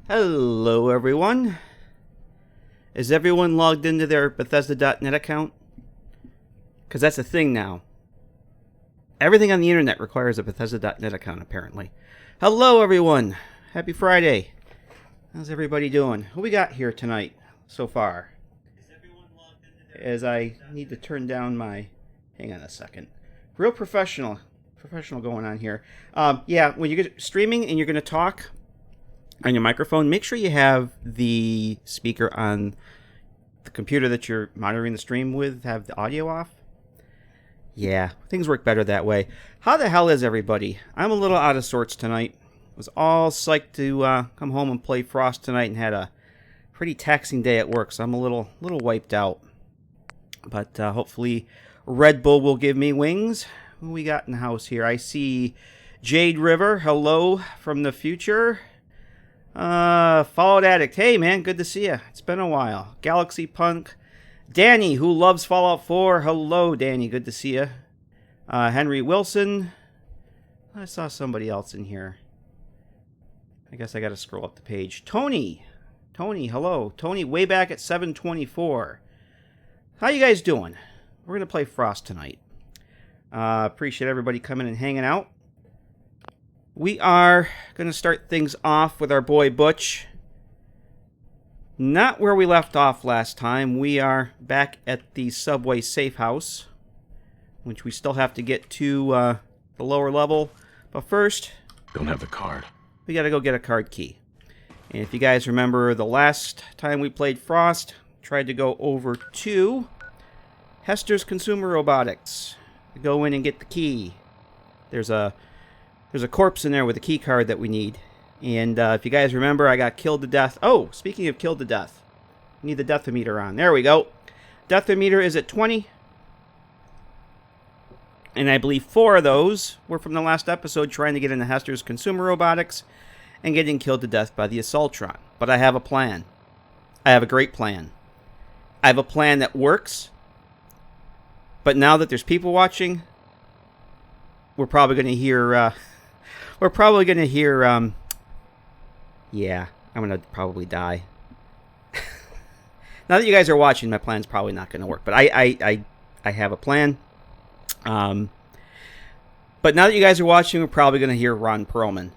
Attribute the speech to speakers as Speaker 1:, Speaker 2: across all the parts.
Speaker 1: Hello everyone. Is everyone logged into their Bethesda.net account? Because that's a thing now. Everything on the internet requires a Bethesda.net account, apparently. Hello everyone. Happy Friday. How's everybody doing? Who we got here tonight so far? As I need to turn down my... Hang on a second. Real professional going on here. Yeah, when you're streaming and you're going to talk on your microphone, make sure you have the speaker on the computer that you're monitoring the stream with, have the audio off. Yeah, things work better that way. How the hell is everybody? I'm a little out of sorts tonight. Was all psyched to come home and play Frost tonight and had a pretty taxing day at work, so I'm a little wiped out. But hopefully Red Bull will give me wings. What we got in the house here? I see Jade River. Hello from the future. Fallout Addict. Hey, man, good to see you. It's been a while. Galaxy Punk. Danny, who loves Fallout 4. Hello, Danny. Good to see you. Henry Wilson. I saw somebody else in here. I guess I got to scroll up the page. Tony. Tony, hello. Tony, way back at 724. How you guys doing? We're going to play Frost tonight. Appreciate everybody coming and hanging out. We are going to start things off with our boy Butch. Not where we left off last time. We are back at the subway safehouse, which we still have to get to the lower level. But first,
Speaker 2: don't have the card.
Speaker 1: We got to go get a card key. And if you guys remember the last time we played Frost, tried to go over to Hester's Consumer Robotics. Go in and get the key. There's a corpse in there with a key card that we need. And if you guys remember, I got killed to death. Oh, speaking of killed to death. Need the deathometer on. There we go. Deathometer is at 20. And I believe 4 of those were from the last episode trying to get into Hester's Consumer Robotics and getting killed to death by the Assaultron. But I have a plan. I have a great plan. I have a plan that works. But now that there's people watching, we're probably going to hear... yeah, I'm going to probably die. Now that you guys are watching, my plan's probably not going to work. But I have a plan. But now that you guys are watching, we're probably going to hear Ron Perlman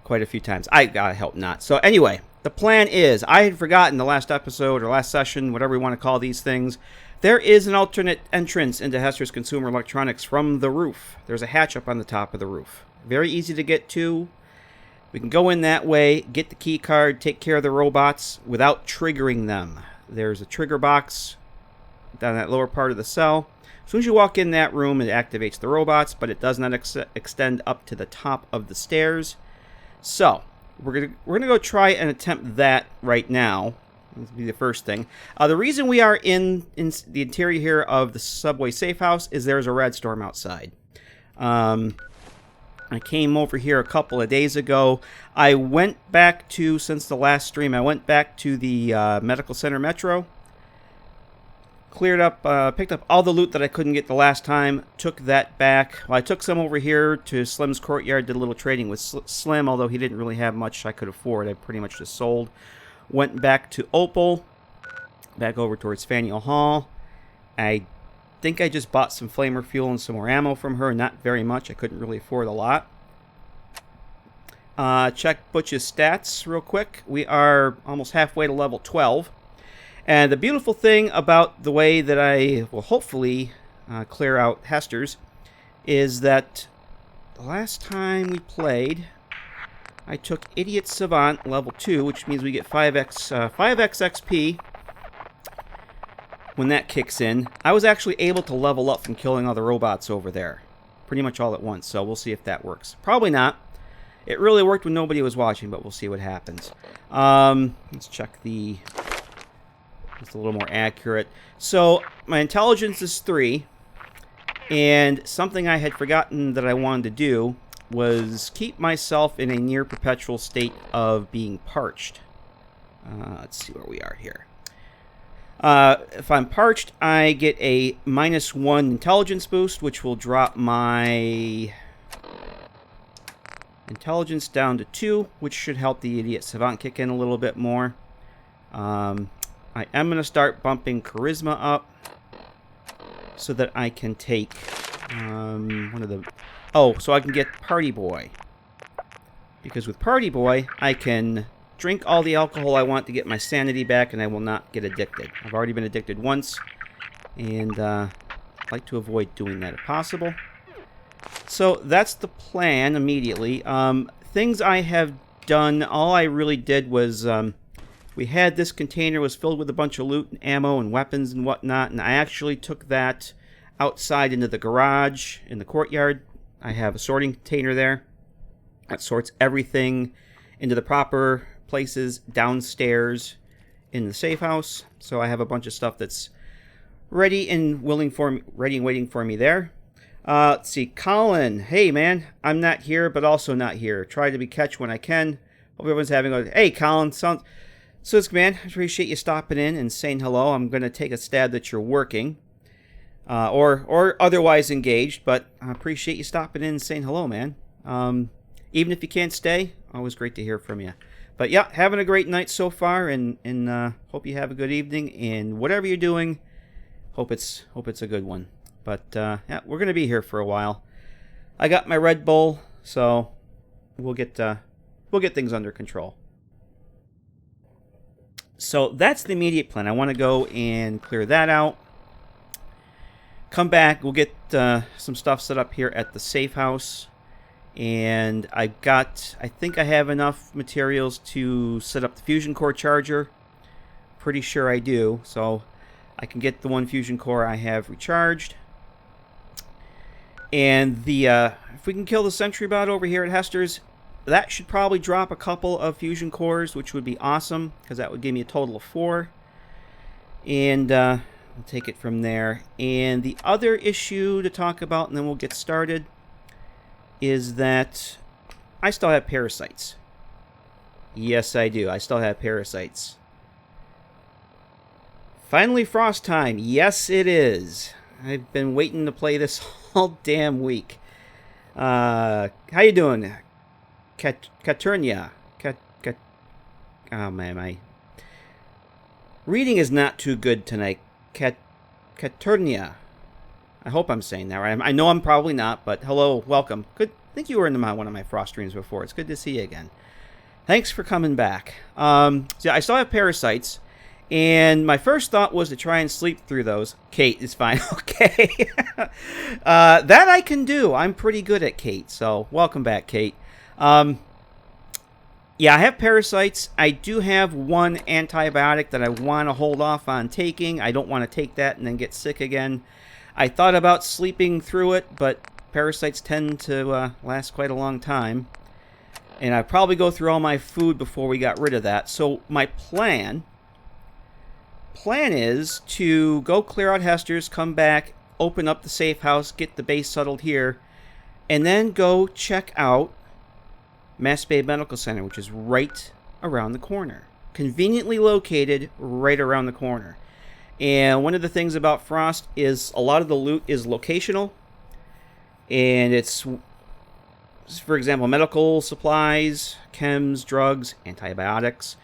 Speaker 1: quite a few times. I hope not. So anyway, the plan is, I had forgotten the last episode or last session, whatever we want to call these things. There is an alternate entrance into Hester's Consumer Electronics from the roof. There's a hatch up on the top of the roof. Very easy to get to. We can go in that way, get the key card, take care of the robots without triggering them. There's a trigger box down that lower part of the cell. As soon as you walk in that room, it activates the robots, but it does not extend up to the top of the stairs. So, we're gonna go try and attempt that right now. This will be the first thing. The reason we are in the interior here of the subway safe house is there's a red storm outside. I came over here a couple of days ago. I went back to, since the last stream, I went back to the Medical Center Metro. Cleared up, picked up all the loot that I couldn't get the last time. Took that back. Well, I took some over here to Slim's Courtyard. Did a little trading with Slim, although he didn't really have much I could afford. I pretty much just sold. Went back to Opal. Back over towards Faneuil Hall. I think I just bought some flamer fuel and some more ammo from her. Not very much. I couldn't really afford a lot. Check Butch's stats real quick. We are almost halfway to level 12. And the beautiful thing about the way that I will hopefully clear out Hester's is that the last time we played, I took Idiot Savant level 2, which means we get 5x XP when that kicks in. I was actually able to level up from killing all the robots over there pretty much all at once, so we'll see if that works. Probably not. It really worked when nobody was watching, but we'll see what happens. Let's check the... It's a little more accurate. So, my intelligence is 3, and something I had forgotten that I wanted to do was keep myself in a near perpetual state of being parched. Let's see where we are here. If I'm parched, I get a -1 intelligence boost, which will drop my Intelligence down to 2, which should help the idiot savant kick in a little bit more. I am going to start bumping charisma up so that I can take one of the... Oh, so I can get Party Boy. Because with Party Boy, I can drink all the alcohol I want to get my sanity back, and I will not get addicted. I've already been addicted once, and I'd like to avoid doing that if possible. So that's the plan immediately. Things I have done, all I really did was... we had this container was filled with a bunch of loot and ammo and weapons and whatnot, and I actually took that outside into the garage in the courtyard. I have a sorting container there that sorts everything into the proper places downstairs in the safe house. So I have a bunch of stuff that's ready and waiting for me there. Let's see, Colin. Hey man, I'm not here, but also not here. Try to be catch when I can. Hope everyone's having a... Hey Colin, so it's man, I appreciate you stopping in and saying hello. I'm going to take a stab that you're working. Or otherwise engaged, but I appreciate you stopping in and saying hello, man. Even if you can't stay, always great to hear from you. But yeah, having a great night so far, and hope you have a good evening, and whatever you're doing, hope it's a good one. But yeah, we're gonna be here for a while. I got my Red Bull, so we'll get things under control. So that's the immediate plan. I want to go and clear that out. Come back, we'll get some stuff set up here at the safe house. And I think I have enough materials to set up the fusion core charger. Pretty sure I do. So I can get the one fusion core I have recharged. And if we can kill the sentry bot over here at Hester's, that should probably drop a couple of fusion cores, which would be awesome, because that would give me a total of 4. And we'll take it from there. And the other issue to talk about, and then we'll get started, is that I still have parasites. Yes, I do. I still have parasites. Finally Frost time. Yes, it is. I've been waiting to play this all damn week. How you doing? Caturnia. Oh, man, my reading is not too good tonight. Caturnia. I hope I'm saying that right. I know I'm probably not, but hello, welcome. Good. I think you were in one of my Frost streams before. It's good to see you again. Thanks for coming back. So I still have parasites, and my first thought was to try and sleep through those. Kate is fine. Okay. That I can do. I'm pretty good at Kate, so welcome back, Kate. Yeah, I have parasites. I do have one antibiotic that I want to hold off on taking. I don't want to take that and then get sick again. I thought about sleeping through it, but parasites tend to last quite a long time. And I'd probably go through all my food before we got rid of that. So my plan is to go clear out Hester's, come back, open up the safe house, get the base settled here, and then go check out Mass Bay Medical Center, which is right around the corner. Conveniently located right around the corner. And one of the things about Frost is a lot of the loot is locational. And it's, for example, medical supplies, chems, drugs, antibiotics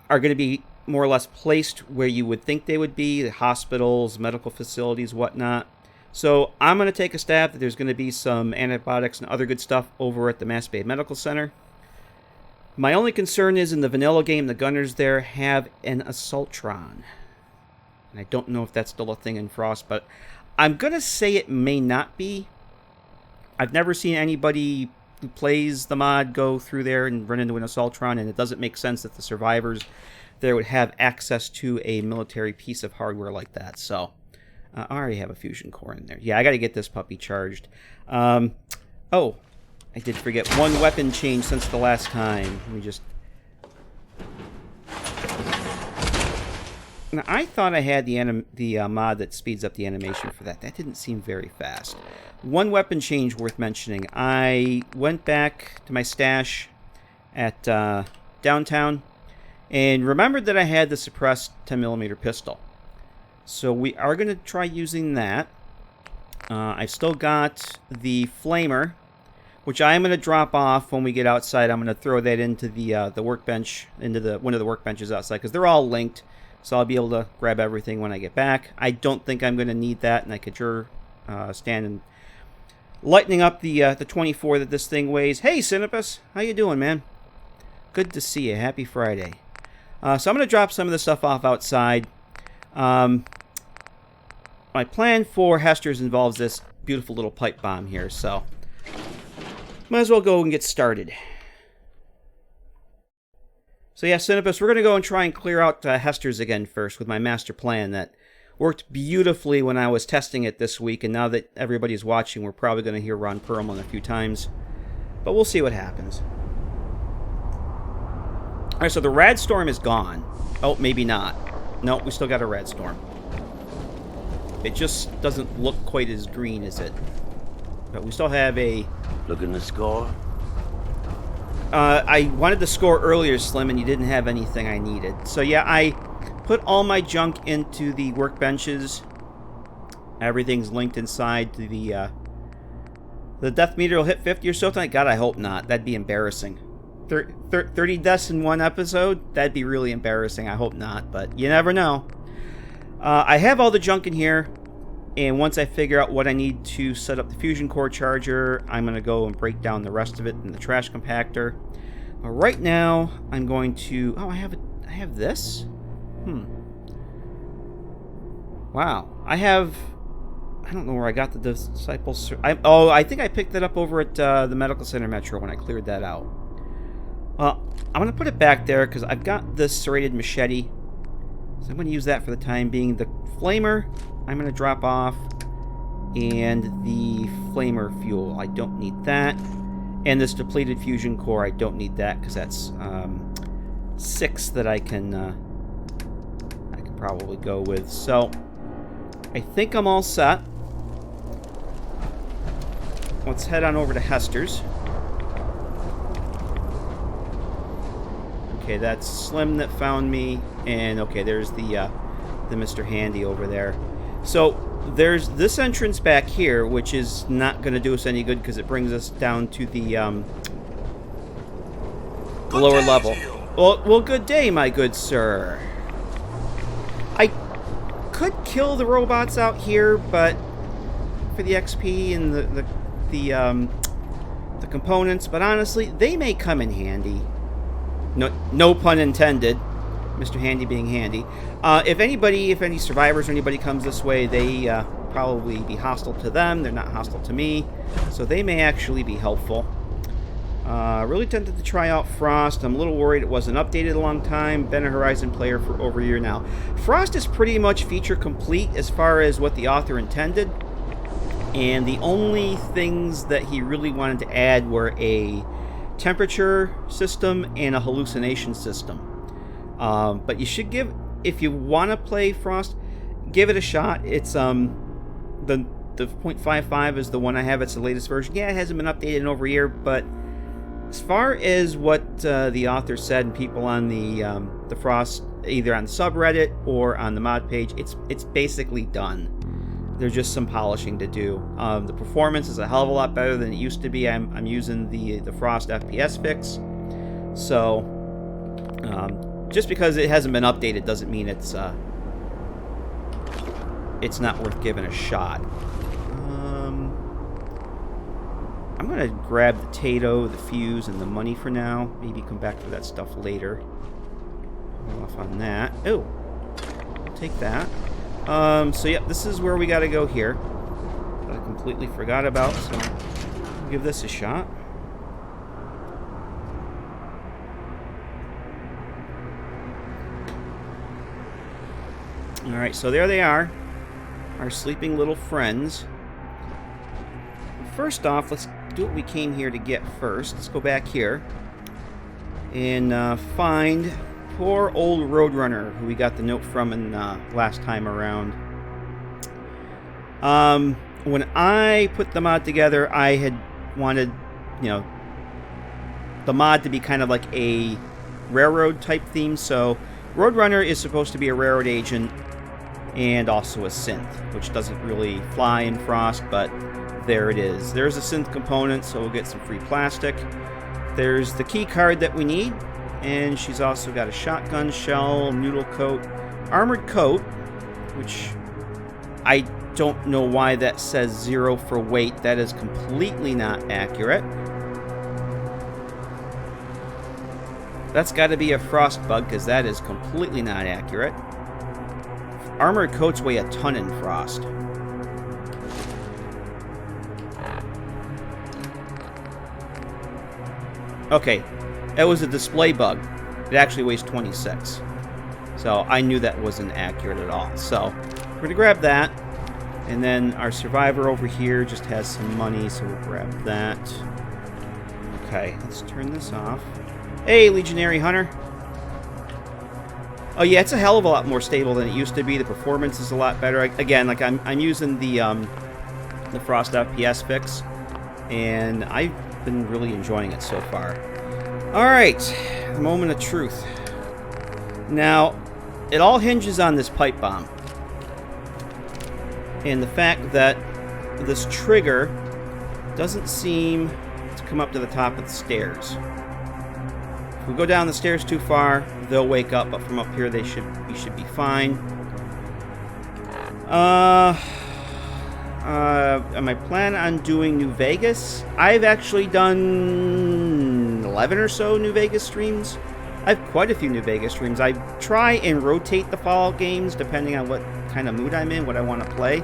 Speaker 1: are going to be more or less placed where you would think they would be, the hospitals, medical facilities, whatnot. So I'm going to take a stab that there's going to be some antibiotics and other good stuff over at the Mass Bay Medical Center. My only concern is in the vanilla game, the gunners there have an Assaultron. And I don't know if that's still a thing in Frost, but I'm going to say it may not be. I've never seen anybody who plays the mod go through there and run into an Assaultron, and it doesn't make sense that the survivors there would have access to a military piece of hardware like that. So I already have a fusion core in there. Yeah, I got to get this puppy charged. Oh, I did forget one weapon change since the last time. Let me just... Now, I thought I had the mod that speeds up the animation for that. That didn't seem very fast. One weapon change worth mentioning. I went back to my stash at downtown and remembered that I had the suppressed 10mm pistol. So we are going to try using that. I've still got the flamer, which I am going to drop off when we get outside. I'm going to throw that into the workbench, into one of the workbenches outside, because they're all linked, so I'll be able to grab everything when I get back. I don't think I'm going to need that, and I could sure stand and lightening up the 24 that this thing weighs. Hey, Cinepus, how you doing, man? Good to see you. Happy Friday. So I'm going to drop some of the stuff off outside. My plan for Hester's involves this beautiful little pipe bomb here, so might as well go and get started. So yeah, Cinepus, we're going to go and try and clear out Hester's again first with my master plan that worked beautifully when I was testing it this week, and now that everybody's watching, we're probably going to hear Ron Perlman a few times, but we'll see what happens. Alright, so the rad storm is gone. Oh, maybe not. Nope, we still got a rad storm. It just doesn't look quite as green as it. But we still have a...
Speaker 2: Looking to score?
Speaker 1: I wanted to score earlier, Slim, and you didn't have anything I needed. So yeah, I put all my junk into the workbenches. Everything's linked inside to the death meter will hit 50 or so tonight. God, I hope not. That'd be embarrassing. 30 deaths in one episode? That'd be really embarrassing. I hope not, but you never know. I have all the junk in here, and once I figure out what I need to set up the fusion core charger, I'm going to go and break down the rest of it in the trash compactor. But right now, I'm going to... Oh, I have this? Wow. I don't know where I got the Disciples... I think I picked it up over at the Medical Center Metro when I cleared that out. I'm going to put it back there because I've got this serrated machete. So I'm going to use that for the time being. The flamer, I'm going to drop off. And the flamer fuel, I don't need that. And this depleted fusion core, I don't need that because that's 6 that I can probably go with. So I think I'm all set. Let's head on over to Hester's. Okay, that's Slim that found me, and okay, there's the Mr. Handy over there. So there's this entrance back here, which is not going to do us any good because it brings us down to the lower level. Well, good day, my good sir. I could kill the robots out here, but for the XP and the components, but honestly, they may come in handy. No pun intended. Mr. Handy being handy. If any survivors or anybody comes this way, they probably be hostile to them. They're not hostile to me, so they may actually be helpful. Really tempted to try out Frost. I'm a little worried it wasn't updated a long time. Been a Horizon player for over a year now. Frost is pretty much feature complete as far as what the author intended, and the only things that he really wanted to add were a temperature system and a hallucination system. But you should if you want to play Frost, give it a shot. It's the 0.55 is the one I have. It's the latest version. Yeah, it hasn't been updated in over a year, but as far as what the author said and people on the Frost, either on the subreddit or on the mod page, it's basically done. There's just some polishing to do. The performance is a hell of a lot better than it used to be. I'm using the Frost FPS fix. So, just because it hasn't been updated doesn't mean it's not worth giving a shot. I'm going to grab the Tato, the fuse, and the money for now. Maybe come back to that stuff later. Hold off on that. Oh, I'll take that. So yep, this is where we gotta go here. That I completely forgot about, so I'll give this a shot. Alright, so there they are. Our sleeping little friends. First off, let's do what we came here to get first. Let's go back here and find poor old Roadrunner, who we got the note from in last time around. When I put the mod together, I had wanted, the mod to be kind of like a railroad type theme. So Roadrunner is supposed to be a railroad agent and also a synth, which doesn't really fly in Frost, but there it is. There's a synth component, so we'll get some free plastic. There's the key card that we need, and she's also got a shotgun shell, noodle coat, armored coat, which I don't know why that says 0 for weight. That is completely not accurate. That's got to be a frost bug, because that is completely not accurate. Armored coats weigh a ton in Frost. Okay, that was a display bug. It actually weighs 26. So I knew that wasn't accurate at all. So we're going to grab that. And then our survivor over here just has some money, so we'll grab that. Okay, let's turn this off. Hey, Legionary Hunter. Oh yeah, it's a hell of a lot more stable than it used to be. The performance is a lot better. Again, like I'm using the Frost FPS fix, and I've been really enjoying it so far. All right, moment of truth. Now, it all hinges on this pipe bomb, and the fact that this trigger doesn't seem to come up to the top of the stairs. If we go down the stairs too far, they'll wake up, but from up here we should be fine. Am I planning on doing New Vegas? I've actually done 11 or so New Vegas streams. I have quite a few New Vegas streams. I try and rotate the Fallout games depending on what kind of mood I'm in, what I want to play.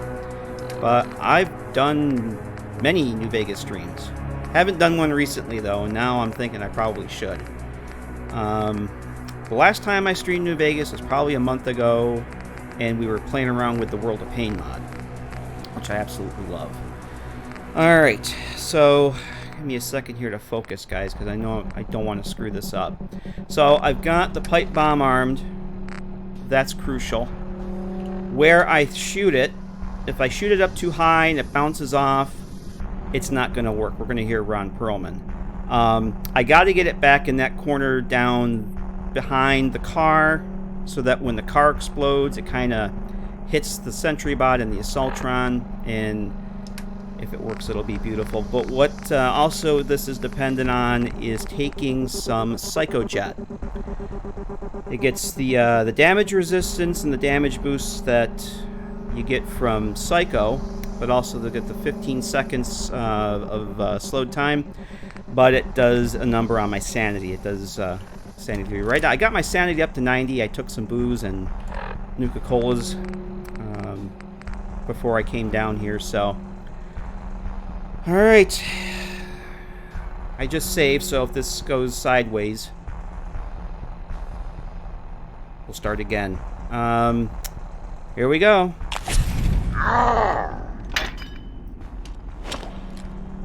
Speaker 1: But I've done many New Vegas streams. Haven't done one recently, though, and now I'm thinking I probably should. The last time I streamed New Vegas was probably a month ago, and we were playing around with the World of Pain mod, which I absolutely love. Alright, so give me a second here to focus, guys, because I know I don't want to screw this up. So I've got the pipe bomb armed. That's crucial. Where I shoot it, if I shoot it up too high and it bounces off, it's not going to work. We're going to hear Ron Perlman. I got to get it back in that corner down behind the car so that when the car explodes, it kind of hits the sentry bot and the assaultron, and if it works, it'll be beautiful. But what also this is dependent on is taking some Psychojet. It gets the damage resistance and the damage boosts that you get from Psycho, but also they get the 15 seconds of slowed time. But it does a number on my sanity. It does sanity. Right now, I got my sanity up to 90. I took some booze and Nuka-Colas before I came down here, so... Alright. I just saved, so if this goes sideways, we'll start again. Here we go.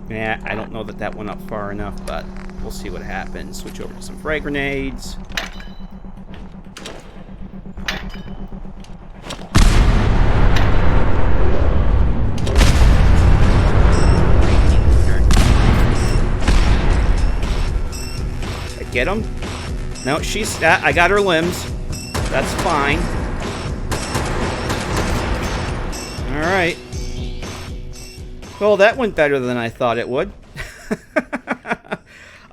Speaker 1: Yeah, I don't know that that went up far enough, but we'll see what happens. Switch over to some frag grenades. I get him? No, she's... I got her limbs. That's fine. Alright. Well, that went better than I thought it would.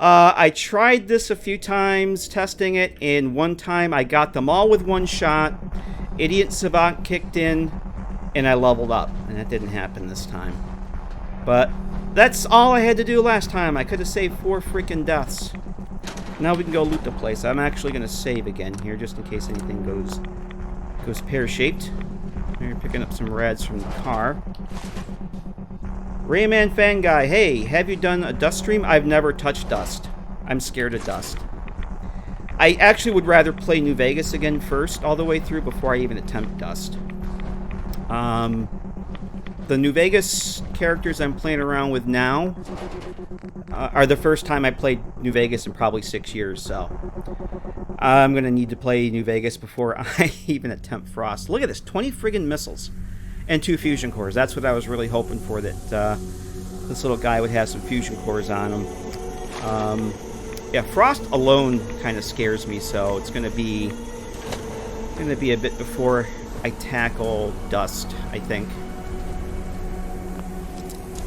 Speaker 1: I tried this a few times, testing it, and one time I got them all with one shot. Idiot Savant kicked in, and I leveled up. And that didn't happen this time. But that's all I had to do last time. I could have saved 4 freaking deaths. Now we can go loot the place. I'm actually going to save again here, just in case anything goes pear-shaped. You're picking up some rads from the car. Rayman Fan Guy, hey, have you done a dust stream? I've never touched dust. I'm scared of dust. I actually would rather play New Vegas again first, all the way through, before I even attempt dust. The New Vegas characters I'm playing around with now are the first time I played New Vegas in probably 6 years, so I'm going to need to play New Vegas before I even attempt Frost. Look at this, 20 friggin' missiles. And 2 fusion cores. That's what I was really hoping for, that this little guy would have some fusion cores on him. Yeah, Frost alone kind of scares me, so it's going to be a bit before I tackle dust, I think.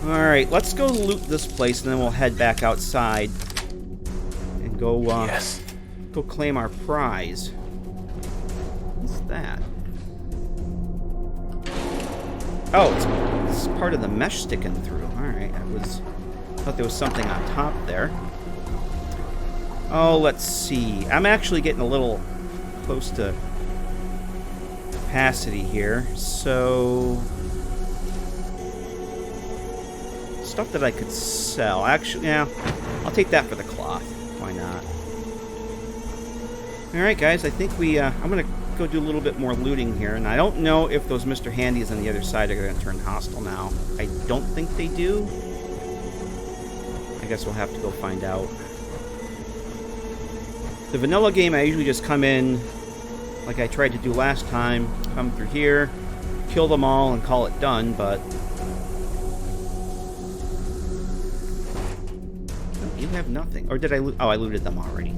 Speaker 1: Alright, let's go loot this place, and then we'll head back outside. And go,
Speaker 2: Yes.
Speaker 1: Go claim our prize. What's that? Oh, it's part of the mesh sticking through. Alright, I thought there was something on top there. Oh, let's see. I'm actually getting a little close to capacity here, so stuff that I could sell. Actually, yeah, I'll take that for the cloth. Why not? Alright, guys, I think I'm gonna go do a little bit more looting here, and I don't know if those Mr. Handies on the other side are gonna turn hostile now. I don't think they do. I guess we'll have to go find out. The vanilla game, I usually just come in like I tried to do last time. Come through here, kill them all, and call it done, but... Oh, you have nothing. Or did I loot? Oh, I looted them already.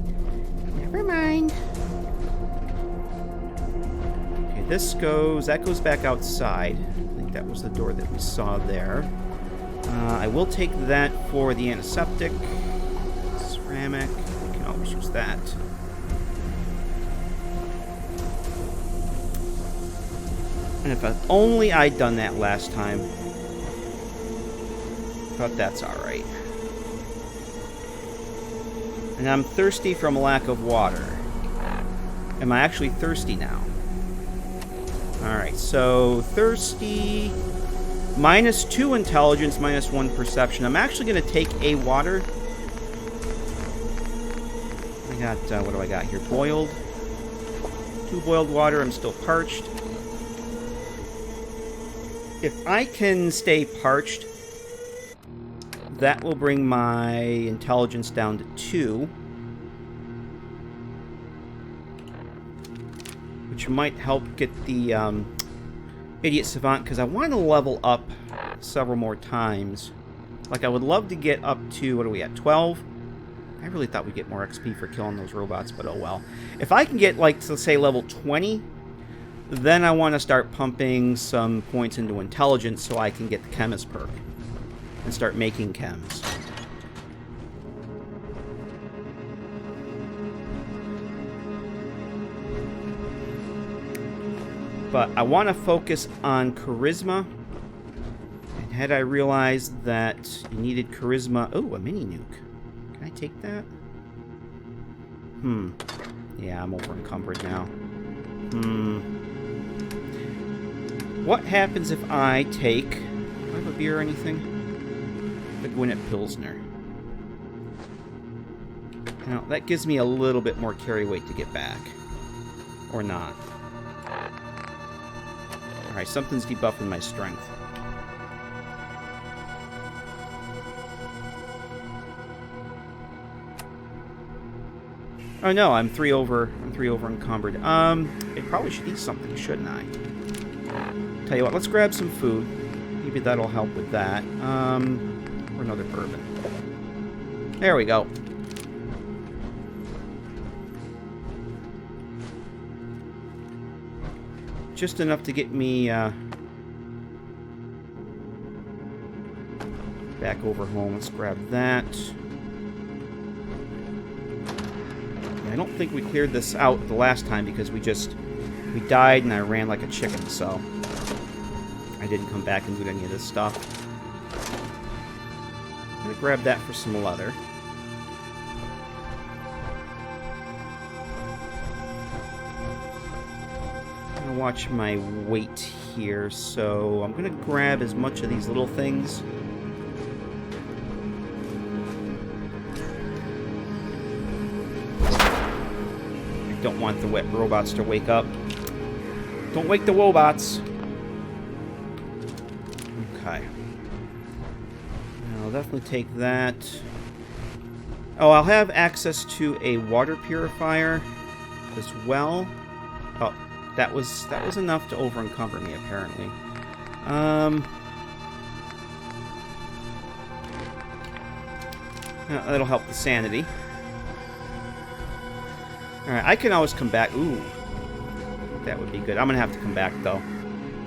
Speaker 1: Never mind. Okay, that goes back outside. I think that was the door that we saw there. I will take that for the antiseptic. Ceramic. I can always use that. And if only I'd done that last time. But that's alright. And I'm thirsty from a lack of water. Am I actually thirsty now? Alright, so thirsty... -2 intelligence, -1 perception. I'm actually going to take a water. I got, what do I got here? Boiled. 2 boiled water. I'm still parched. If I can stay parched, that will bring my intelligence down to 2. Which might help get the Idiot Savant, because I want to level up several more times. Like, I would love to get up to, what are we at, 12? I really thought we'd get more XP for killing those robots, but oh well. If I can get, like, let's say level 20, then I want to start pumping some points into intelligence so I can get the chemist perk and start making chems. But I want to focus on charisma. And had I realized that you needed charisma... Oh, a mini nuke. Can I take that? Yeah, I'm over encumbered now. What happens if I take... Do I have a beer or anything? The Gwyneth Pilsner. Now, that gives me a little bit more carry weight to get back. Or not. Alright, something's debuffing my strength. Oh no, I'm 3 over encumbered. I probably should eat something, shouldn't I? Tell you what, let's grab some food. Maybe that'll help with that. Or another bourbon. There we go. Just enough to get me back over home. Let's grab that. I don't think we cleared this out the last time because we died and I ran like a chicken, so I didn't come back and loot any of this stuff. I'm gonna grab that for some leather. I'm gonna watch my weight here, so I'm gonna grab as much of these little things. I don't want the wet robots to wake up. Don't wake the wobots. Okay. I'll definitely take that. Oh, I'll have access to a water purifier as well. Oh, that was enough to over-encumber me, apparently. That'll help the sanity. Alright, I can always come back. Ooh. that would be good. I'm going to have to come back, though.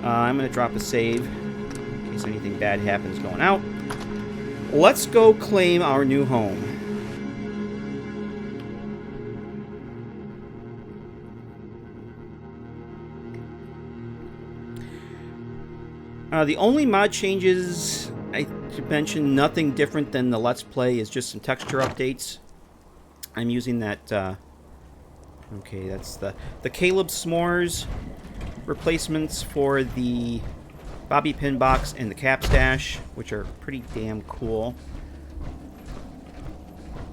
Speaker 1: I'm going to drop a save in case anything bad happens going out. Let's go claim our new home. The only mod changes I should mention, nothing different than the Let's Play, is just some texture updates. I'm using that, okay, that's the Caleb S'mores replacements for the bobby pin box and the cap stash, which are pretty damn cool.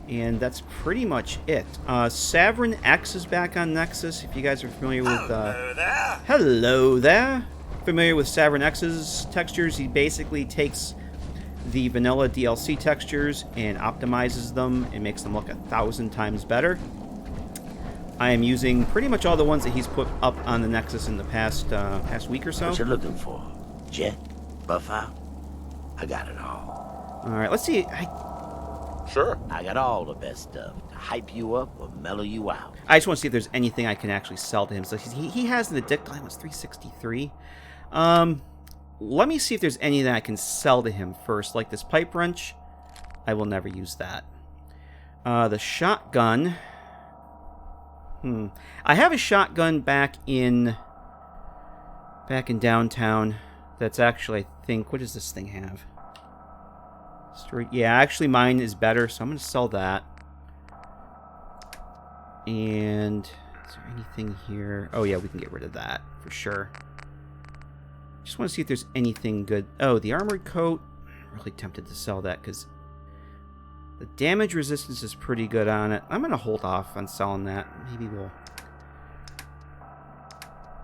Speaker 1: And that's pretty much it. Savrin X is back on Nexus, if you guys are familiar with... Hello there! Familiar with Savrin X's textures, he basically takes the vanilla DLC textures and optimizes them and makes them look 1,000 times better. I am using pretty much all the ones that he's put up on the Nexus in the past week or so.
Speaker 2: What you looking for? Jet? Buff out? I got it all.
Speaker 1: Alright, let's see.
Speaker 2: Sure. I got all the best stuff to hype you up or mellow you out.
Speaker 1: I just want to see if there's anything I can actually sell to him. So he has the dick line was 363. Let me see if there's anything I can sell to him first, like this pipe wrench. I will never use that. The shotgun. I have a shotgun back in downtown. That's actually, I think, what does this thing have? Yeah, actually mine is better, so I'm going to sell that. And is there anything here? Oh yeah, we can get rid of that for sure. Just want to see if there's anything good. Oh, the armored coat. I'm really tempted to sell that because the damage resistance is pretty good on it. I'm going to hold off on selling that. Maybe we'll...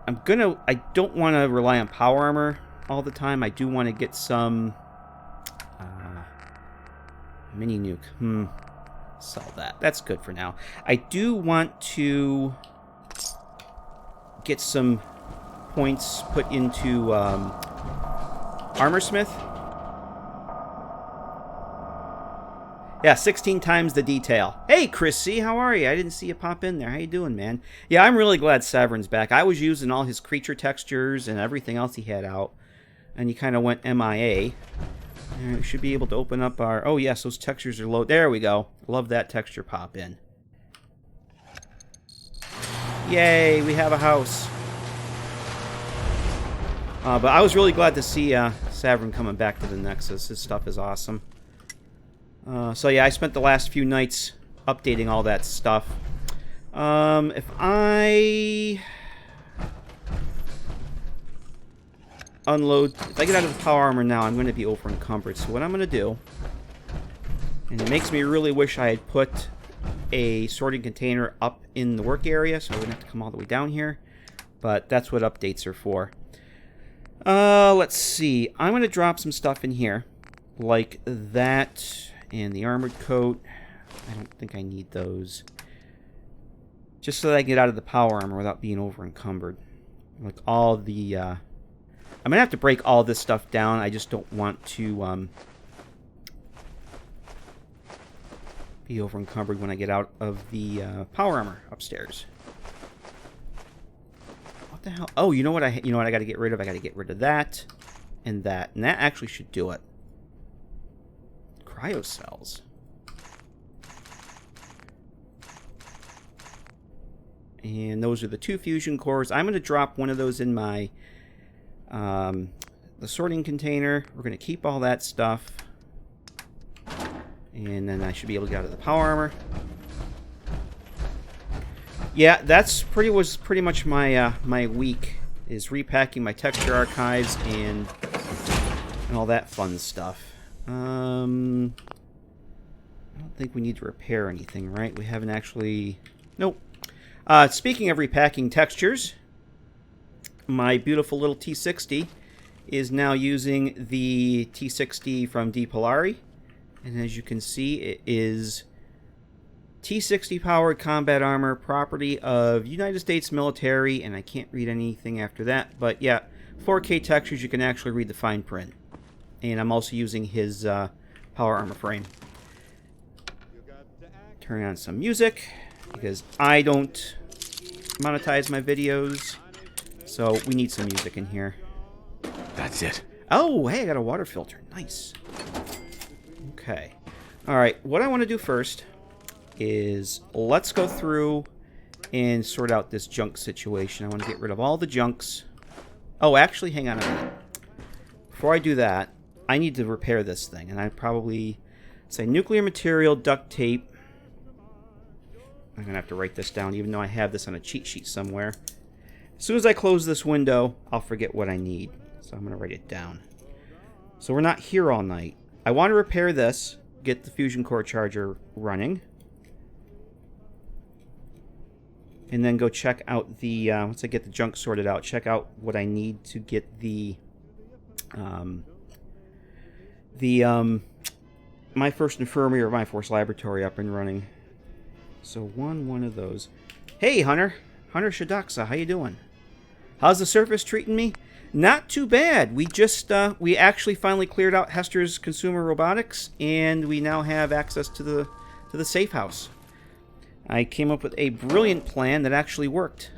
Speaker 1: I don't want to rely on power armor all the time. I do want to get some mini nuke. Sell that. That's good for now. I do want to get some points put into Armorsmith. Yeah, 16 times the detail. Hey, Chris C., how are you? I didn't see you pop in there. How you doing, man? Yeah, I'm really glad Savrin's back. I was using all his creature textures and everything else he had out, and he kind of went MIA. We should be able to open up our... Oh, yes, those textures are low. There we go. Love that texture pop in. Yay, we have a house. But I was really glad to see Savrin coming back to the Nexus. His stuff is awesome. So yeah, I spent the last few nights updating all that stuff. If I get out of the power armor now, I'm going to be over encumbered. So what I'm going to do, and it makes me really wish I had put a sorting container up in the work area, so I wouldn't have to come all the way down here. But that's what updates are for. Let's see. I'm going to drop some stuff in here, like that and the armored coat. I don't think I need those. Just so that I can get out of the power armor without being over encumbered. Like all the, I'm going to have to break all this stuff down. I just don't want to, be over encumbered when I get out of the, power armor upstairs. What the hell? Oh, you know what I got to get rid of? I got to get rid of that and that. And that actually should do it. Cryo cells. And those are the 2 fusion cores. I'm going to drop one of those in my the sorting container. We're going to keep all that stuff. And then I should be able to get out of the power armor. Yeah, that's was pretty much my my week, is repacking my texture archives and all that fun stuff. I don't think we need to repair anything, right? We haven't actually... Nope. Speaking of repacking textures, my beautiful little T60 is now using the T60 from DePolari. And as you can see, it is T60 powered combat armor, property of United States military, and I can't read anything after that. But yeah, 4K textures, you can actually read the fine print. And I'm also using his power armor frame. Turn on some music, because I don't monetize my videos. So we need some music in here.
Speaker 3: That's it.
Speaker 1: Oh, hey, I got a water filter. Nice. Okay. All right, what I want to do first is let's go through and sort out this junk situation. I want to get rid of all the junks. Oh, actually, hang on a minute. Before I do that, I need to repair this thing. And I'd probably say nuclear material, duct tape. I'm going to have to write this down, even though I have this on a cheat sheet somewhere. As soon as I close this window, I'll forget what I need. So I'm going to write it down. So we're not here all night. I want to repair this, get the fusion core charger running. And then go check out the, once I get the junk sorted out, check out what I need to get the My First Infirmary or My Force Laboratory up and running. So one of those. Hey, Hunter. Hunter Shadaksa, how you doing? How's the surface treating me? Not too bad. We just, we actually finally cleared out Hester's consumer robotics, and we now have access to the safe house. I came up with a brilliant plan that actually worked.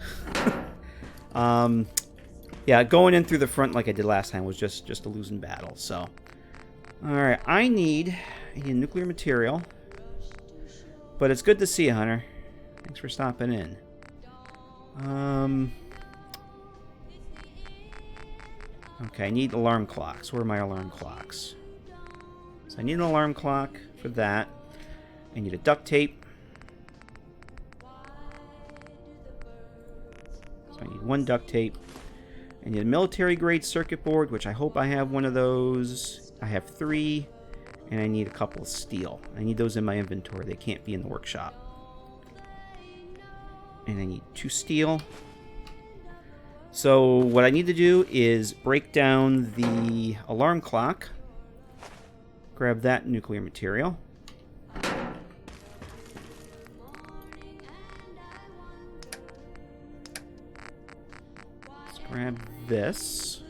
Speaker 1: Yeah, going in through the front like I did last time was just a losing battle, so. Alright, I need nuclear material. But it's good to see you, Hunter. Thanks for stopping in. Okay, I need alarm clocks. Where are my alarm clocks? So I need an alarm clock for that. I need a duct tape. So I need one duct tape. I need a military-grade circuit board, which I hope I have one of those. I have 3. And I need a couple of steel. I need those in my inventory. They can't be in the workshop. And I need 2 steel. So what I need to do is break down the alarm clock. Grab that nuclear material. Let's grab this.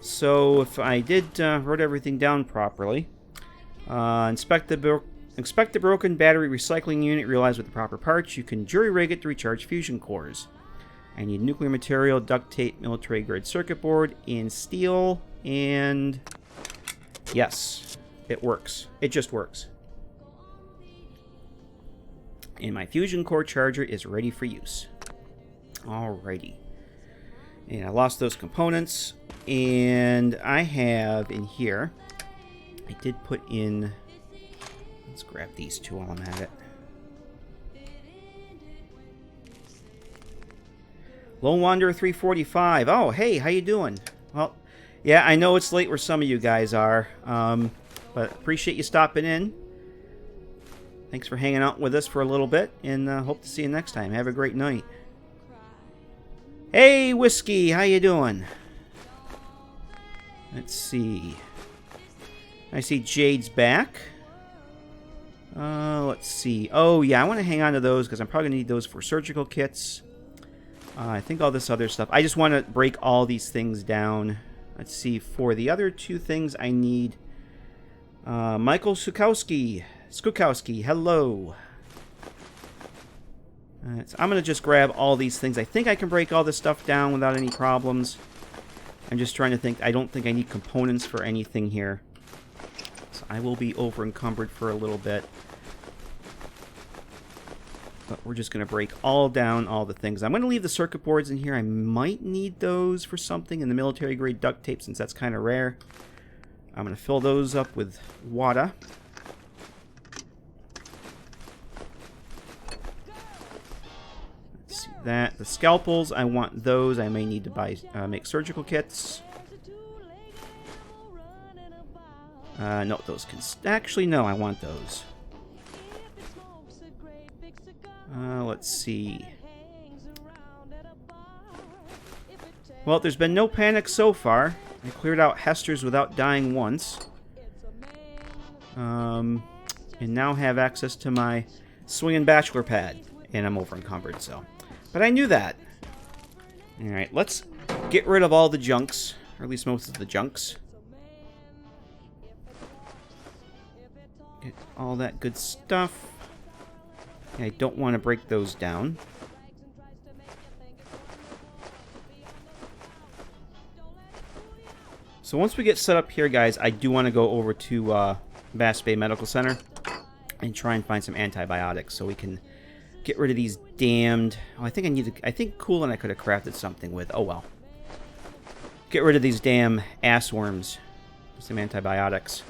Speaker 1: So if I did wrote everything down properly, inspect the broken battery recycling unit, realize with the proper parts you can jury-rig it to recharge fusion cores. I need nuclear material, duct tape, military-grade circuit board, and steel, and yes, it works. It just works. And my fusion core charger is ready for use. Alrighty. And I lost those components. And I have in here, I did put in, let's grab these 2 while I'm at it. Lone Wanderer 345. Oh, hey, how you doing? Well, yeah, I know it's late where some of you guys are, but appreciate you stopping in. Thanks for hanging out with us for a little bit, and hope to see you next time. Have a great night. Hey, Whiskey, how you doing? Let's see. I see Jade's back. Let's see. Oh, yeah, I want to hang on to those because I'm probably going to need those for surgical kits. I think all this other stuff. I just want to break all these things down. Let's see. For the other 2 things, I need Michael Skukowski, hello. So I'm going to just grab all these things. I think I can break all this stuff down without any problems. I'm just trying to think. I don't think I need components for anything here. So I will be over encumbered for a little bit. But we're just going to break all down all the things. I'm going to leave the circuit boards in here. I might need those for something in the military grade duct tape since that's kind of rare. I'm going to fill those up with water. That the scalpels, I want those. I may need to buy make surgical kits. No, those can actually no. I want those. Let's see. Well, there's been no panic so far. I cleared out Hester's without dying once. And now have access to my swinging bachelor pad, and I'm over encumbered. So. But I knew that. Alright, let's get rid of all the junks. Or at least most of the junks. Get all that good stuff. I don't want to break those down. So once we get set up here, guys, I do want to go over to Bass Bay Medical Center and try and find some antibiotics so we can get rid of these damned... Oh, I think Cool and I could have crafted something with. Oh, well. Get rid of these damn ass worms. Some antibiotics.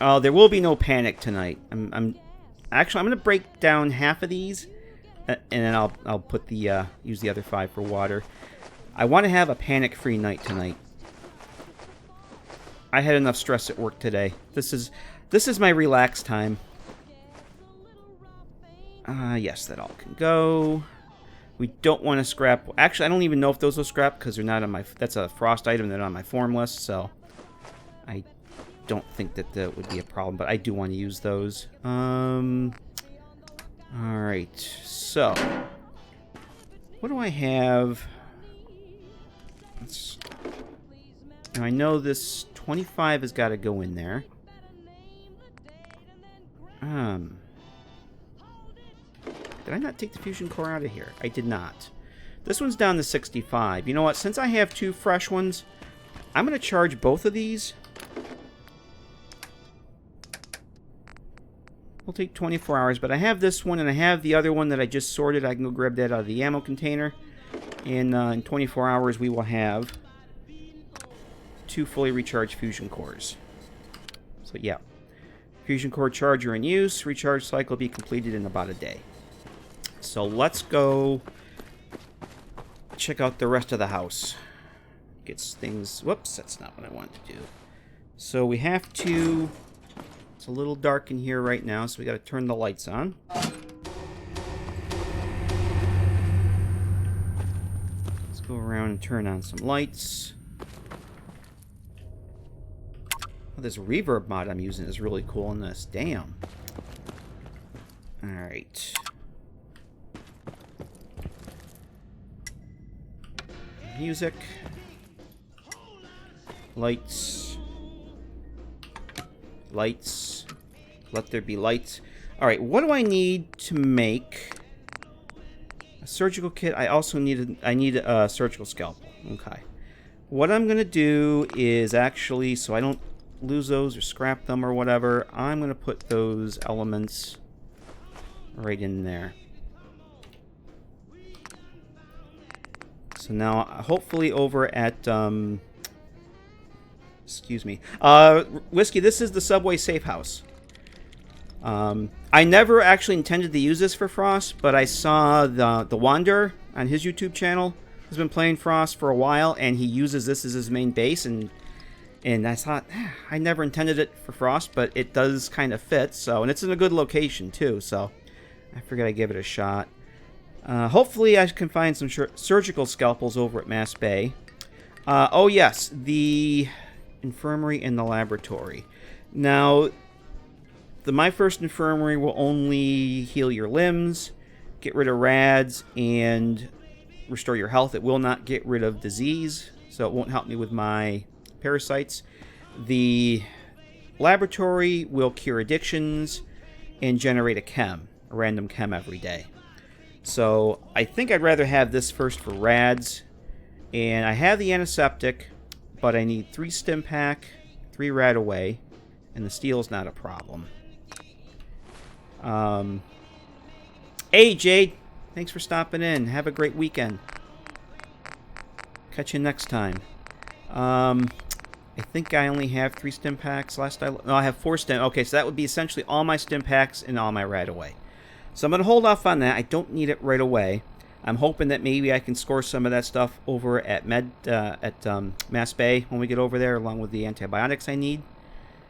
Speaker 1: Oh, there will be no panic tonight. I'm going to break down half of these, and then I'll put the use the other 5 for water. I want to have a panic-free night tonight. I had enough stress at work today. This is my relaxed time. Yes, that all can go. We don't want to scrap. Actually, I don't even know if those will scrap because they're not on my. That's a frost item. They're not on my form list, so I don't think that would be a problem. But I do want to use those. All right. So, what do I have? Now I know this 25 has got to go in there. Did I not take the fusion core out of here? I did not. This one's down to 65. You know what? Since I have 2 fresh ones, I'm going to charge both of these. We'll take 24 hours, but I have this one and I have the other one that I just sorted. I can go grab that out of the ammo container. And in 24 hours, we will have 2 fully recharged fusion cores. So, yeah. Fusion core charger in use. Recharge cycle will be completed in about a day. So let's go check out the rest of the house. Gets things... Whoops, that's not what I wanted to do. So we have to... It's a little dark in here right now, so we got to turn the lights on. Let's go around and turn on some lights. Oh, this reverb mod I'm using is really cool in this. Damn. Alright. Music. Lights. Lights. Let there be lights. Alright, what do I need to make a surgical kit? I also need a surgical scalpel. Okay. What I'm going to do is actually, so I don't lose those or scrap them or whatever, I'm going to put those elements right in there. So now, hopefully over at, excuse me, Whiskey, this is the Subway Safehouse. I never actually intended to use this for Frost, but I saw the Wanderer on his YouTube channel has been playing Frost for a while, and he uses this as his main base, and I thought, I never intended it for Frost, but it does kind of fit, so, and it's in a good location, too, so I figured I'd give it a shot. Hopefully I can find some surgical scalpels over at Mass Bay. Oh yes, the infirmary and the laboratory. Now, my first infirmary will only heal your limbs, get rid of rads, and restore your health. It will not get rid of disease, so it won't help me with my parasites. The laboratory will cure addictions and generate a random chem every day. So I think I'd rather have this first for rads. And I have the antiseptic, but I need 3 stim pack, 3 rad away, and the steel's not a problem. Hey Jade, thanks for stopping in. Have a great weekend. Catch you next time. I think I only have 3 stim packs. No, I have 4 stim. Okay, so that would be essentially all my stim packs and all my rad away. So I'm going to hold off on that. I don't need it right away. I'm hoping that maybe I can score some of that stuff over at Mass Bay when we get over there, along with the antibiotics I need.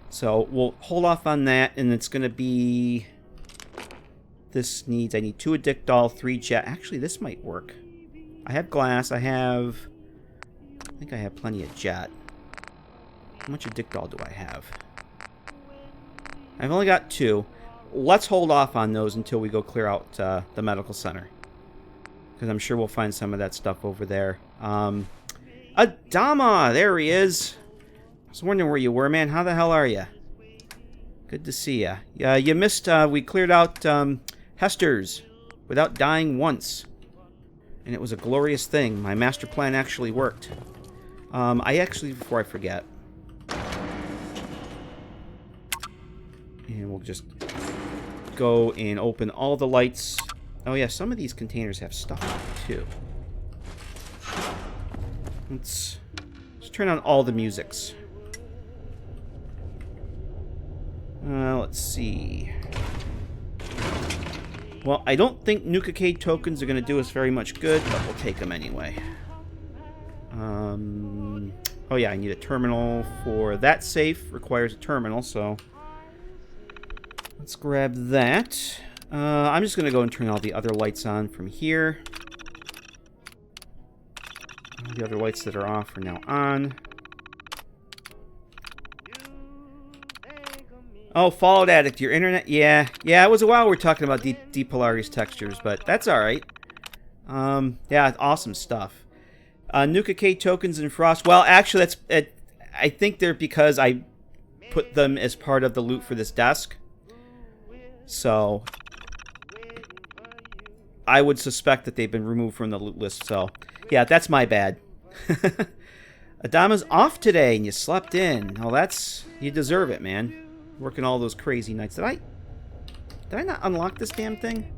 Speaker 1: So we'll hold off on that, and it's going to be... I need 2 Addictol, 3 Jet. Actually, this might work. I have glass. I think I have plenty of Jet. How much Addictol do I have? I've only got 2. Let's hold off on those until we go clear out the medical center. Because I'm sure we'll find some of that stuff over there. Adama! There he is! I was wondering where you were, man. How the hell are you? Good to see ya. Yeah, you missed, we cleared out Hester's without dying once. And it was a glorious thing. My master plan actually worked. Before I forget. And we'll just go and open all the lights. Oh yeah, some of these containers have stuff on it too. Let's turn on all the musics. Let's see. Well, I don't think Nukakade tokens are going to do us very much good, but we'll take them anyway. Oh yeah, I need a terminal for that safe. Requires a terminal, so let's grab that. I'm just going to go and turn all the other lights on from here. All the other lights that are off are now on. Oh, Fallout Addict, your internet? Yeah, it was a while we were talking about Deep Polaris textures, but that's alright. Yeah, awesome stuff. Nukakade tokens and Frost. Well, actually, I think they're because I put them as part of the loot for this desk. So, I would suspect that they've been removed from the loot list, so, yeah, that's my bad. Adama's off today, and you slept in. Oh, you deserve it, man. Working all those crazy nights. Did I not unlock this damn thing?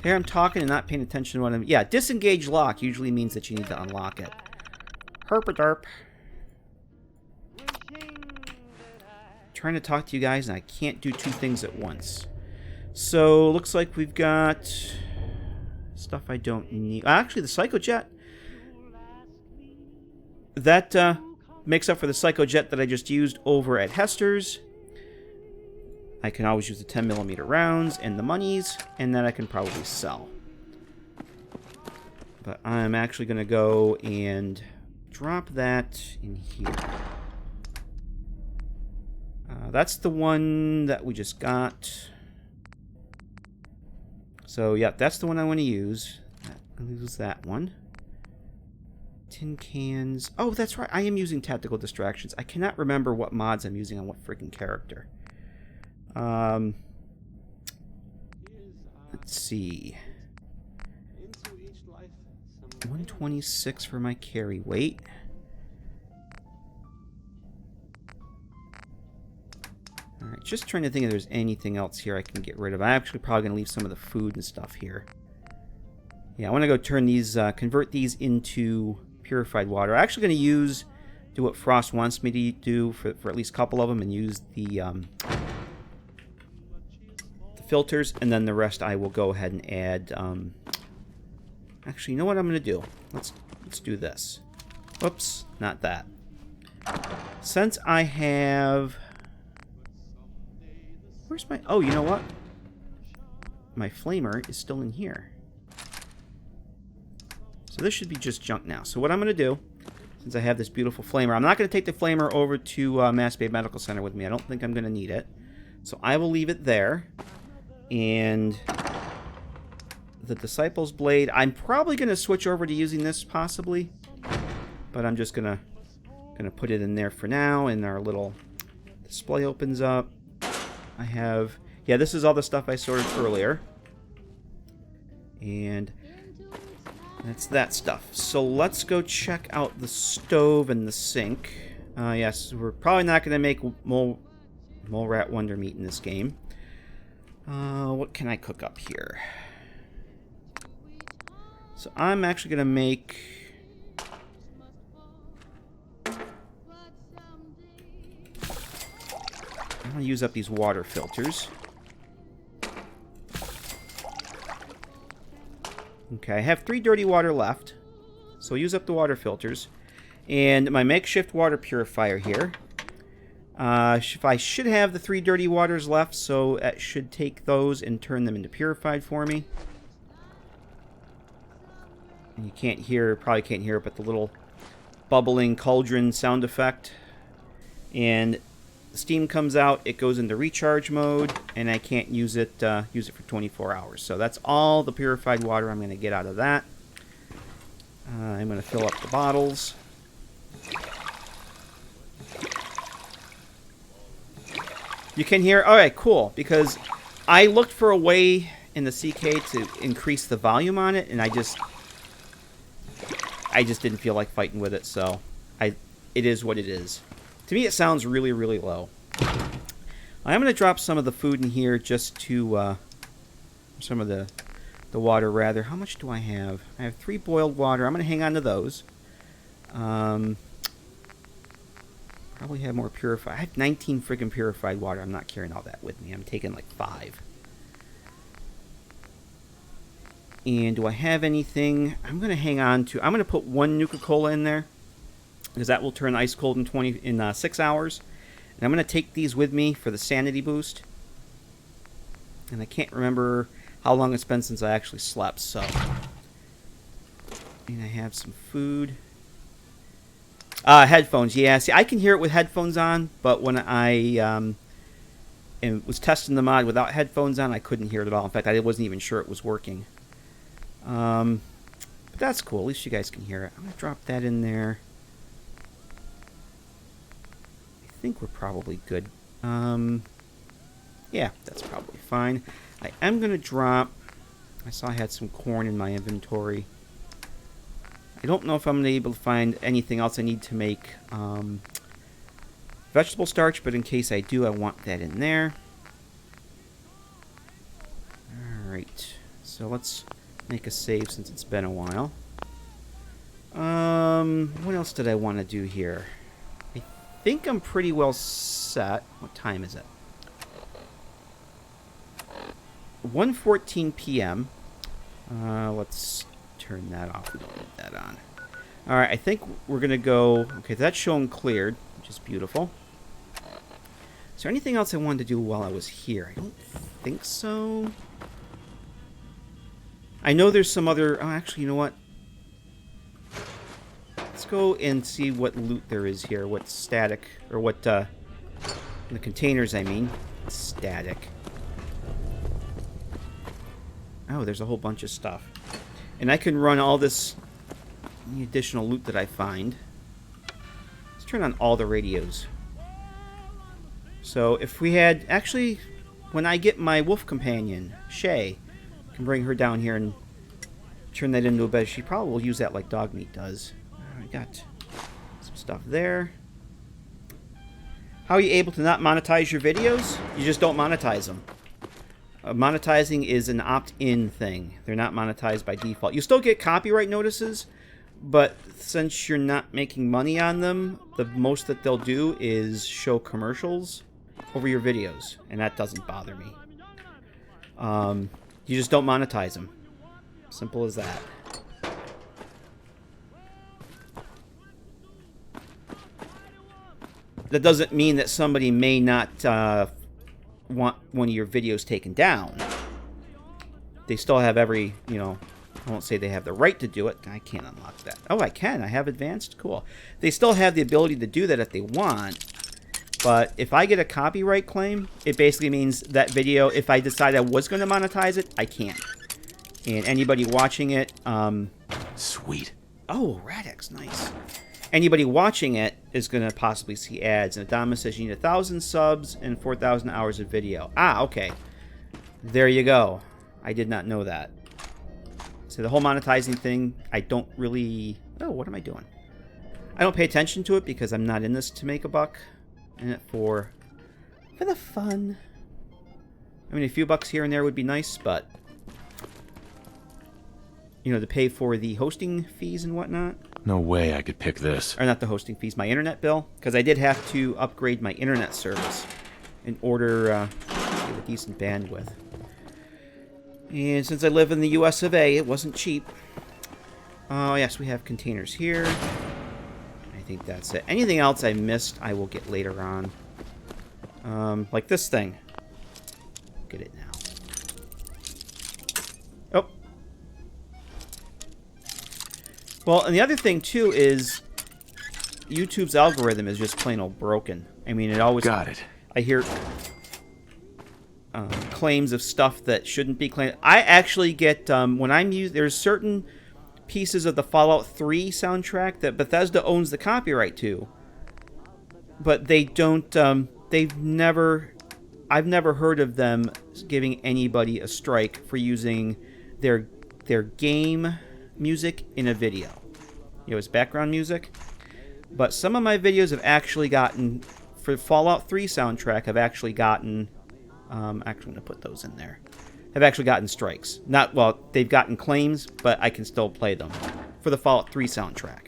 Speaker 1: Here I'm talking and not paying attention to what I'm... Yeah, disengage lock usually means that you need to unlock it. Herp-a-derp. Trying to talk to you guys, and I can't do two things at once. So, looks like we've got stuff I don't need. Actually, the Psychojet. That makes up for the Psychojet that I just used over at Hester's. I can always use the 10mm rounds and the monies, and then I can probably sell. But I'm actually going to go and drop that in here. That's the one that we just got. So, yeah, that's the one I want to use. I'll use that one. Tin cans. Oh, that's right. I am using tactical distractions. I cannot remember what mods I'm using on what freaking character. Let's see. 126 for my carry weight. Alright, just trying to think if there's anything else here I can get rid of. I'm actually probably going to leave some of the food and stuff here. Yeah, I want to go turn these, convert these into purified water. I'm actually going to do what Frost wants me to do for at least a couple of them and use the filters, and then the rest I will go ahead and add. Actually, you know what I'm going to do? Let's do this. Whoops, not that. Since I have... Where's my... Oh, you know what? My flamer is still in here. So this should be just junk now. So what I'm going to do, since I have this beautiful flamer, I'm not going to take the flamer over to Mass Bay Medical Center with me. I don't think I'm going to need it. So I will leave it there. And the Disciples Blade, I'm probably going to switch over to using this, possibly. But I'm just going to put it in there for now, and our little display opens up. I have... Yeah, this is all the stuff I sorted earlier. And that's that stuff. So let's go check out the stove and the sink. Yes, we're probably not going to make mole rat wonder meat in this game. What can I cook up here? So I'm actually going to make... I'm going to use up these water filters. Okay, I have 3 dirty water left. So I'll use up the water filters. And my makeshift water purifier here. I should have the 3 dirty waters left, so that should take those and turn them into purified for me. And you can't hear, probably can't hear it, but the little bubbling cauldron sound effect. And the steam comes out, it goes into recharge mode, and I can't use it for 24 hours. So that's all the purified water I'm going to get out of that. I'm going to fill up the bottles. You can hear? Alright, cool. Because I looked for a way in the CK to increase the volume on it, and I just didn't feel like fighting with it, so it is what it is. To me, it sounds really, really low. I'm going to drop some of the food in here just to, some of the water, rather. How much do I have? I have 3 boiled water. I'm going to hang on to those. Probably have more purified. I have 19 friggin' purified water. I'm not carrying all that with me. I'm taking like 5. And do I have anything? I'm going to hang on to... I'm going to put 1 Nuka-Cola in there, because that will turn ice cold in 6 hours. And I'm going to take these with me for the sanity boost. And I can't remember how long it's been since I actually slept, so... And I have some food. Headphones, yeah. See, I can hear it with headphones on, but when I was testing the mod without headphones on, I couldn't hear it at all. In fact, I wasn't even sure it was working. But that's cool. At least you guys can hear it. I'm going to drop that in there. I think we're probably good. Yeah, that's probably fine. I am going to drop... I saw I had some corn in my inventory. I don't know if I'm able to find anything else I need to make vegetable starch, but in case I do, I want that in there. Alright, so let's make a save since it's been a while. What else did I want to do here? I think I'm pretty well set. What time is it? 1:14 p.m. Let's turn that off. We don't need that on. Alright, I think we're going to go... Okay, that's shown cleared, which is beautiful. Is there anything else I wanted to do while I was here? I don't think so. I know there's some other... Oh, actually, you know what? Let's go and see what loot there is here. What's static. Or what... the containers, I mean. Static. Oh, there's a whole bunch of stuff. And I can run all this additional loot that I find. Let's turn on all the radios. So if we had... Actually, when I get my wolf companion, Shay, I can bring her down here and turn that into a bed. She probably will use that like dog meat does. I got some stuff there. How are you able to not monetize your videos? You just don't monetize them. Monetizing is an opt-in thing. They're not monetized by default. You still get copyright notices, but since you're not making money on them, the most that they'll do is show commercials over your videos, and that doesn't bother me. You just don't monetize them. Simple as that. That doesn't mean that somebody may not want one of your videos taken down. They still have every, you know, I won't say they have the right to do it. I can't unlock that. Oh, I can. I have advanced? Cool. They still have the ability to do that if they want. But if I get a copyright claim, it basically means that video, if I decide I was going to monetize it, I can't. And anybody watching it...
Speaker 2: Sweet.
Speaker 1: Oh, Radix. Nice. Anybody watching it is going to possibly see ads. And Adama says you need 1,000 subs and 4,000 hours of video. Ah, okay. There you go. I did not know that. So the whole monetizing thing, I don't really... Oh, what am I doing? I don't pay attention to it because I'm not in this to make a buck. I'm in it for the fun. I mean, a few bucks here and there would be nice, but... You know, to pay for the hosting fees and whatnot.
Speaker 3: No way I could pick this.
Speaker 1: Or not the hosting fees, my internet bill. Because I did have to upgrade my internet service in order to get a decent bandwidth. And since I live in the US of A, it wasn't cheap. Oh, yes, we have containers here. I think that's it. Anything else I missed, I will get later on. Like this thing. Get it now. Oh. Well, and the other thing, too, is YouTube's algorithm is just plain old broken. I mean, it always...
Speaker 3: Got it.
Speaker 1: I hear... claims of stuff that shouldn't be claimed. I actually get, when I'm using... There's certain pieces of the Fallout 3 soundtrack that Bethesda owns the copyright to. But they don't, they've never I've never heard of them giving anybody a strike for using their game music in a video. You know, as background music. But some of my videos have actually gotten, for Fallout 3 soundtrack, have actually gotten, actually I'm going to put those in there, have actually gotten strikes. Not, well, they've gotten claims, but I can still play them for the Fallout 3 soundtrack.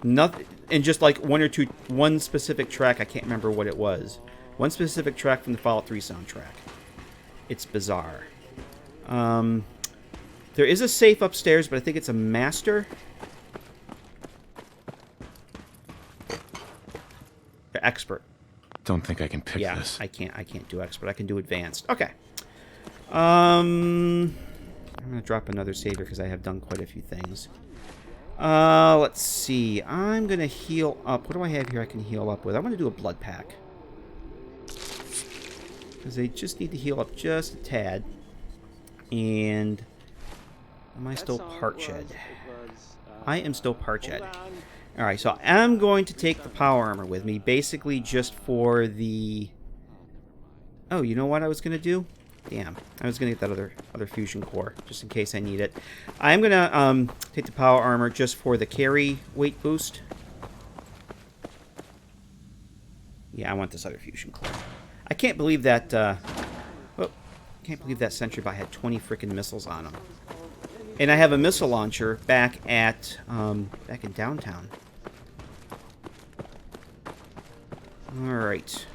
Speaker 1: Nothing, and just like one specific track, I can't remember what it was. One specific track from the Fallout 3 soundtrack. It's bizarre. There is a safe upstairs, but I think it's a master. Expert.
Speaker 3: Don't think I can pick
Speaker 1: Yeah,
Speaker 3: this.
Speaker 1: I can't do expert. I can do advanced. Okay. I'm gonna drop another savior because I have done quite a few things. Let's see. I'm gonna heal up. What do I have here I can heal up with? I'm gonna do a blood pack. Because they just need to heal up just a tad. And am I still parched? I am still parched. Alright, so I'm going to take the power armor with me, basically just for the... Oh, you know what I was going to do? Damn, I was going to get that other fusion core, just in case I need it. I'm going to take the power armor just for the carry weight boost. Yeah, I want this other fusion core. I can't believe that... can't believe that sentry bot had 20 freaking missiles on him. And I have a missile launcher back at back in downtown. Alright.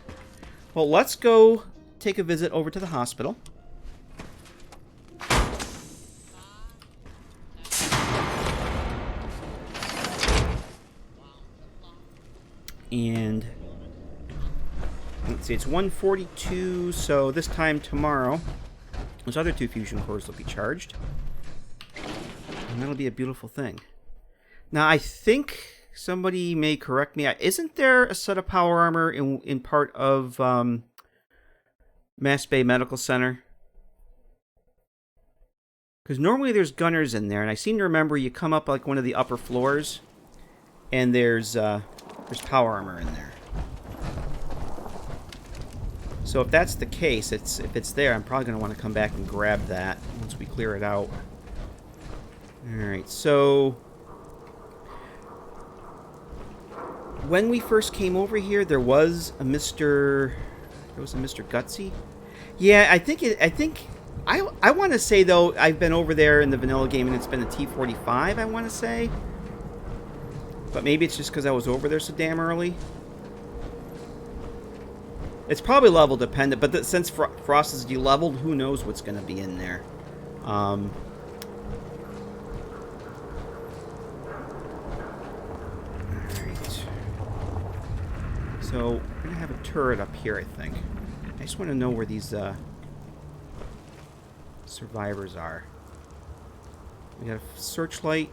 Speaker 1: Well, let's go take a visit over to the hospital. And let's see, it's 1:42, so this time tomorrow, those other two fusion cores will be charged. And that'll be a beautiful thing. Now, I think somebody may correct me. Isn't there a set of power armor in part of Mass Bay Medical Center? Because normally there's gunners in there, and I seem to remember you come up like one of the upper floors, and there's power armor in there. So if that's the case, if it's there, I'm probably going to want to come back and grab that once we clear it out. Alright, so when we first came over here, there was a Mr. Gutsy. Yeah, I want to say though, I've been over there in the vanilla game and it's been a T-45, I want to say. But maybe it's just because I was over there so damn early. It's probably level dependent, but since Frost is de-leveled, who knows what's going to be in there. So, we're going to have a turret up here, I think. I just want to know where these survivors are. We got a searchlight.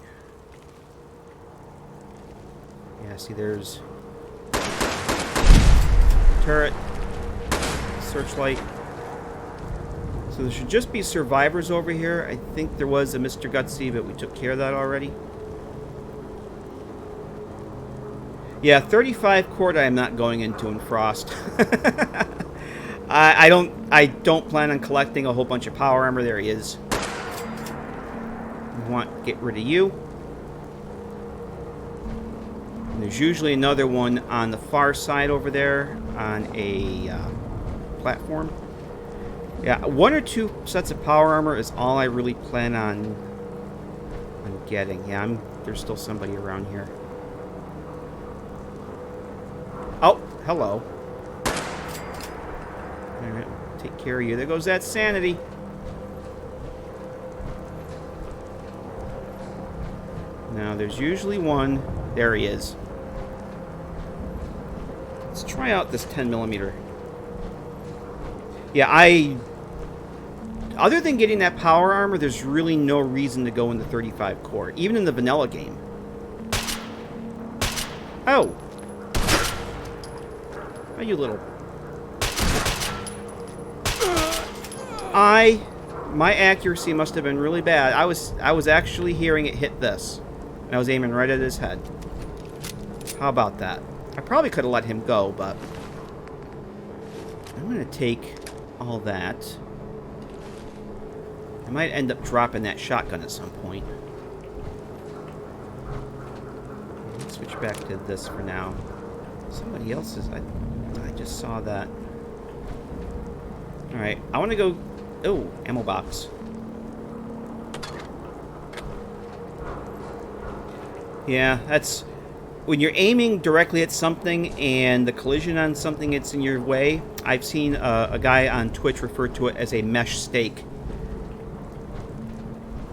Speaker 1: Yeah, see, there's turret, searchlight. So there should just be survivors over here. I think there was a Mr. Gutsy, but we took care of that already. Yeah, 35 cord I am not going into in Frost. I don't plan on collecting a whole bunch of power armor. There he is. We want to get rid of you. And there's usually another one on the far side over there on a platform. Yeah, one or two sets of power armor is all I really plan on getting. Yeah, there's still somebody around here. Oh, hello. Alright, take care of you. There goes that sanity. Now, there's usually one. There he is. Let's try out this 10mm. Yeah, other than getting that power armor, there's really no reason to go in the 35 core, even in the vanilla game. Oh! Oh, you little... My accuracy must have been really bad. I was actually hearing it hit this. And I was aiming right at his head. How about that? I probably could have let him go, but... I'm going to take all that. I might end up dropping that shotgun at some point. Let's switch back to this for now. Somebody else's. I just saw that. Alright, I want to go... Oh, ammo box. Yeah, that's... When you're aiming directly at something and the collision on something gets in your way, I've seen a guy on Twitch refer to it as a mesh stake.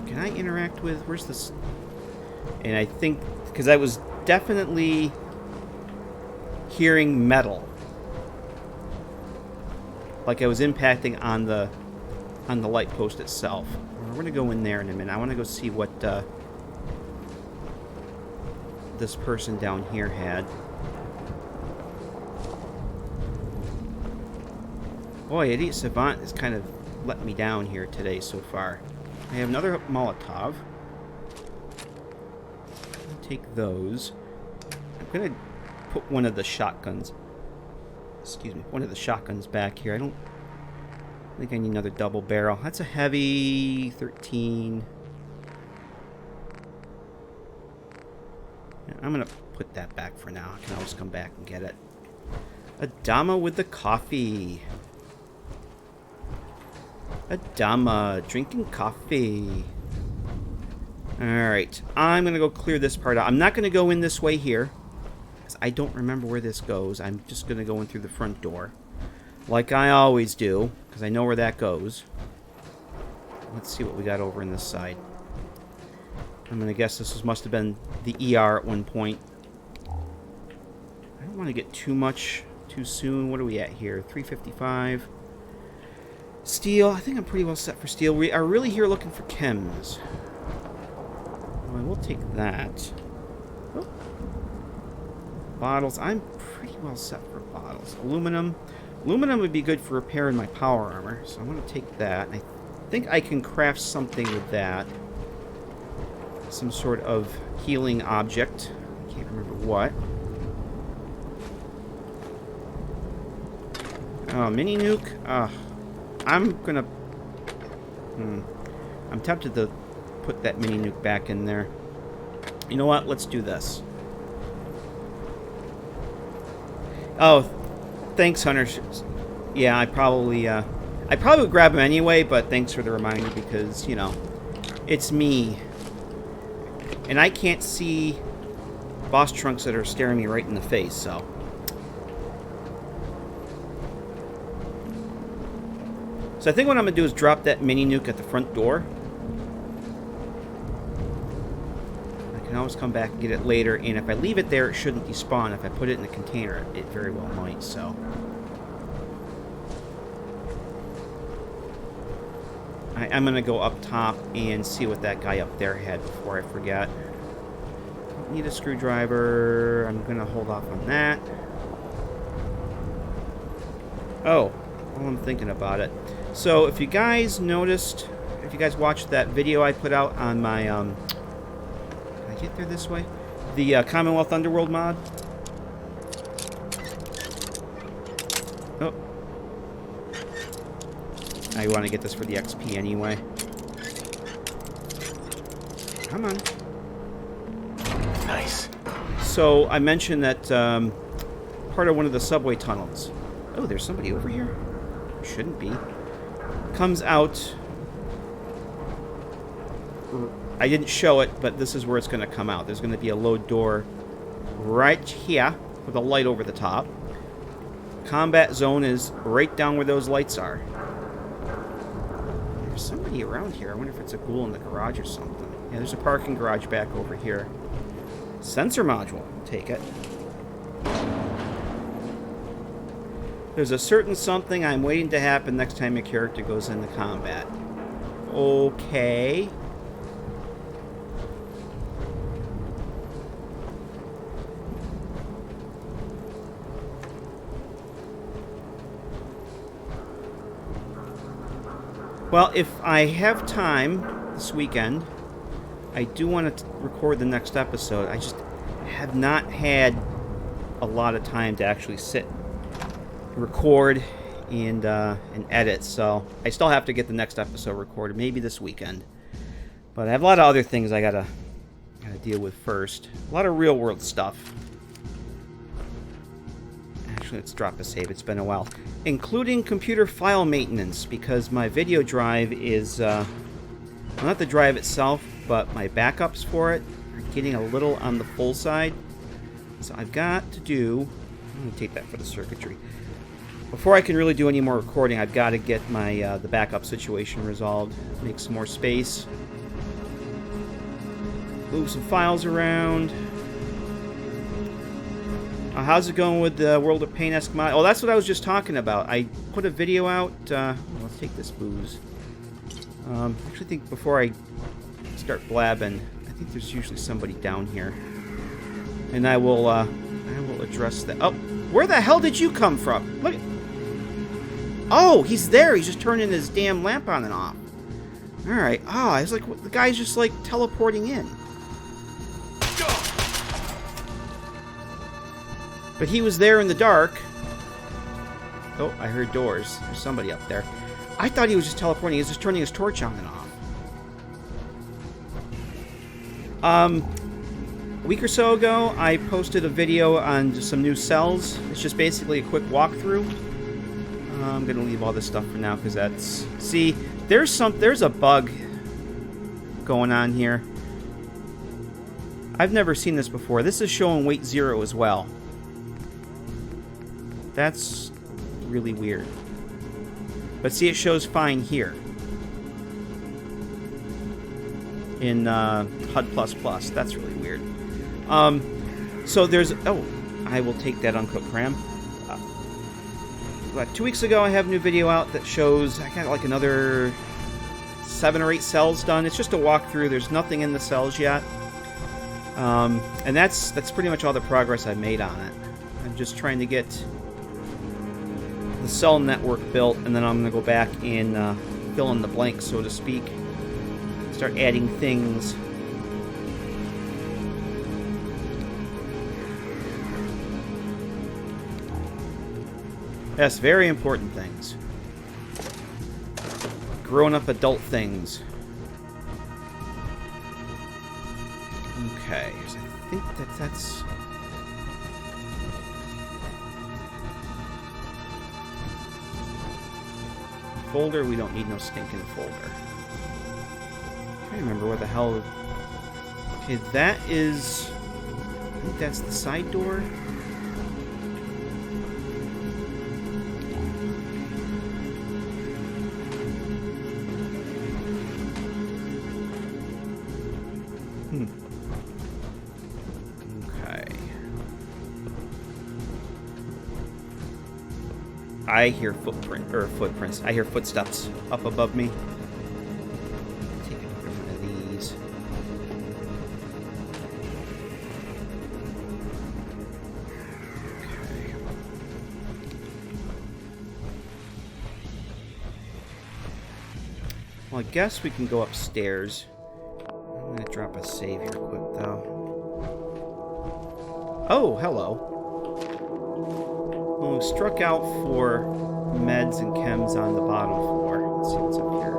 Speaker 1: Can I interact with... Where's this? And I think... Because I was definitely hearing metal. Like I was impacting on the light post itself. We're going to go in there in a minute. I want to go see what this person down here had. Boy, Idiot Savant has kind of let me down here today so far. I have another Molotov. I'll take those. I'm going to put one of the shotguns... Excuse me, one of the shotguns back here. I don't think I need another double barrel. That's a heavy 13. Yeah, I'm going to put that back for now. I can always come back and get it. Adama with the coffee. Adama drinking coffee. Alright, I'm going to go clear this part out. I'm not going to go in this way here. I don't remember where this goes. I'm just going to go in through the front door. Like I always do, because I know where that goes. Let's see what we got over in this side. I'm going to guess this must have been the ER at one point. I don't want to get too much too soon. What are we at here? 355. Steel. I think I'm pretty well set for steel. We are really here looking for chems. Well, we'll take that. Oh. Bottles. I'm pretty well set for bottles. Aluminum. Aluminum would be good for repairing my power armor, so I'm going to take that. I think I can craft something with that. Some sort of healing object. I can't remember what. Oh, mini nuke. I'm going to... I'm tempted to put that mini nuke back in there. You know what? Let's do this. Oh, thanks, Hunter. Yeah, I probably would grab him anyway, but thanks for the reminder because, you know, it's me. And I can't see boss trunks that are staring me right in the face, so. So I think what I'm going to do is drop that mini nuke at the front door. I can always come back and get it later, and if I leave it there, it shouldn't despawn. If I put it in the container, it very well might, so. I'm going to go up top and see what that guy up there had before I forget. Don't need a screwdriver. I'm going to hold off on that. Oh, while I'm thinking about it. So if you guys noticed, if you guys watched that video I put out on my, can I get there this way? The Commonwealth Underworld mod. Oh. I want to get this for the XP anyway. Come on.
Speaker 3: Nice.
Speaker 1: So I mentioned that part of one of the subway tunnels. Oh, there's somebody over here. Shouldn't be. Comes out. I didn't show it, but this is where it's going to come out. There's going to be a load door right here with a light over the top. Combat zone is right down where those lights are. There's somebody around here. I wonder if it's a ghoul in the garage or something. Yeah, there's a parking garage back over here. Sensor module. Take it. There's a certain something I'm waiting to happen next time your character goes into combat. Okay. Well, if I have time this weekend, I do want to record the next episode. I just have not had a lot of time to actually sit, record, and edit, so I still have to get the next episode recorded, maybe this weekend. But I have a lot of other things I gotta deal with first. A lot of real-world stuff. Actually, let's drop a save. It's been a while. Including computer file maintenance, because my video drive is... well, not the drive itself, but my backups for it are getting a little on the full side. So I've got to do... I'm going to take that for the circuitry. Before I can really do any more recording, I've got to get my the backup situation resolved. Make some more space. Move some files around. How's it going with the World of Pain-esque mod? Oh, that's what I was just talking about. I put a video out. Let's take this booze. I actually think before I start blabbing, I think there's usually somebody down here, and I will address that. Oh, where the hell did you come from? Look. Oh, he's there. He's just turning his damn lamp on and off. All right. Oh, I was like, the guy's just like teleporting in. But he was there in the dark. Oh, I heard doors. There's somebody up there. I thought he was just teleporting. He was just turning his torch on and off. A week or so ago, I posted a video on just some new cells. It's just basically a quick walkthrough. I'm going to leave all this stuff for now because that's... See, there's a bug going on here. I've never seen this before. This is showing weight 0 as well. That's really weird. But see, it shows fine here. In HUD++. That's really weird. So there's... Oh, I will take that uncooked cram. About 2 weeks ago, I have a new video out that shows... I got like another 7 or 8 cells done. It's just a walkthrough. There's nothing in the cells yet. And that's pretty much all the progress I've made on it. I'm just trying to get... the cell network built, and then I'm going to go back and fill in the blanks, so to speak. Start adding things. Yes, very important things. Grown-up adult things. Okay, so I think that's... Folder, we don't need no stinking folder. I can't remember where the hell... Okay, that is... I think that's the side door. Okay. I hear footprints. I hear footsteps up above me. Take another one of these. Okay. Well, I guess we can go upstairs. I'm gonna drop a save here quick, though. Oh, hello. Well, we struck out for meds and chems on the bottom floor. Let's see what's up here.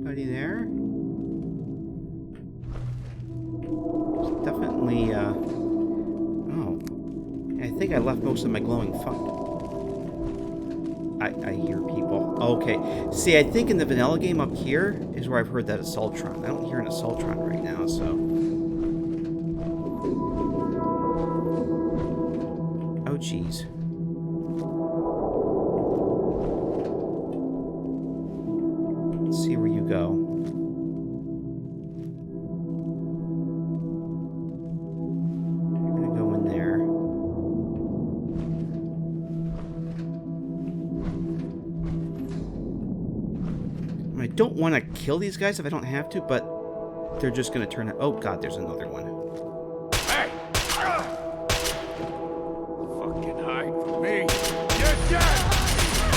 Speaker 1: Anybody there? There's definitely, oh. I think I left most of my glowing funk. I hear people. Okay. See, I think in the vanilla game up here is where I've heard that Assaultron. I don't hear an Assaultron right now, so... Oh, jeez. Let's see where you go. I don't want to kill these guys if I don't have to, but they're just going to turn out... Oh, God, there's another one.
Speaker 4: Hey! Fucking hide from me! You're dead!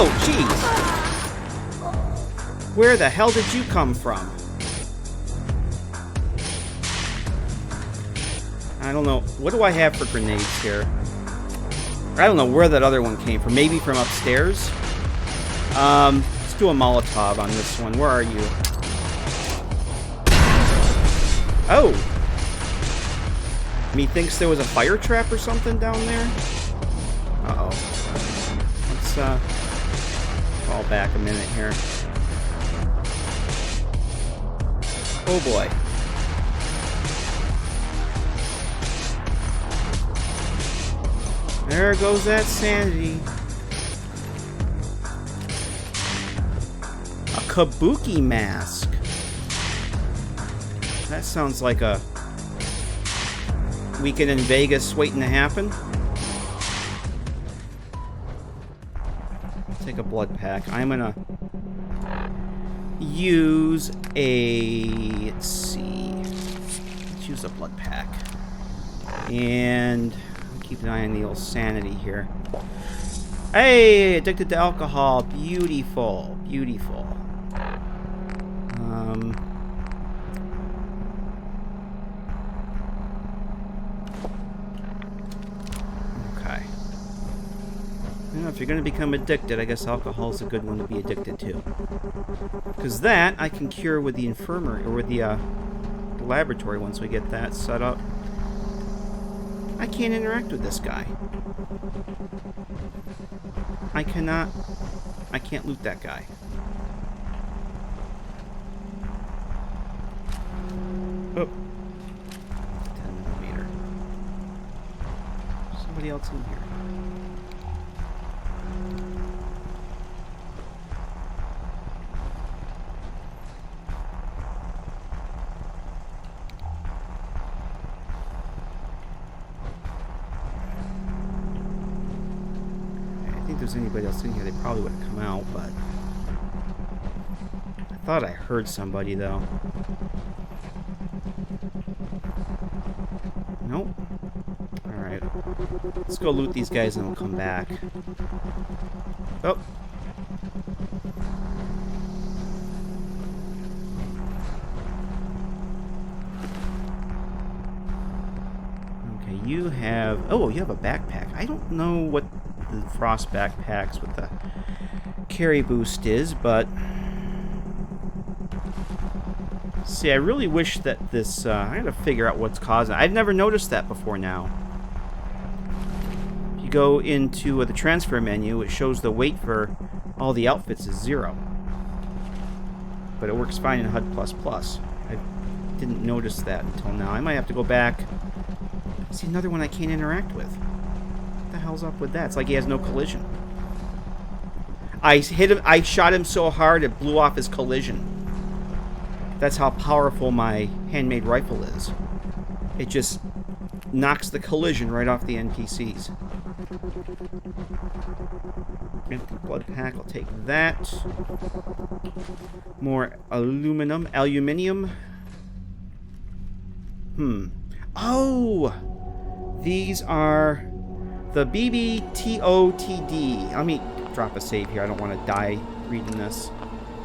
Speaker 1: Oh, jeez! Where the hell did you come from? I don't know. What do I have for grenades here? I don't know where that other one came from. Maybe from upstairs? Let's do a Molotov on this one. Where are you? Oh! Methinks there was a fire trap or something down there? Uh-oh. Let's, fall back a minute here. Oh boy. There goes that sanity. A kabuki mask. That sounds like a weekend in Vegas waiting to happen. Take a blood pack. I'm gonna use a... let's see. Let's use a blood pack. And keep an eye on the old sanity here. Hey! Addicted to alcohol. Beautiful. Beautiful. Okay. You know, if you're going to become addicted, I guess alcohol is a good one to be addicted to. Because that I can cure with the infirmary, or with the laboratory once we get that set up. I can't interact with this guy. I can't loot that guy. Oh. 10mm. Somebody else in here. If there's anybody else in here, they probably would have come out, but I thought I heard somebody, though. Nope. Alright. Let's go loot these guys and we'll come back. Oh. Okay, you have... oh, you have a backpack. I don't know what the frost backpacks with the carry boost is, but see, I really wish that this I gotta figure out what's causing it. I've never noticed that before now. If you go into the transfer menu, it shows the weight for all the outfits is 0, but it works fine in HUD++. I didn't notice that until now. I might have to go back. See, another one I can't interact with. What the hell's up with that? It's like he has no collision. I hit him. I shot him so hard it blew off his collision. That's how powerful my handmade rifle is. It just knocks the collision right off the NPCs. Empty blood pack. I'll take that. More aluminum. Oh, these are the BBTOTD. Let me drop a save here. I don't want to die reading this.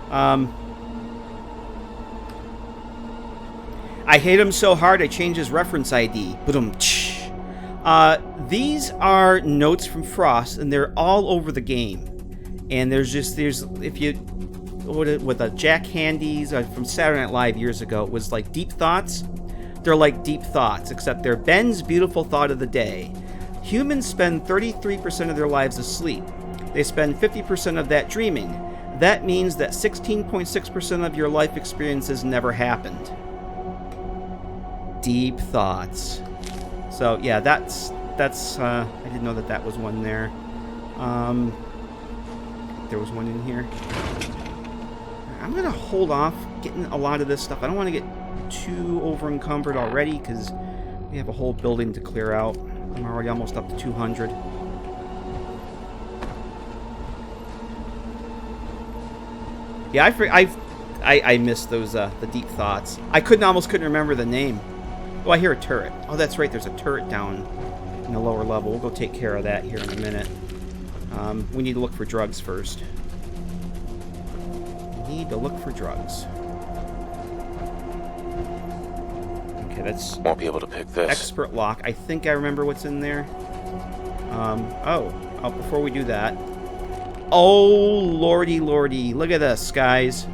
Speaker 1: I hate him so hard I changed his reference ID. These are notes from Frost, and they're all over the game. And there's if you with the Jack Handies from Saturday Night Live years ago, it was like deep thoughts. They're like deep thoughts, except they're Ben's beautiful thought of the day. Humans spend 33% of their lives asleep. They spend 50% of that dreaming. That means that 16.6% of your life experiences never happened. Deep thoughts. So yeah, that's I didn't know that was one there. There was one in here. I'm gonna hold off getting a lot of this stuff. I don't want to get too over encumbered already because we have a whole building to clear out. I'm already almost up to 200. Yeah, I missed those the deep thoughts. I almost couldn't remember the name. Oh, I hear a turret. Oh, that's right. There's a turret down in the lower level. We'll go take care of that here in a minute. We need to look for drugs first. We need to look for drugs. Okay, that's...
Speaker 3: Won't be able to pick this.
Speaker 1: Expert lock. I think I remember what's in there. Oh, before we do that. Oh, lordy, lordy. Look at this, guys.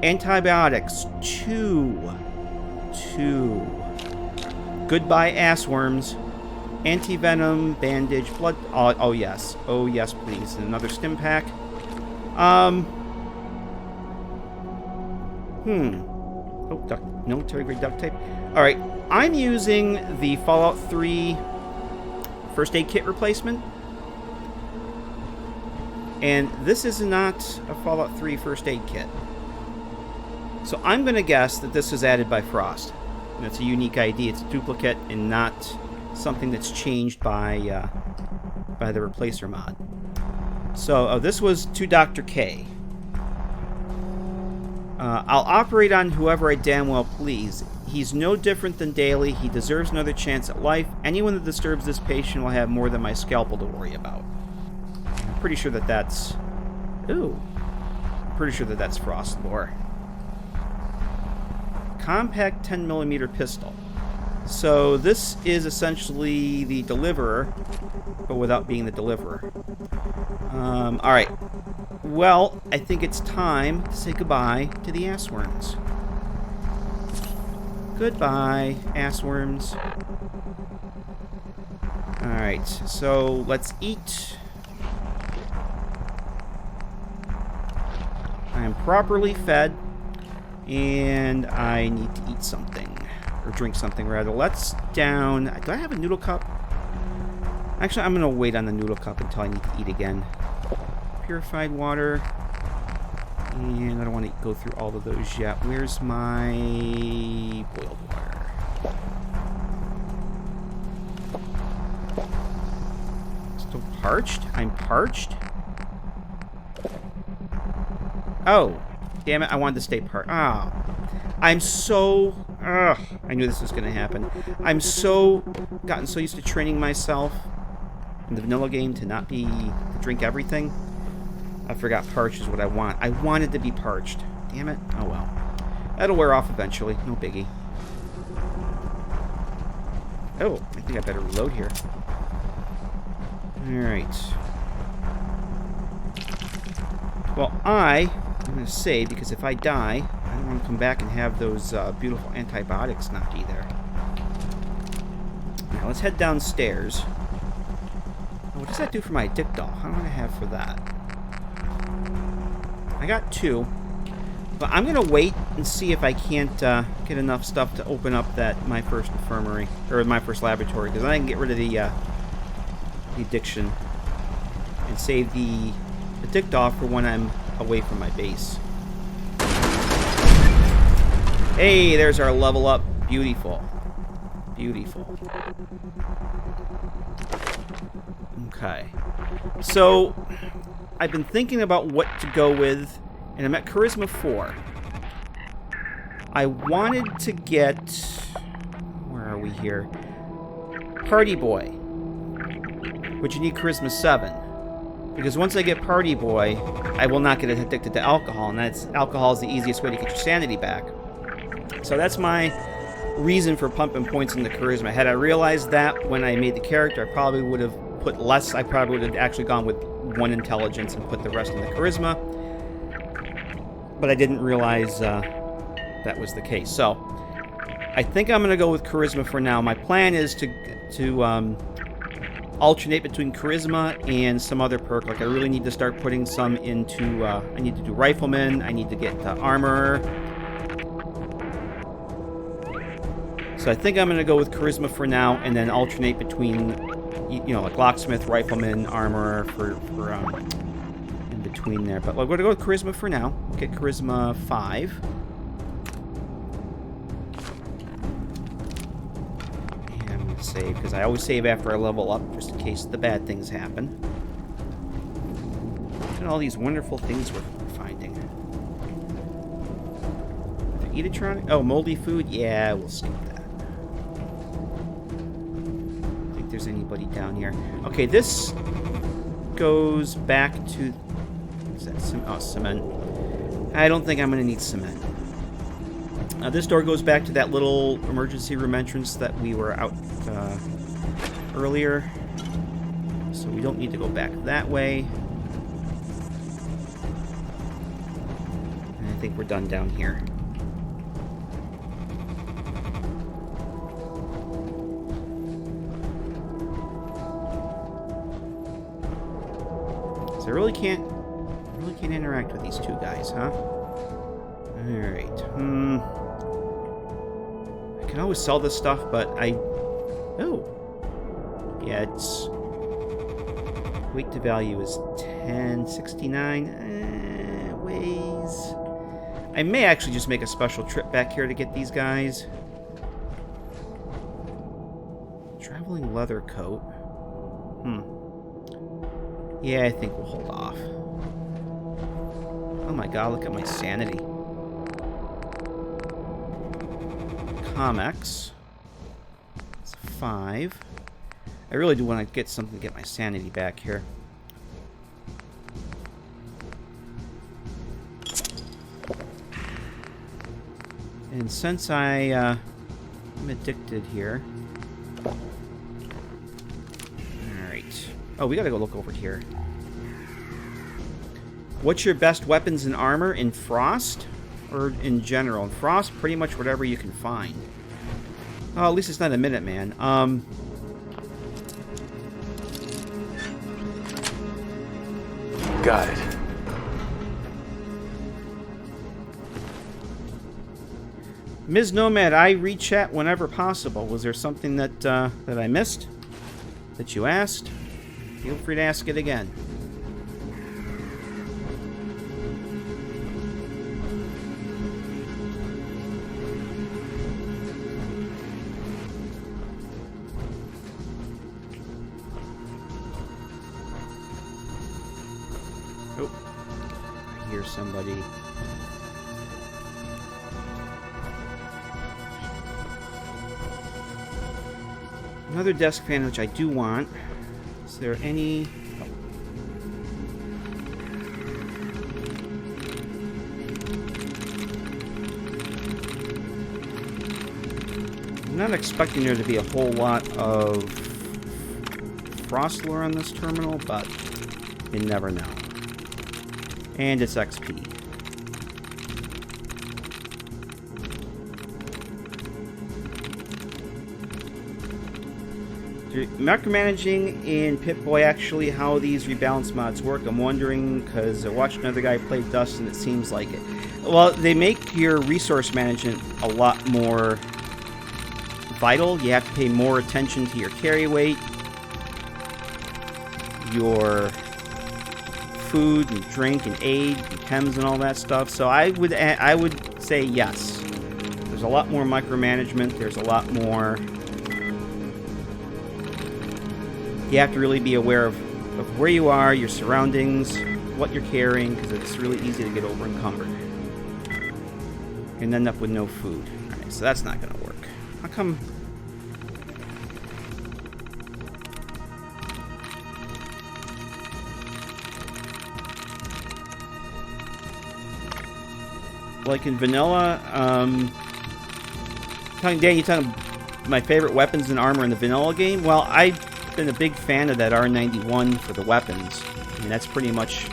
Speaker 1: Antibiotics. 2. Goodbye, ass worms. Anti-venom, bandage, blood... Oh, yes. Oh, yes, please. Another stim pack. Oh, military grade duct tape. Alright, I'm using the Fallout 3 first aid kit replacement. And this is not a Fallout 3 first aid kit. So I'm going to guess that this was added by Frost. And it's a unique ID. It's a duplicate and not something that's changed by the replacer mod. So this was to Dr. K. I'll operate on whoever I damn well please. He's no different than Daly. He deserves another chance at life. Anyone that disturbs this patient will have more than my scalpel to worry about. I'm pretty sure that that's... Ooh. I'm pretty sure that that's Frost lore. Compact 10mm pistol. So this is essentially the deliverer, but without being the deliverer. Alright. Well, I think it's time to say goodbye to the assworms. Goodbye, assworms. Alright, so let's eat. I am properly fed, and I need to eat something. Or drink something, rather. Let's down... Do I have a noodle cup? Actually, I'm going to wait on the noodle cup until I need to eat again. Purified water. And I don't want to go through all of those yet. Where's my boiled water? Still parched? I'm parched? Oh. Damn it, I wanted to stay parched. Oh. I'm so... Ugh. I knew this was going to happen. I'm gotten so used to training myself in the vanilla game to not be... to drink everything. I forgot parched is what I want. I wanted to be parched. Damn it. Oh well. That'll wear off eventually. No biggie. Oh, I think I better reload here. Alright. Well, I'm going to save, because if I die, I don't want to come back and have those beautiful antibiotics not be there. Now, let's head downstairs. What does that do for my dick doll? How do I have for that? I got 2. But I'm going to wait and see if I can't get enough stuff to open up my first infirmary, or my first laboratory, because I can get rid of the addiction and save the dick doll for when I'm away from my base. Hey, there's our level up. Beautiful. Beautiful. Okay. So, I've been thinking about what to go with, and I'm at Charisma 4. I wanted to get... Where are we here? Party Boy. But you need Charisma 7. Because once I get Party Boy, I will not get addicted to alcohol, and alcohol is the easiest way to get your sanity back. So that's my reason for pumping points in the Charisma. Had I realized that when I made the character, I probably would have put less. I probably would have actually gone with 1 intelligence and put the rest in the Charisma. But I didn't realize that was the case. So I think I'm going to go with Charisma for now. My plan is to alternate between Charisma and some other perk. Like, I really need to start putting some into... I need to do Rifleman. I need to get Armorer. So I think I'm going to go with Charisma for now, and then alternate between, you know, like Locksmith, Rifleman, Armorer for in between there. But we're going to go with Charisma for now. Get Charisma 5. And I'm going to save, because I always save after I level up, just in case the bad things happen. Look at all these wonderful things we're finding. Eatrotronic? Oh, moldy food? Yeah, we'll skip that. There's anybody down here. Okay, this goes back to... What's that? Cement. I don't think I'm going to need cement. This door goes back to that little emergency room entrance that we were out earlier. So we don't need to go back that way. And I think we're done down here. So I really can't interact with these two guys, huh? Alright. I can always sell this stuff, but oh. Yeah, it's... Weight to value is 1069. Weighs... I may actually just make a special trip back here to get these guys. Traveling leather coat. Yeah, I think we'll hold off. Oh my god, look at my sanity. Comex. It's 5. I really do want to get something to get my sanity back here. And since I'm addicted here... Alright. Oh, we gotta go look over here. What's your best weapons and armor in Frost? Or in general? In Frost, pretty much whatever you can find. Oh, at least it's not a Minuteman.
Speaker 3: Got it.
Speaker 1: Ms. Nomad, I re-chat whenever possible. Was there something that that I missed? That you asked? Feel free to ask it again. Oh, I hear somebody. Another desk fan, which I do want. Is there any... Oh. I'm not expecting there to be a whole lot of frost lore on this terminal, but you never know. And it's XP. Micromanaging in Pip-Boy actually how these rebalance mods work. I'm wondering because I watched another guy play Dust and it seems like it. Well, they make your resource management a lot more vital. You have to pay more attention to your carry weight, your food and drink and aid and chems and all that stuff. So I would say yes. There's a lot more micromanagement. There's a lot more... You have to really be aware of where you are, your surroundings, what you're carrying, because it's really easy to get over encumbered. And end up with no food. Alright, so that's not going to work. How come... Like in vanilla, Dan, you talking my favorite weapons and armor in the vanilla game? Well, I've been a big fan of that R91 for the weapons. I mean, that's pretty much...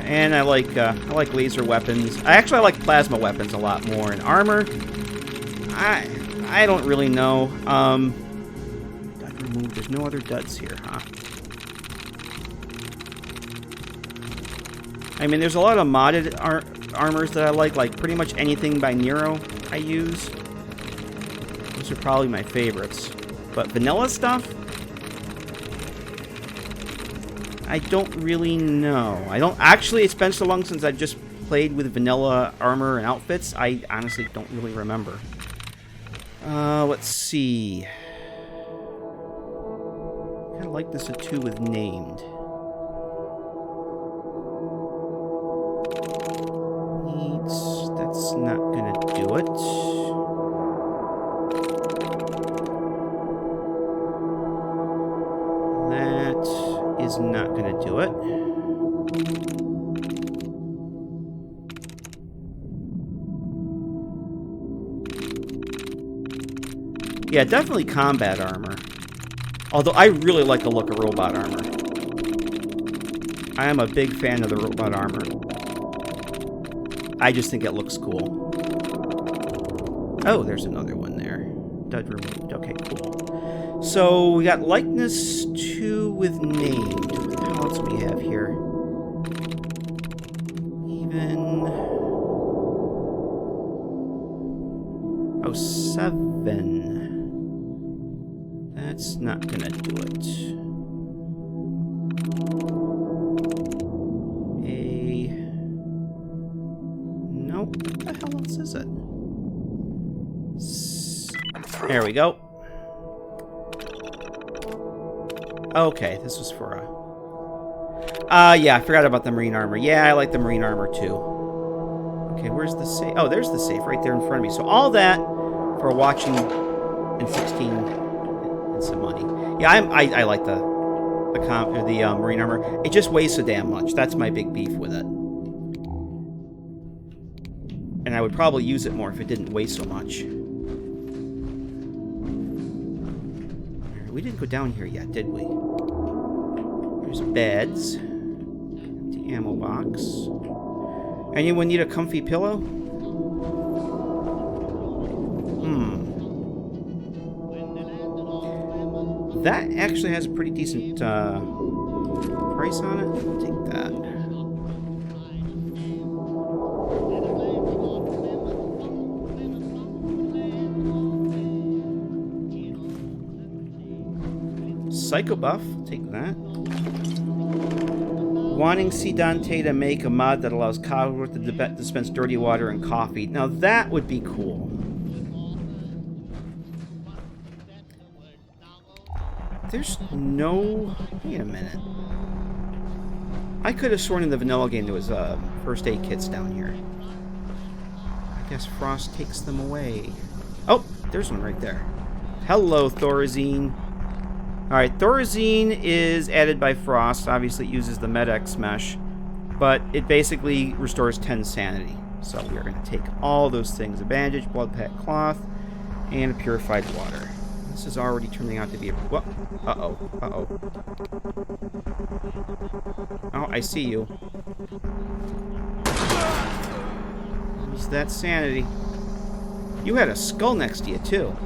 Speaker 1: And I like laser weapons. I like plasma weapons a lot more. And armor, I don't really know. Dud removed. There's no other duds here, huh? I mean, there's a lot of modded armors that I like pretty much anything by Nero I use. Those are probably my favorites. But vanilla stuff? I don't really know. Actually, it's been so long since I've just played with vanilla armor and outfits, I honestly don't really remember. Let's see. I kind of like this at 2 with named. That's not gonna do it. is not going to do it. Yeah, definitely combat armor. Although I really like the look of robot armor. I am a big fan of the robot armor. I just think it looks cool. Oh, there's another one there. Dud removed. Okay, cool. So we got likeness 2 with named. What the hell else we have here? Even. Oh, 7. That's not gonna do it. Nope. What the hell else is it? There we go. Okay, this was for a... yeah, I forgot about the marine armor. Yeah, I like the marine armor too. Okay, where's the safe? Oh, there's the safe right there in front of me. So all that for watching in 16 and some money. Yeah, I like the marine armor. It just weighs so damn much. That's my big beef with it. And I would probably use it more if it didn't weigh so much. We didn't go down here yet, did we? There's beds. The ammo box. Anyone need a comfy pillow? That actually has a pretty decent price on it. I'll take that. Psycho buff, take that. Wanting C. Dante to make a mod that allows Cosworth to dispense dirty water and coffee. Now that would be cool. There's no... Wait a minute. I could have sworn in the vanilla game there was first aid kits down here. I guess Frost takes them away. Oh, there's one right there. Hello, Thorazine. Alright, Thorazine is added by Frost. Obviously, it uses the Med-X mesh. But it basically restores 10 sanity. So we are going to take all those things. A bandage, blood pack cloth, and a purified water. This is already turning out to be a... What? Uh-oh. Uh-oh. Oh, I see you. Use that sanity. You had a skull next to you, too.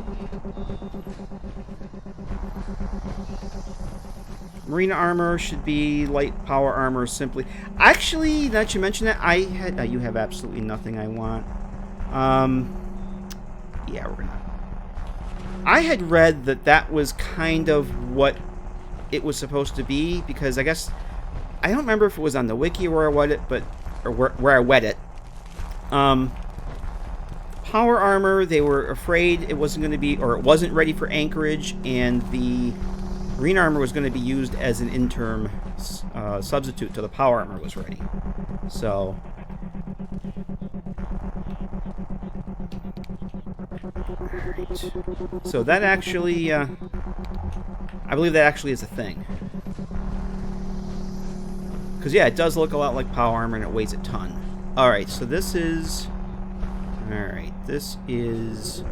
Speaker 1: Marine armor should be light power armor simply. Actually, now that you mention that, I had... you have absolutely nothing I want. Yeah, we're gonna... I had read that that was kind of what it was supposed to be, because I guess... I don't remember if it was on the wiki where I read it, but... Or where I read it. Power armor, they were afraid it wasn't going to be... Or it wasn't ready for anchorage, and the... Marine armor was going to be used as an interim substitute till the power armor was ready. So... Alright. So that actually... I believe that actually is a thing. Because, yeah, it does look a lot like power armor and it weighs a ton. Alright, so this is... Alright, this is...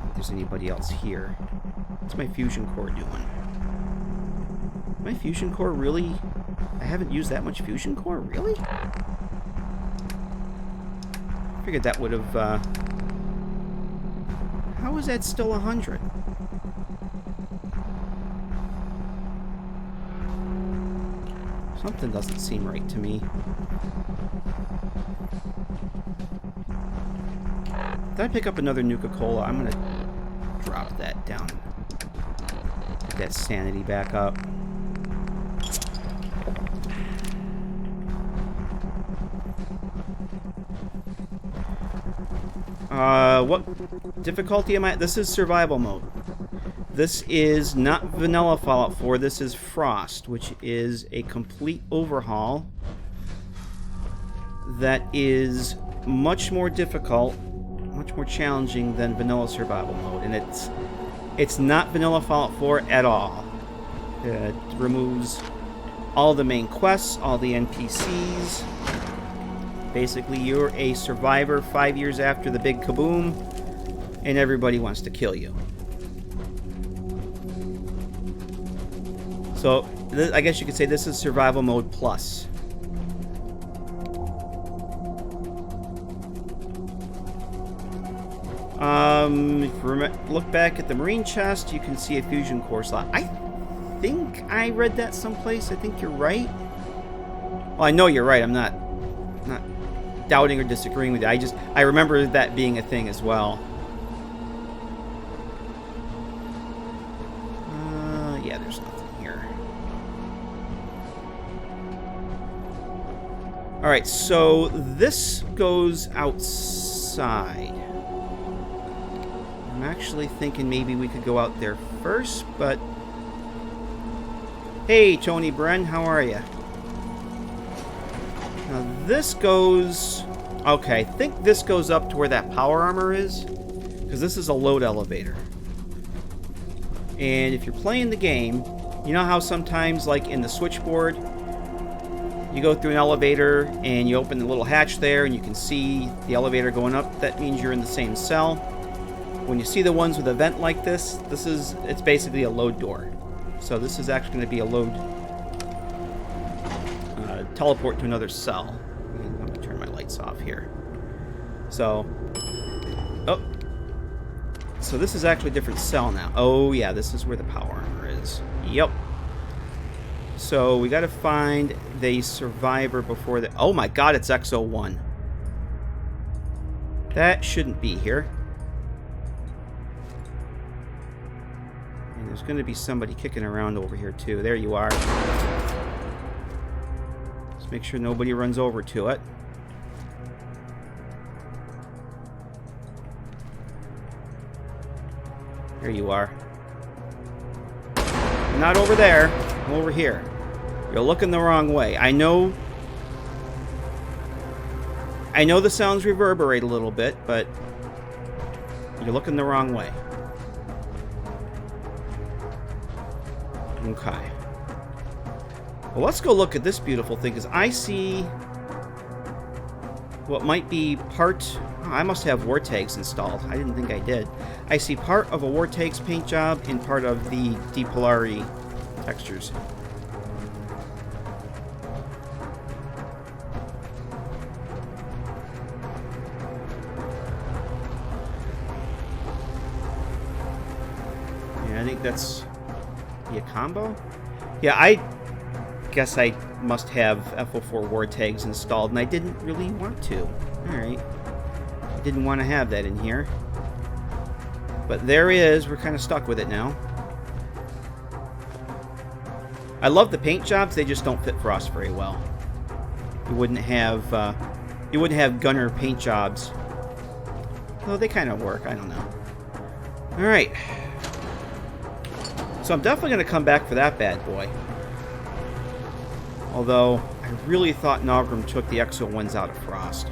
Speaker 1: If there's anybody else here. What's my fusion core doing? My fusion core really... I haven't used that much fusion core? Really? I figured that would have... How is that still 100? Something doesn't seem right to me. Did I pick up another Nuka-Cola? I'm gonna drop that down. Get that sanity back up. What difficulty am I? This is survival mode. This is not vanilla Fallout 4. This is Frost, which is a complete overhaul that is much more difficult, much more challenging than vanilla survival mode, and it's not vanilla Fallout 4 at all. It removes all the main quests, all the NPCs. Basically, you're a survivor 5 years after the big kaboom, and everybody wants to kill you. So, I guess you could say this is Survival Mode Plus. If you look back at the Marine chest, you can see a fusion core slot. I think I read that someplace. I think you're right. Well, I know you're right. I'm not doubting or disagreeing with you. I remember that being a thing as well. Yeah, there's nothing here. All right, so this goes outside. I'm actually thinking maybe we could go out there first, but... Hey, Tony Bren, how are you? Now, this goes... Okay, I think this goes up to where that power armor is, because this is a load elevator. And if you're playing the game, you know how sometimes, like in the switchboard, you go through an elevator and you open the little hatch there and you can see the elevator going up? That means you're in the same cell. When you see the ones with a vent like this, it's basically a load door. So this is actually going to be a load teleport to another cell. Let me turn my lights off here. So, so this is actually a different cell now. Oh yeah, this is where the power armor is. Yep. So we got to find the survivor before the... Oh my god, it's XO1. That shouldn't be here. And there's going to be somebody kicking around over here too. There you are. Let's make sure nobody runs over to it. There you are. Not over there. I'm over here. You're looking the wrong way. I know the sounds reverberate a little bit, but you're looking the wrong way. Okay. Well, let's go look at this beautiful thing, because I see what might be part... Oh, I must have war tags installed. I didn't think I did. I see part of a war tags paint job and part of the DePolari textures. Yeah, I think that's a combo. Yeah, I guess I must have FO4 war tags installed, and I didn't really want to. Alright. I didn't want to have that in here. But there is. We're kind of stuck with it now. I love the paint jobs. They just don't fit Frost very well. You wouldn't have gunner paint jobs. Though they kind of work. I don't know. Alright. So I'm definitely going to come back for that bad boy. Although, I really thought Nogram took the XO1s out of Frost.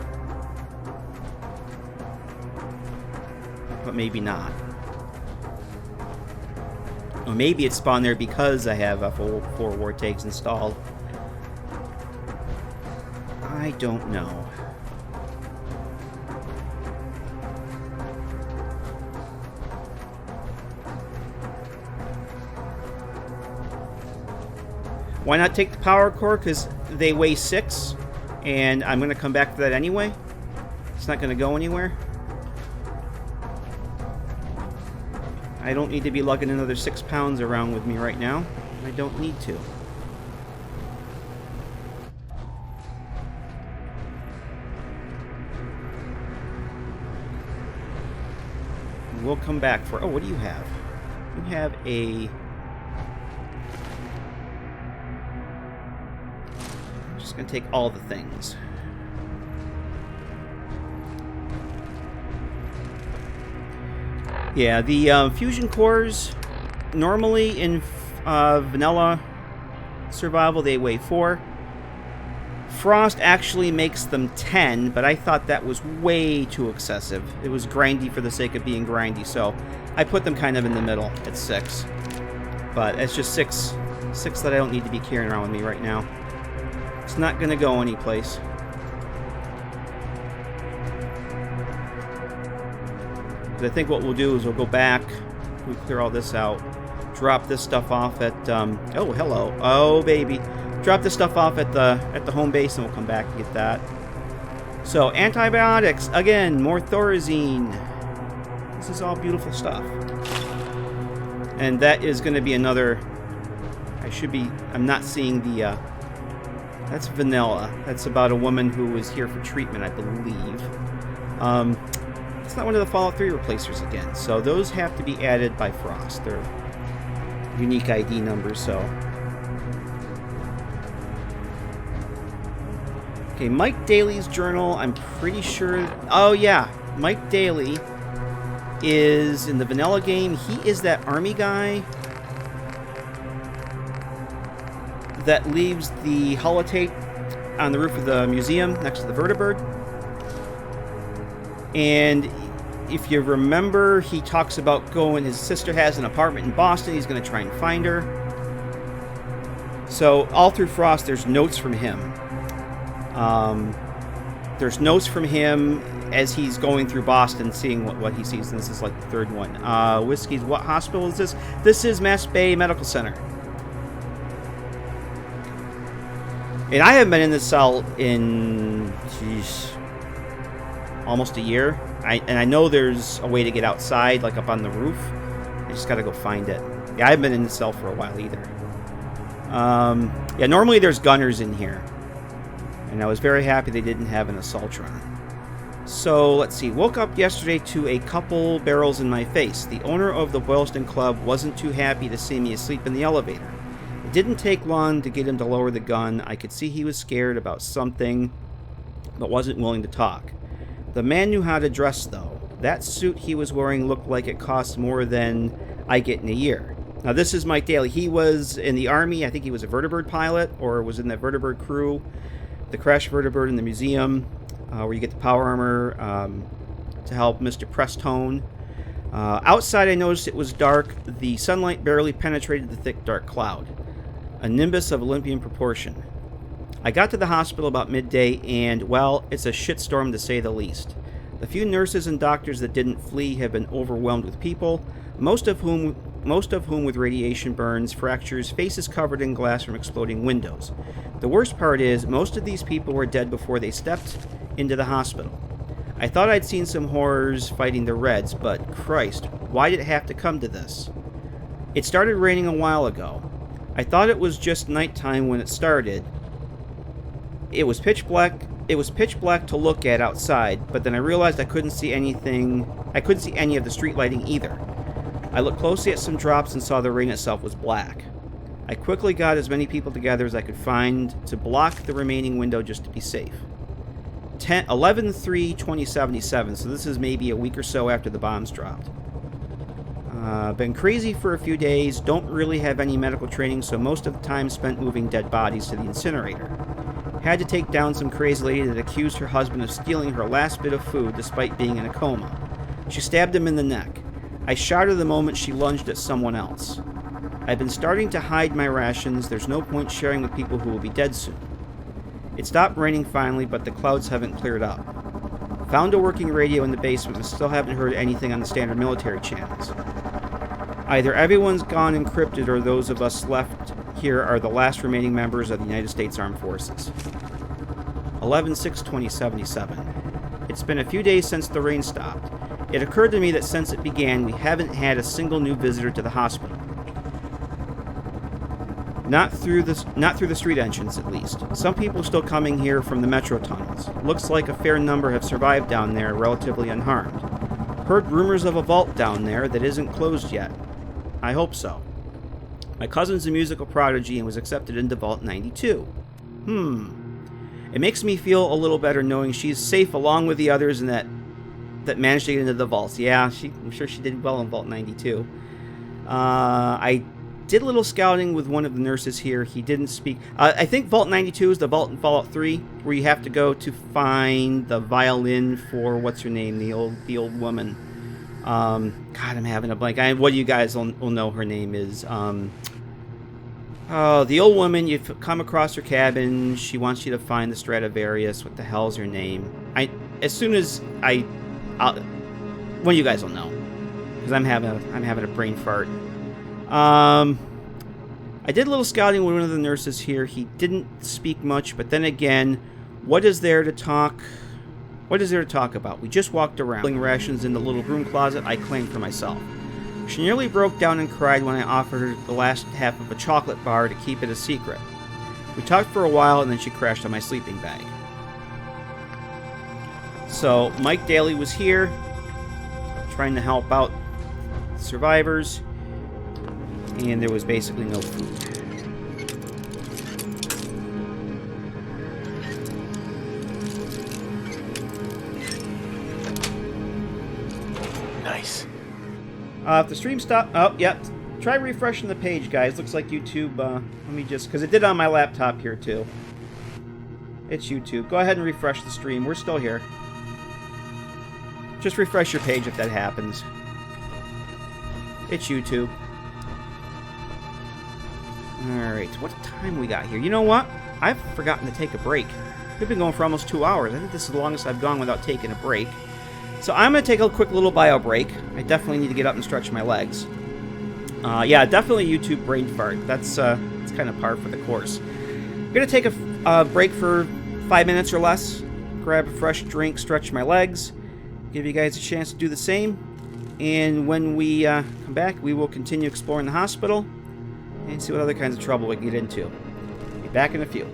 Speaker 1: But maybe not. Or maybe it spawned there because I have FO4 war tags installed. I don't know. Why not take the power core? Because they weigh 6, and I'm going to come back to that anyway. It's not going to go anywhere. I don't need to be lugging another 6 pounds around with me right now. I don't need to. We'll come back for... Oh, what do you have? You have a... I'm just going to take all the things. Yeah, the fusion cores, normally in vanilla survival, they weigh 4. Frost actually makes them 10, but I thought that was way too excessive. It was grindy for the sake of being grindy, so I put them kind of in the middle at 6. But it's just 6 6 that I don't need to be carrying around with me right now. It's not going to go anyplace. But I think what we'll do is we'll go back, we clear all this out, drop this stuff off at, oh, hello. Oh, baby. Drop this stuff off at the home base, and we'll come back and get that. So, antibiotics. Again, more Thorazine. This is all beautiful stuff. And that is going to be another... I'm not seeing the... that's vanilla. That's about a woman who was here for treatment, I believe. It's not one of the Fallout 3 replacers again. So those have to be added by Frost. They're unique ID numbers, so... Okay, Mike Daly's journal, I'm pretty sure... Oh, yeah. Mike Daly is in the vanilla game. He is that army guy that leaves the holotape on the roof of the museum next to the vertibird. And if you remember, he talks about going... His sister has an apartment in Boston. He's going to try and find her. So, all through Frost, there's notes from him. There's notes from him as he's going through Boston, seeing what he sees. And this is like the third one. Whiskey's, what hospital is this? This is Mass Bay Medical Center. And I haven't been in this cell in, almost a year. And I know there's a way to get outside, like up on the roof. I just gotta go find it. Yeah, I haven't been in this cell for a while either. Yeah, normally there's gunners in here. And I was very happy they didn't have an Assaultron. So, let's see. Woke up yesterday to a couple barrels in my face. The owner of the Boylston Club wasn't too happy to see me asleep in the elevator. It didn't take long to get him to lower the gun. I could see he was scared about something, but wasn't willing to talk. The man knew how to dress, though. That suit he was wearing looked like it cost more than I get in a year. Now, this is Mike Daly. He was in the Army. I think he was a vertibird pilot, or was in the vertibird crew. The crash vertibird in the museum, where you get the power armor to help Mr. Prestone. Outside, I noticed it was dark. The sunlight barely penetrated the thick, dark cloud. A nimbus of Olympian proportion. I got to the hospital about midday, and, well, it's a shitstorm to say the least. The few nurses and doctors that didn't flee have been overwhelmed with people, most of whom with radiation burns, fractures, faces covered in glass from exploding windows. The worst part is, most of these people were dead before they stepped into the hospital. I thought I'd seen some horrors fighting the Reds, but Christ, why did it have to come to this? It started raining a while ago. I thought it was just nighttime when it started. It was pitch black. It was pitch black to look at outside, but then I realized I couldn't see anything. I couldn't see any of the street lighting either. I looked closely at some drops and saw the rain itself was black. I quickly got as many people together as I could find to block the remaining window just to be safe. 11/3/2077, so this is maybe a week or so after the bombs dropped. Been crazy for a few days, don't really have any medical training, so most of the time spent moving dead bodies to the incinerator. Had to take down some crazy lady that accused her husband of stealing her last bit of food despite being in a coma. She stabbed him in the neck. I shot her the moment she lunged at someone else. I've been starting to hide my rations. There's no point sharing with people who will be dead soon. It stopped raining finally, but the clouds haven't cleared up. Found a working radio in the basement, but still haven't heard anything on the standard military channels. Either everyone's gone encrypted, or those of us left here are the last remaining members of the United States Armed Forces. 11/6/2077. It's been a few days since the rain stopped. It occurred to me that since it began, we haven't had a single new visitor to the hospital. Not through the street entrance, at least. Some people still coming here from the metro tunnels. Looks like a fair number have survived down there, relatively unharmed. Heard rumors of a vault down there that isn't closed yet. I hope so. My cousin's a musical prodigy and was accepted into Vault 92. It makes me feel a little better knowing she's safe along with the others and that managed to get into the vaults. Yeah, I'm sure she did well in Vault 92. I did a little scouting with one of the nurses here. He didn't speak. I think Vault 92 is the vault in Fallout 3 where you have to go to find the violin for what's her name, the old woman. God, I'm having a blank. What do you guys will know her name is? Oh, the old woman, you've come across her cabin. She wants you to find the Stradivarius. What the hell's her name? As soon as one of you guys will know, because I'm having a brain fart. I did a little scouting with one of the nurses here. He didn't speak much, but then again, what is there to talk? What is there to talk about? We just walked around. Pulling rations in the little broom closet I claimed for myself. She nearly broke down and cried when I offered her the last half of a chocolate bar to keep it a secret. We talked for a while, and then she crashed on my sleeping bag. So, Mike Daly was here, trying to help out survivors, and there was basically no food.
Speaker 3: Nice.
Speaker 1: If the stream stop... Oh, yep. Try refreshing the page, guys. Looks like YouTube... let me just... Because it did on my laptop here, too. It's YouTube. Go ahead and refresh the stream. We're still here. Just refresh your page if that happens. It's YouTube. Alright, what time we got here? You know what? I've forgotten to take a break. We've been going for almost 2 hours. I think this is the longest I've gone without taking a break. So I'm going to take a quick little bio break. I definitely need to get up and stretch my legs. Yeah, definitely YouTube brain fart. That's kind of par for the course. I'm going to take a break for 5 minutes or less. Grab a fresh drink, stretch my legs. Give you guys a chance to do the same. And when we come back, we will continue exploring the hospital and see what other kinds of trouble we can get into. Be back in a few.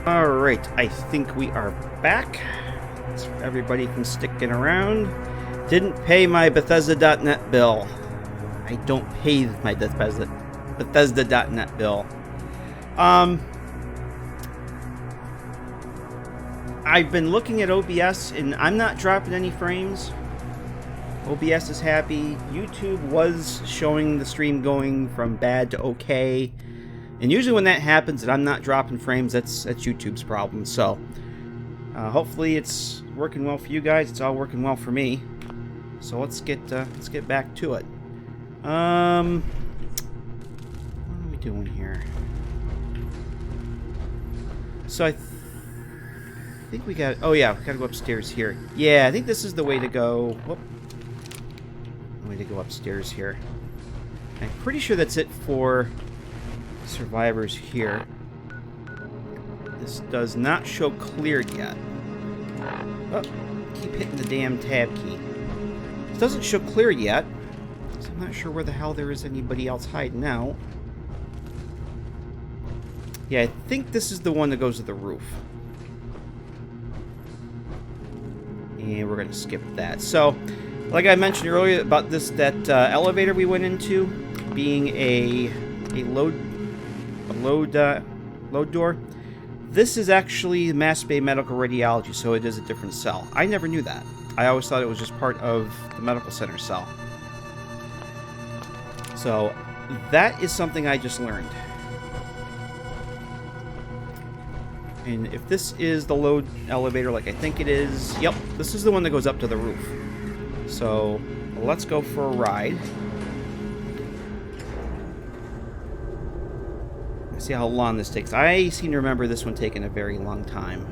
Speaker 1: Alright, I think we are back. So everybody can stick it around. Didn't pay my Bethesda.net bill. I don't pay my Bethesda.net bill. I've been looking at OBS and I'm not dropping any frames. OBS is happy. YouTube was showing the stream going from bad to okay. And usually when that happens and I'm not dropping frames, that's YouTube's problem. So hopefully it's working well for you guys. It's all working well for me. So let's get back to it. What are we doing here? So I think we got... Oh yeah, we gotta go upstairs here. Yeah, I think this is the way to go. Whoop. Way to go upstairs here. I'm pretty sure that's it for survivors here. This does not show cleared yet. Oh, keep hitting the damn tab key. This doesn't show cleared yet, so I'm not sure where the hell there is anybody else hiding out. Yeah, I think this is the one that goes to the roof. And we're going to skip that. So, like I mentioned earlier about that elevator we went into being a load door. This is actually Mass Bay Medical Radiology, so it is a different cell. I never knew that. I always thought it was just part of the medical center cell. So that is something I just learned. And if this is the load elevator like I think it is, yep, this is the one that goes up to the roof. So let's go for a ride. Let's see how long this takes. I seem to remember this one taking a very long time.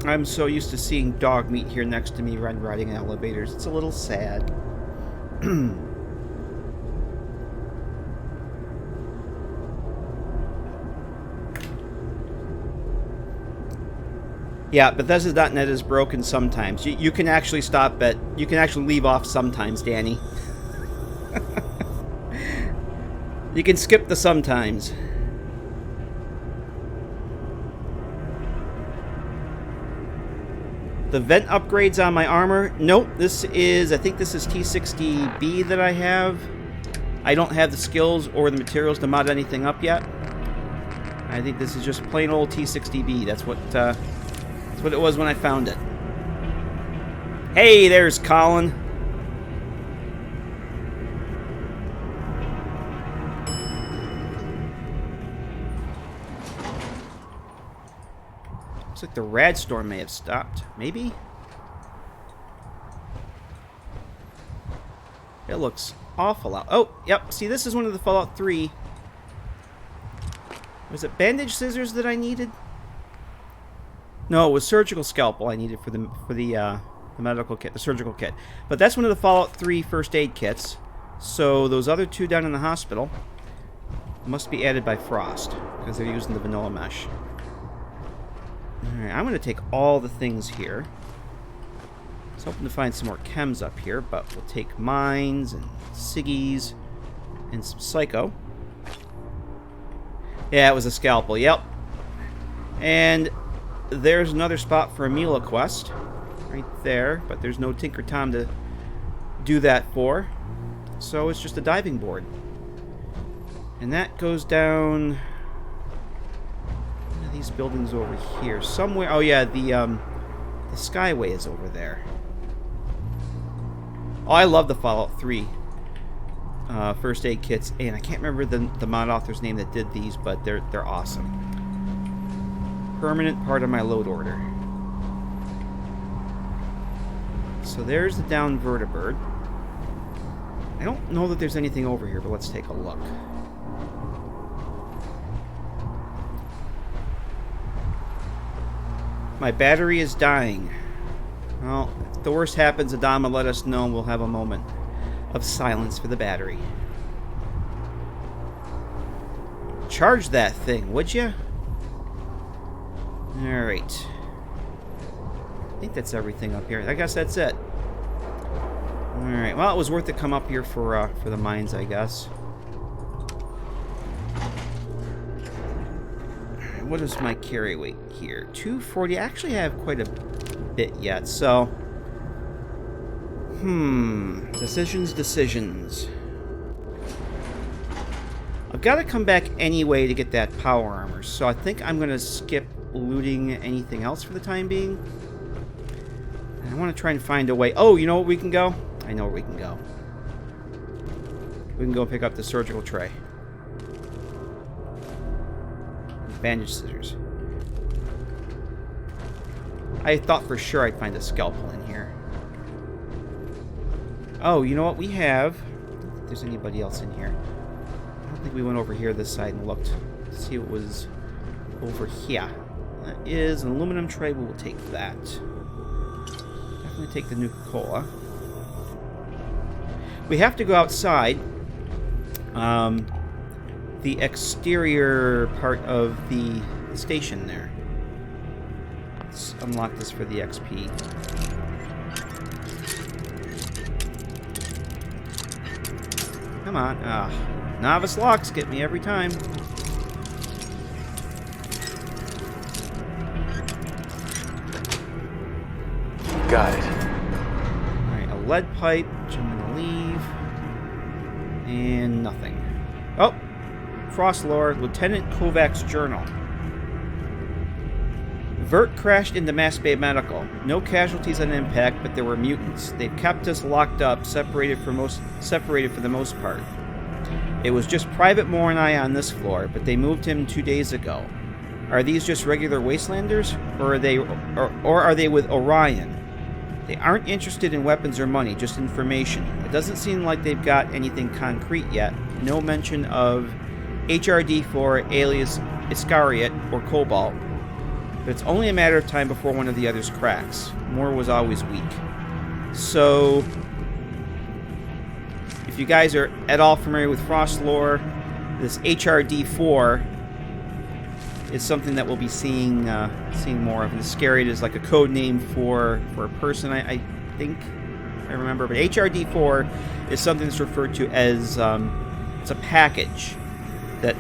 Speaker 1: I'm so used to seeing dog meat here next to me riding in elevators. It's a little sad. Yeah, Bethesda.net is broken sometimes. You can actually stop at... You can actually leave off sometimes, Danny. You can skip the sometimes. The vent upgrades on my armor. Nope, this is... I think this is T60B that I have. I don't have the skills or the materials to mod anything up yet. I think this is just plain old T60B. That's what it was when I found it. Hey, there's Colin. Looks like the rad storm may have stopped. Maybe? It looks awful out. Oh, yep. See, this is one of the Fallout 3. Was it bandage scissors that I needed? No, it was surgical scalpel I needed for the medical kit, the surgical kit. But that's one of the Fallout 3 first aid kits. So those other two down in the hospital must be added by Frost because they're using the vanilla mesh. Alright, I'm going to take all the things here. I was hoping to find some more chems up here, but we'll take mines and ciggies and some psycho. Yeah, it was a scalpel, yep. And there's another spot for a Mila quest. Right there, but there's no Tinker Tom to do that for. So it's just a diving board. And that goes down... one of these buildings over here. Somewhere... Oh yeah, the Skyway is over there. Oh, I love the Fallout 3 first aid kits. And I can't remember the mod author's name that did these, but they're awesome. Permanent part of my load order. So there's the down vertibird. I don't know that there's anything over here, but let's take a look. My battery is dying. Well, if the worst happens, Adama let us know and we'll have a moment of silence for the battery. Charge that thing, would you? Alright. I think that's everything up here. I guess that's it. Alright, well, it was worth it to come up here for the mines, I guess. What is my carry weight here? 240. I actually have quite a bit yet, so... Decisions. I've got to come back anyway to get that power armor, so I think I'm going to skip looting anything else for the time being. And I want to try and find a way... Oh, you know what we can go? I know where we can go. We can go pick up the surgical tray. Bandage scissors. I thought for sure I'd find a scalpel in here. Oh, you know what? We have... I don't think there's anybody else in here. I don't think we went over here this side and looked to see what was over here. That is an aluminum tray. We will take that. Definitely take the Nuka-Cola. We have to go outside. The exterior part of the station there. Let's unlock this for the XP. Come on. Novice locks get me every time.
Speaker 3: Got it.
Speaker 1: Alright, a lead pipe, which I'm going to leave. And nothing. Oh! Frost lore, Lieutenant Kovac's journal. Vert crashed into Mass Bay Medical. No casualties on impact, but there were mutants. They've kept us locked up, separated for the most part. It was just Private Moore and I on this floor, but they moved him 2 days ago. Are these just regular wastelanders, or are they with Orion? They aren't interested in weapons or money, just information. It doesn't seem like they've got anything concrete yet. No mention of HRD4, alias Iscariot, or Cobalt. But it's only a matter of time before one of the others cracks. Moore was always weak. So, if you guys are at all familiar with Frost lore, this HRD4 is something that we'll be seeing more of. And Iscariot is like a code name for a person, I think. I remember. But HRD4 is something that's referred to as it's a package that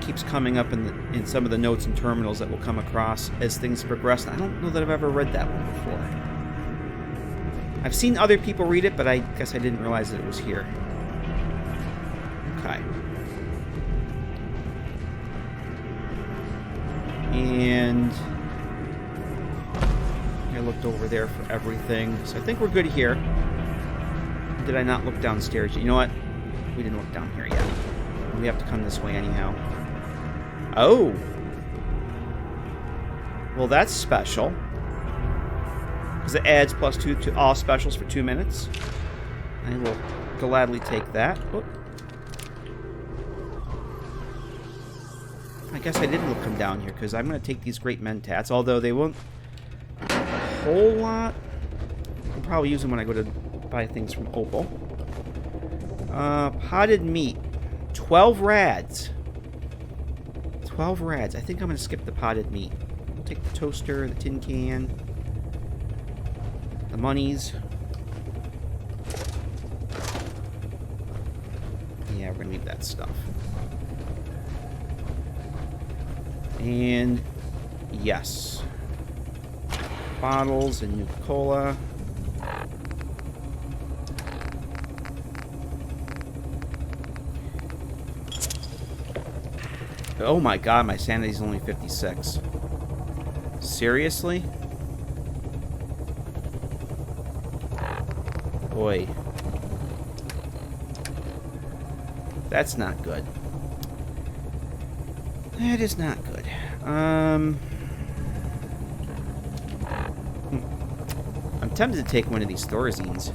Speaker 1: keeps coming up in some of the notes and terminals that we'll come across as things progress. I don't know that I've ever read that one before. I've seen other people read it, but I guess I didn't realize that it was here. Okay. And I looked over there for everything. So I think we're good here. Did I not look downstairs? You know what? We didn't look down here yet. We have to come this way anyhow. Oh! Well, that's special. Because it adds +2 to all specials for 2 minutes. I will gladly take that. Whoop. I guess I didn't come down here, because I'm going to take these great mentats, although they won't a whole lot. I'll probably use them when I go to buy things from Opal. Potted meat. 12 rads. 12 rads. I think I'm going to skip the potted meat. I'll take the toaster, the tin can, the monies. Yeah, we're going to leave that stuff. And yes. Bottles and Nuka-Cola. Oh my god, my sanity's only 56. Seriously? Boy. That's not good. That is not good. I'm tempted to take one of these Thorazines.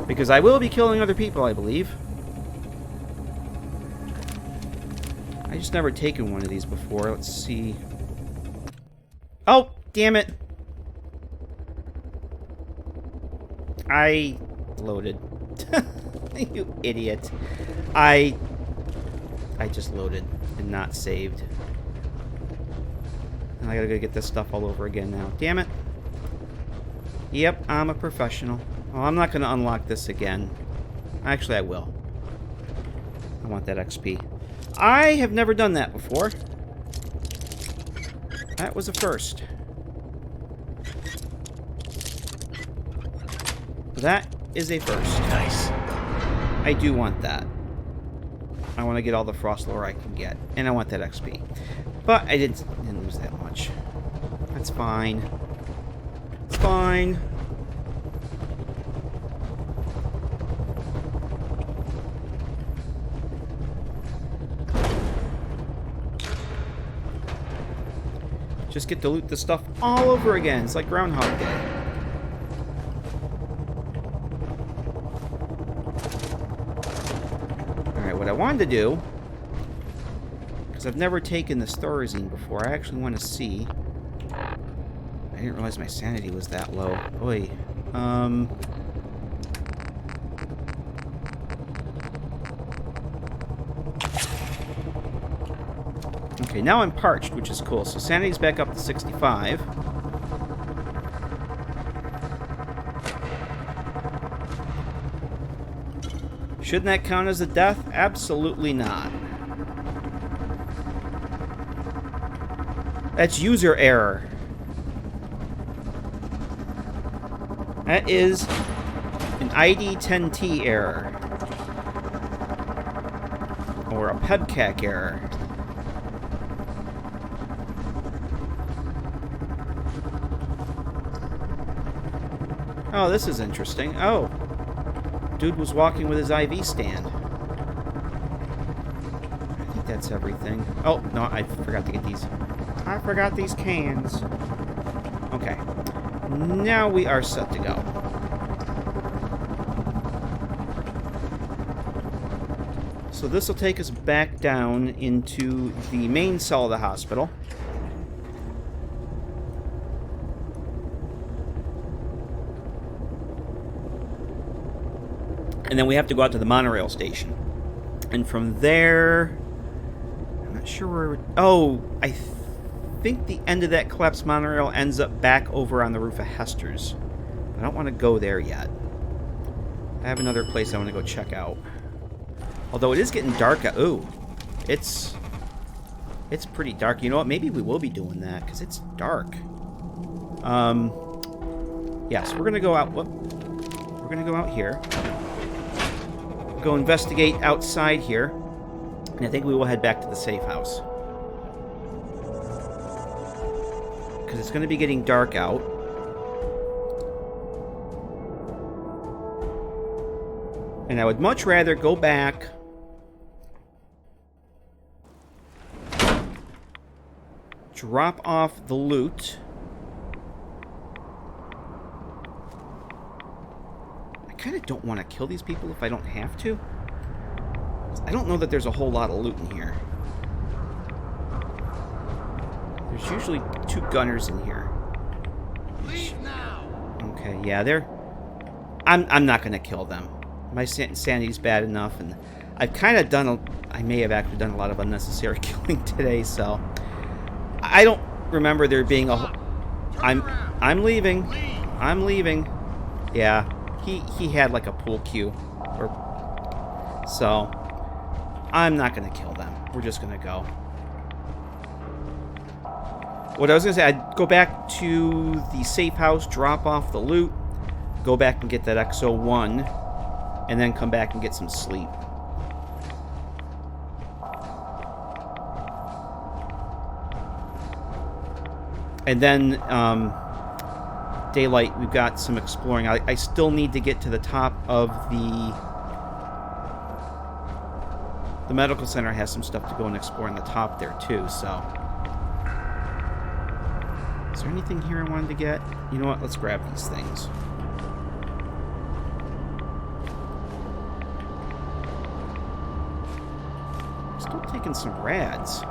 Speaker 1: Because I will be killing other people, I believe. I just never taken one of these before. Let's see. Oh, damn it. I loaded. You idiot. I just loaded and not saved. And I gotta go get this stuff all over again now. Damn it. Yep, I'm a professional. Well, I'm not gonna unlock this again. Actually, I will. I want that XP. I have never done that before. That was a first. That is a first.
Speaker 2: Nice.
Speaker 1: I do want that. I want to get all the frost lore I can get. And I want that XP. But I didn't lose that much. That's fine. It's fine. Just get to loot the stuff all over again. It's like Groundhog Day. Alright, what I wanted to do, because I've never taken the Thorazine before, I actually want to see. I didn't realize my sanity was that low. Boy. Okay, now I'm parched, which is cool. So sanity's back up to 65. Shouldn't that count as a death? Absolutely not. That's user error. That is an ID 10T error. Or a PEBCAC error. Oh, this is interesting. Oh. Dude was walking with his IV stand. I think that's everything. Oh, no, I forgot to get these. I forgot these cans. Okay. Now we are set to go. So this will take us back down into the main cell of the hospital. And then we have to go out to the monorail station. And from there... I'm not sure where... Oh, I think the end of that collapsed monorail ends up back over on the roof of Hester's. I don't want to go there yet. I have another place I want to go check out. Although it is getting dark out. Ooh. It's pretty dark. You know what? Maybe we will be doing that, because it's dark. Yes, we're going to go out... Whoop. We're going to go out here. Go investigate outside here, and I think we will head back to the safe house because it's going to be getting dark out. And I would much rather go back drop off the loot. I kind of don't want to kill these people if I don't have to. I don't know that there's a whole lot of loot in here. There's usually 2 gunners in here.
Speaker 2: Leave now.
Speaker 1: Okay, yeah, they're... I'm not going to kill them. My sanity's bad enough, and I've kind of done I may have actually done a lot of unnecessary killing today, so... I don't remember there being a... I'm leaving. I'm leaving. Yeah. He had like a pool cue, so I'm not gonna kill them. We're just gonna go. What I was gonna say, I'd go back to the safe house, drop off the loot, go back and get that XO1, and then come back and get some sleep. And then daylight, we've got some exploring. I still need to get to the top of the medical center. Has some stuff to go and explore on the top there too, so. Is there anything here I wanted to get? You know what, let's grab these things. Still taking some rads.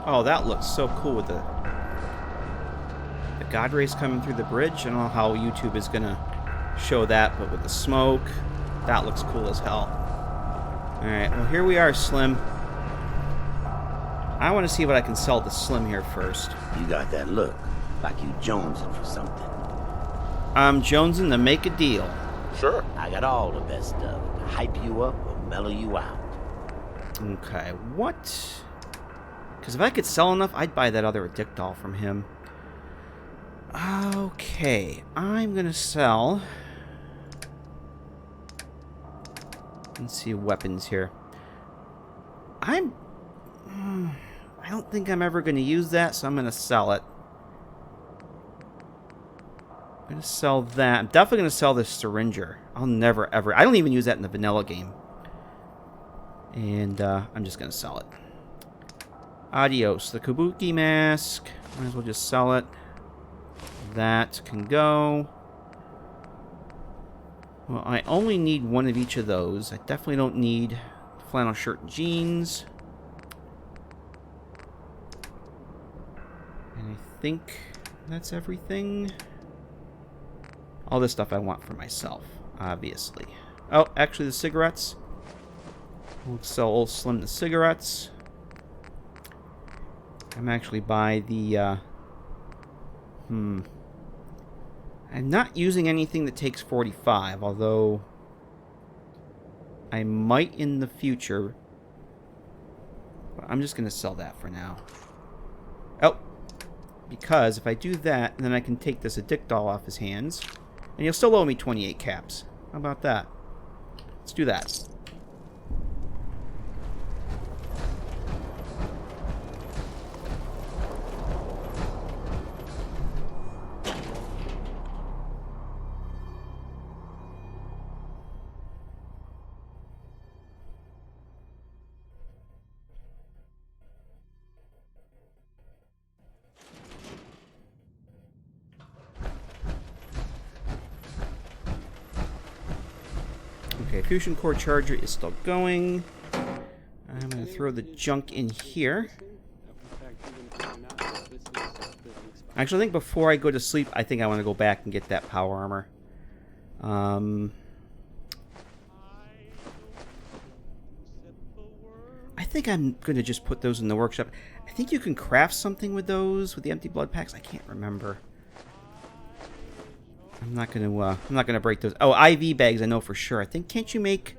Speaker 1: Oh, that looks so cool with the God rays coming through the bridge. I don't know how YouTube is gonna show that, but with the smoke, that looks cool as hell. Alright, well here we are, Slim. I want to see what I can sell to Slim here first.
Speaker 2: You got that look, like you jonesing for something.
Speaker 1: I'm jonesing to make a deal.
Speaker 2: Sure. I got all the best stuff to hype you up or mellow you out.
Speaker 1: Okay, what? Because if I could sell enough, I'd buy that other addict doll from him. Okay, I'm gonna sell. Let's see weapons here. I don't think I'm ever gonna use that, so I'm gonna sell it. I'm gonna sell that. I'm definitely gonna sell this syringer. I'll never ever. I don't even use that in the vanilla game. And I'm just gonna sell it. Adios. The Kabuki mask. Might as well just sell it. That can go. Well, I only need one of each of those. I definitely don't need flannel shirt and jeans. And I think that's everything. All this stuff I want for myself, obviously. Oh, actually the cigarettes. We'll sell old Slim the cigarettes. I'm actually buy the, I'm not using anything that takes 45, although I might in the future. But I'm just going to sell that for now. Oh, because if I do that, then I can take this addict doll off his hands. And he'll still owe me 28 caps. How about that? Let's do that. Okay, fusion core charger is still going. I'm going to throw the junk in here. Actually, I think before I go to sleep, I think I want to go back and get that power armor. I think I'm going to just put those in the workshop. I think you can craft something with those, with the empty blood packs. I can't remember. I'm not gonna break those. Oh, IV bags, I know for sure. I think, can't you make...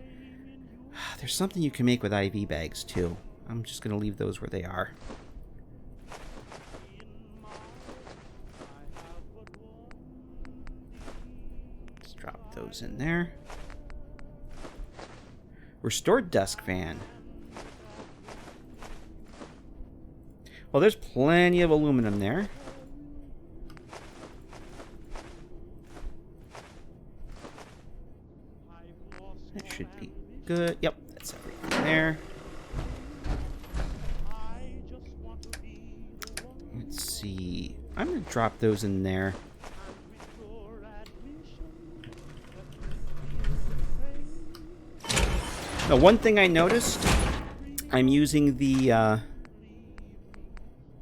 Speaker 1: There's something you can make with IV bags, too. I'm just gonna leave those where they are. Let's drop those in there. Restored desk fan. Well, there's plenty of aluminum there. That should be good. Yep, that's everything there. Let's see. I'm going to drop those in there. Now, one thing I noticed, I'm using the...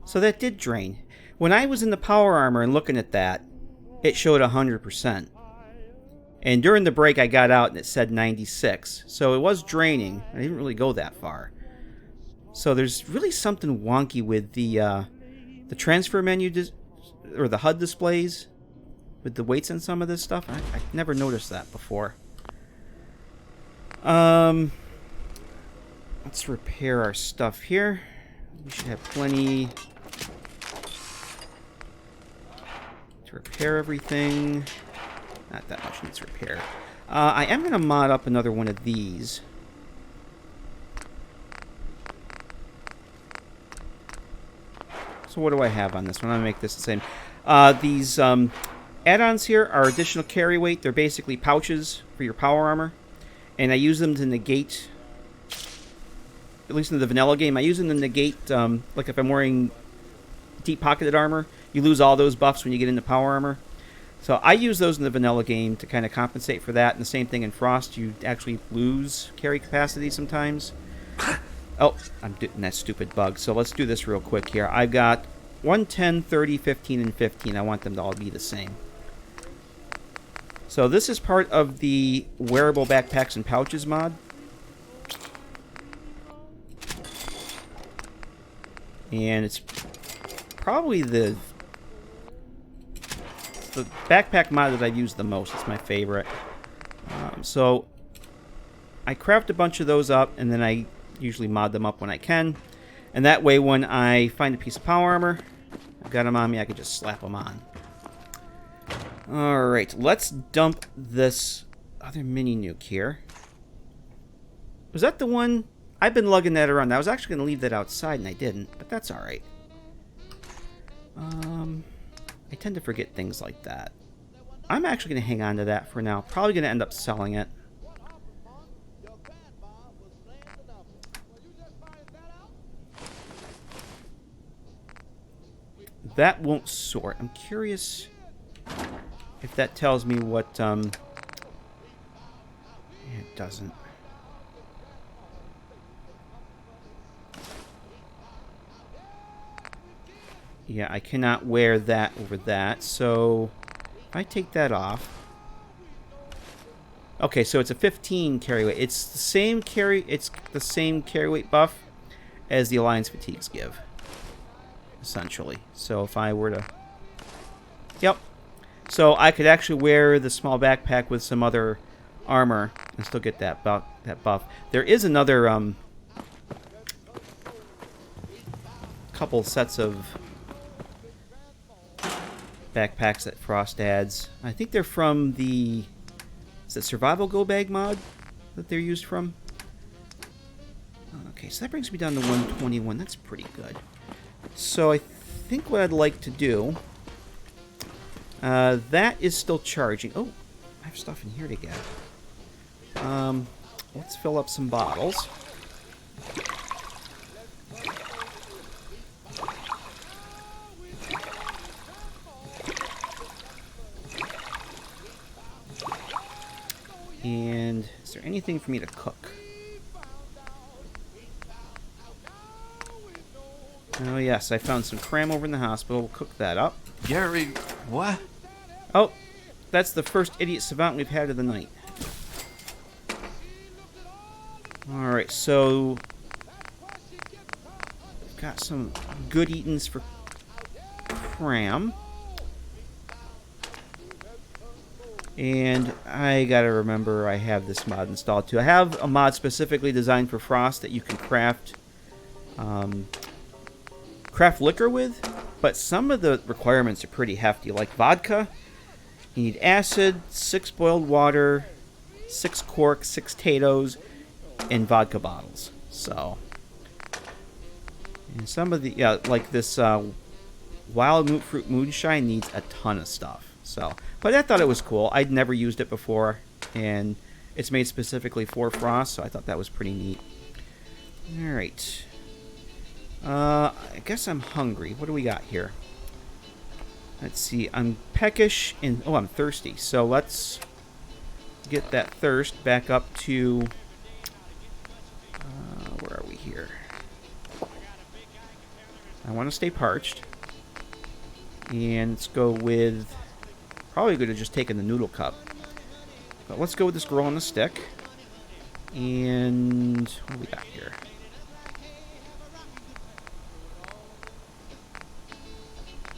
Speaker 1: So that did drain. When I was in the power armor and looking at that, it showed 100%. And during the break, I got out and it said 96. So it was draining. I didn't really go that far. So there's really something wonky with the transfer menu, or the HUD displays, with the weights and some of this stuff. I never noticed that before. Let's repair our stuff here. We should have plenty to repair everything. Not that much needs repair. I am going to mod up another one of these. So what do I have on this one? I'm going to make this the same. These add-ons here are additional carry weight. They're basically pouches for your power armor. And I use them to negate, at least in the vanilla game, I use them to negate, like if I'm wearing deep-pocketed armor, you lose all those buffs when you get into power armor. So I use those in the vanilla game to kind of compensate for that. And the same thing in Frost, you actually lose carry capacity sometimes. Oh, I'm doing that stupid bug. So let's do this real quick here. I've got 1, 10, 30, 15, and 15. I want them to all be the same. So this is part of the wearable backpacks and pouches mod. And it's probably the backpack mod that I've used the most. It's my favorite. So I craft a bunch of those up, and then I usually mod them up when I can. And that way, when I find a piece of power armor, I've got them on me, I can just slap them on. Alright, let's dump this other mini nuke here. Was that the one? I've been lugging that around. I was actually going to leave that outside, and I didn't, but that's alright. I tend to forget things like that. I'm actually going to hang on to that for now. Probably going to end up selling it. That won't sort. I'm curious if that tells me what, yeah, it doesn't. Yeah, I cannot wear that over that, so if I take that off. Okay, so it's a 15 carry weight. It's the same carry weight buff as the Alliance fatigues give, essentially. So if I were to, yep. So I could actually wear the small backpack with some other armor and still get that buff. There is another couple sets of backpacks that Frost adds. I think they're from the, is it Survival Go Bag mod that they're used from? Okay, so that brings me down to 121. That's pretty good. So I think what I'd like to do, that is still charging. Oh, I have stuff in here to get. Let's fill up some bottles. And is there anything for me to cook? Oh, yes, I found some cram over in the hospital. We'll cook that up.
Speaker 3: Gary, what?
Speaker 1: Oh, that's the first idiot savant we've had of the night. Alright, so we've got some good eatings for cram. And I gotta remember I have this mod installed too. I have a mod specifically designed for Frost that you can craft liquor with, but some of the requirements are pretty hefty. Like vodka, you need acid, 6 boiled water, 6 corks, 6 potatoes, and vodka bottles. So, and some of the, yeah, like this wild moot fruit moonshine needs a ton of stuff. So, but I thought it was cool. I'd never used it before, and it's made specifically for Frost, so I thought that was pretty neat. Alright. I guess I'm hungry. What do we got here? Let's see. I'm peckish and... oh, I'm thirsty. So let's get that thirst back up to... where are we here? I want to stay parched. And let's go with... probably could have just taken the noodle cup. But let's go with this girl on the stick. And what do we got here?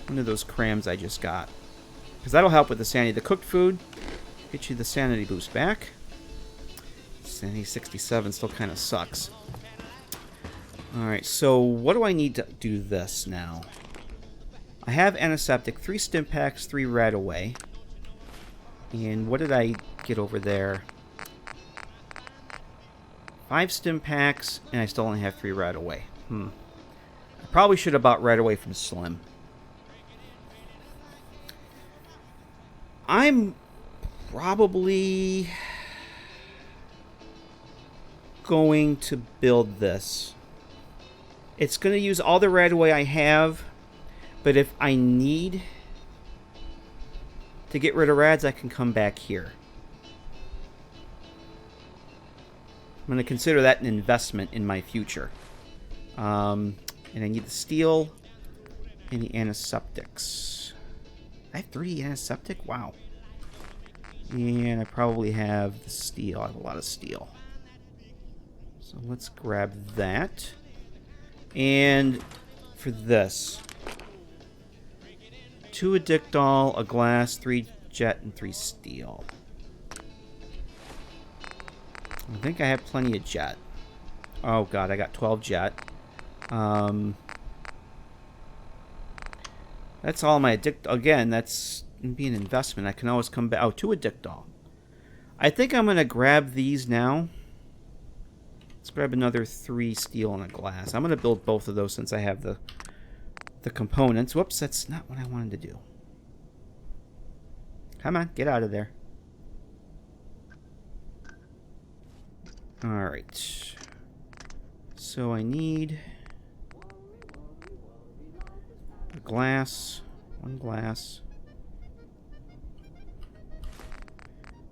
Speaker 1: One of those crams I just got. Because that'll help with the sanity. The cooked food, get you the sanity boost back. Sanity 67 still kind of sucks. Alright, so what do I need to do this now? I have antiseptic, 3 stim packs, 3 right away. And what did I get over there? 5 stim packs, and I still only have 3 right away. I probably should have bought right away from Slim. I'm probably going to build this. It's going to use all the right away I have. But if I need to get rid of rads, I can come back here. I'm going to consider that an investment in my future. And I need the steel and the antiseptics. I have 3 antiseptic? Wow. And I probably have the steel. I have a lot of steel. So let's grab that. And for this, 2 addictol, a glass, 3 jet, and 3 steel. I think I have plenty of jet. Oh god, I got 12 jet. That's all my again, that's be an investment. I can always come back. Oh, 2 addictol. I think I'm going to grab these now. Let's grab another 3 steel and a glass. I'm going to build both of those since I have the components. Whoops, that's not what I wanted to do. Come on, get out of there. Alright. So I need a glass, 1 glass,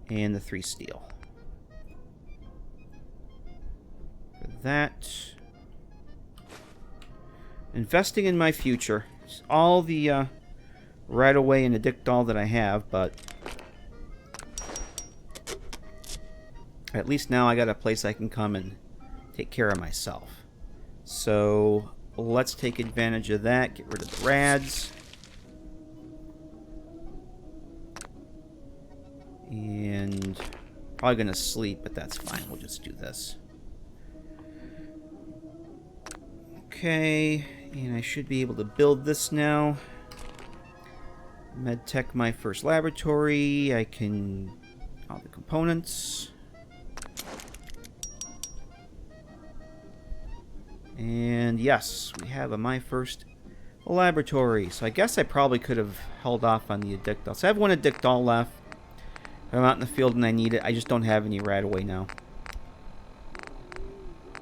Speaker 1: and the 3 steel. For that, investing in my future. It's all the right away and addictol that I have, but at least now I got a place I can come and take care of myself. So let's take advantage of that. Get rid of the rads. And probably gonna sleep, but that's fine. We'll just do this. Okay, and I should be able to build this now. MedTech my first laboratory. I can all the components. And yes, we have my first laboratory. So I guess I probably could have held off on the addictol. So I have 1 addictol left. If I'm out in the field and I need it, I just don't have any right away now.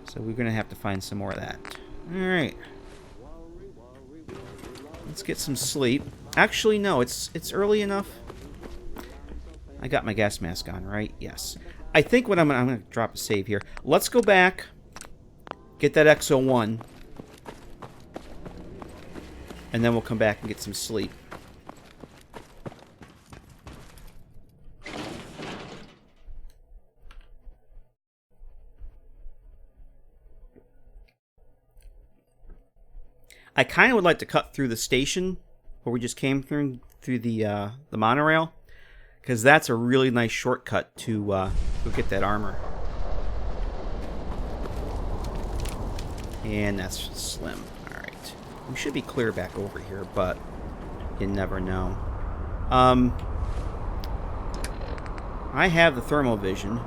Speaker 1: So we're going to have to find some more of that. Alright. Let's get some sleep. Actually, no, it's early enough. I got my gas mask on, right? Yes. I think what I'm going to drop a save here. Let's go back. Get that XO1. And then we'll come back and get some sleep. I kind of would like to cut through the station where we just came through the monorail, because that's a really nice shortcut to go get that armor. And that's slim. Alright. We should be clear back over here, but you never know. I have the thermal vision.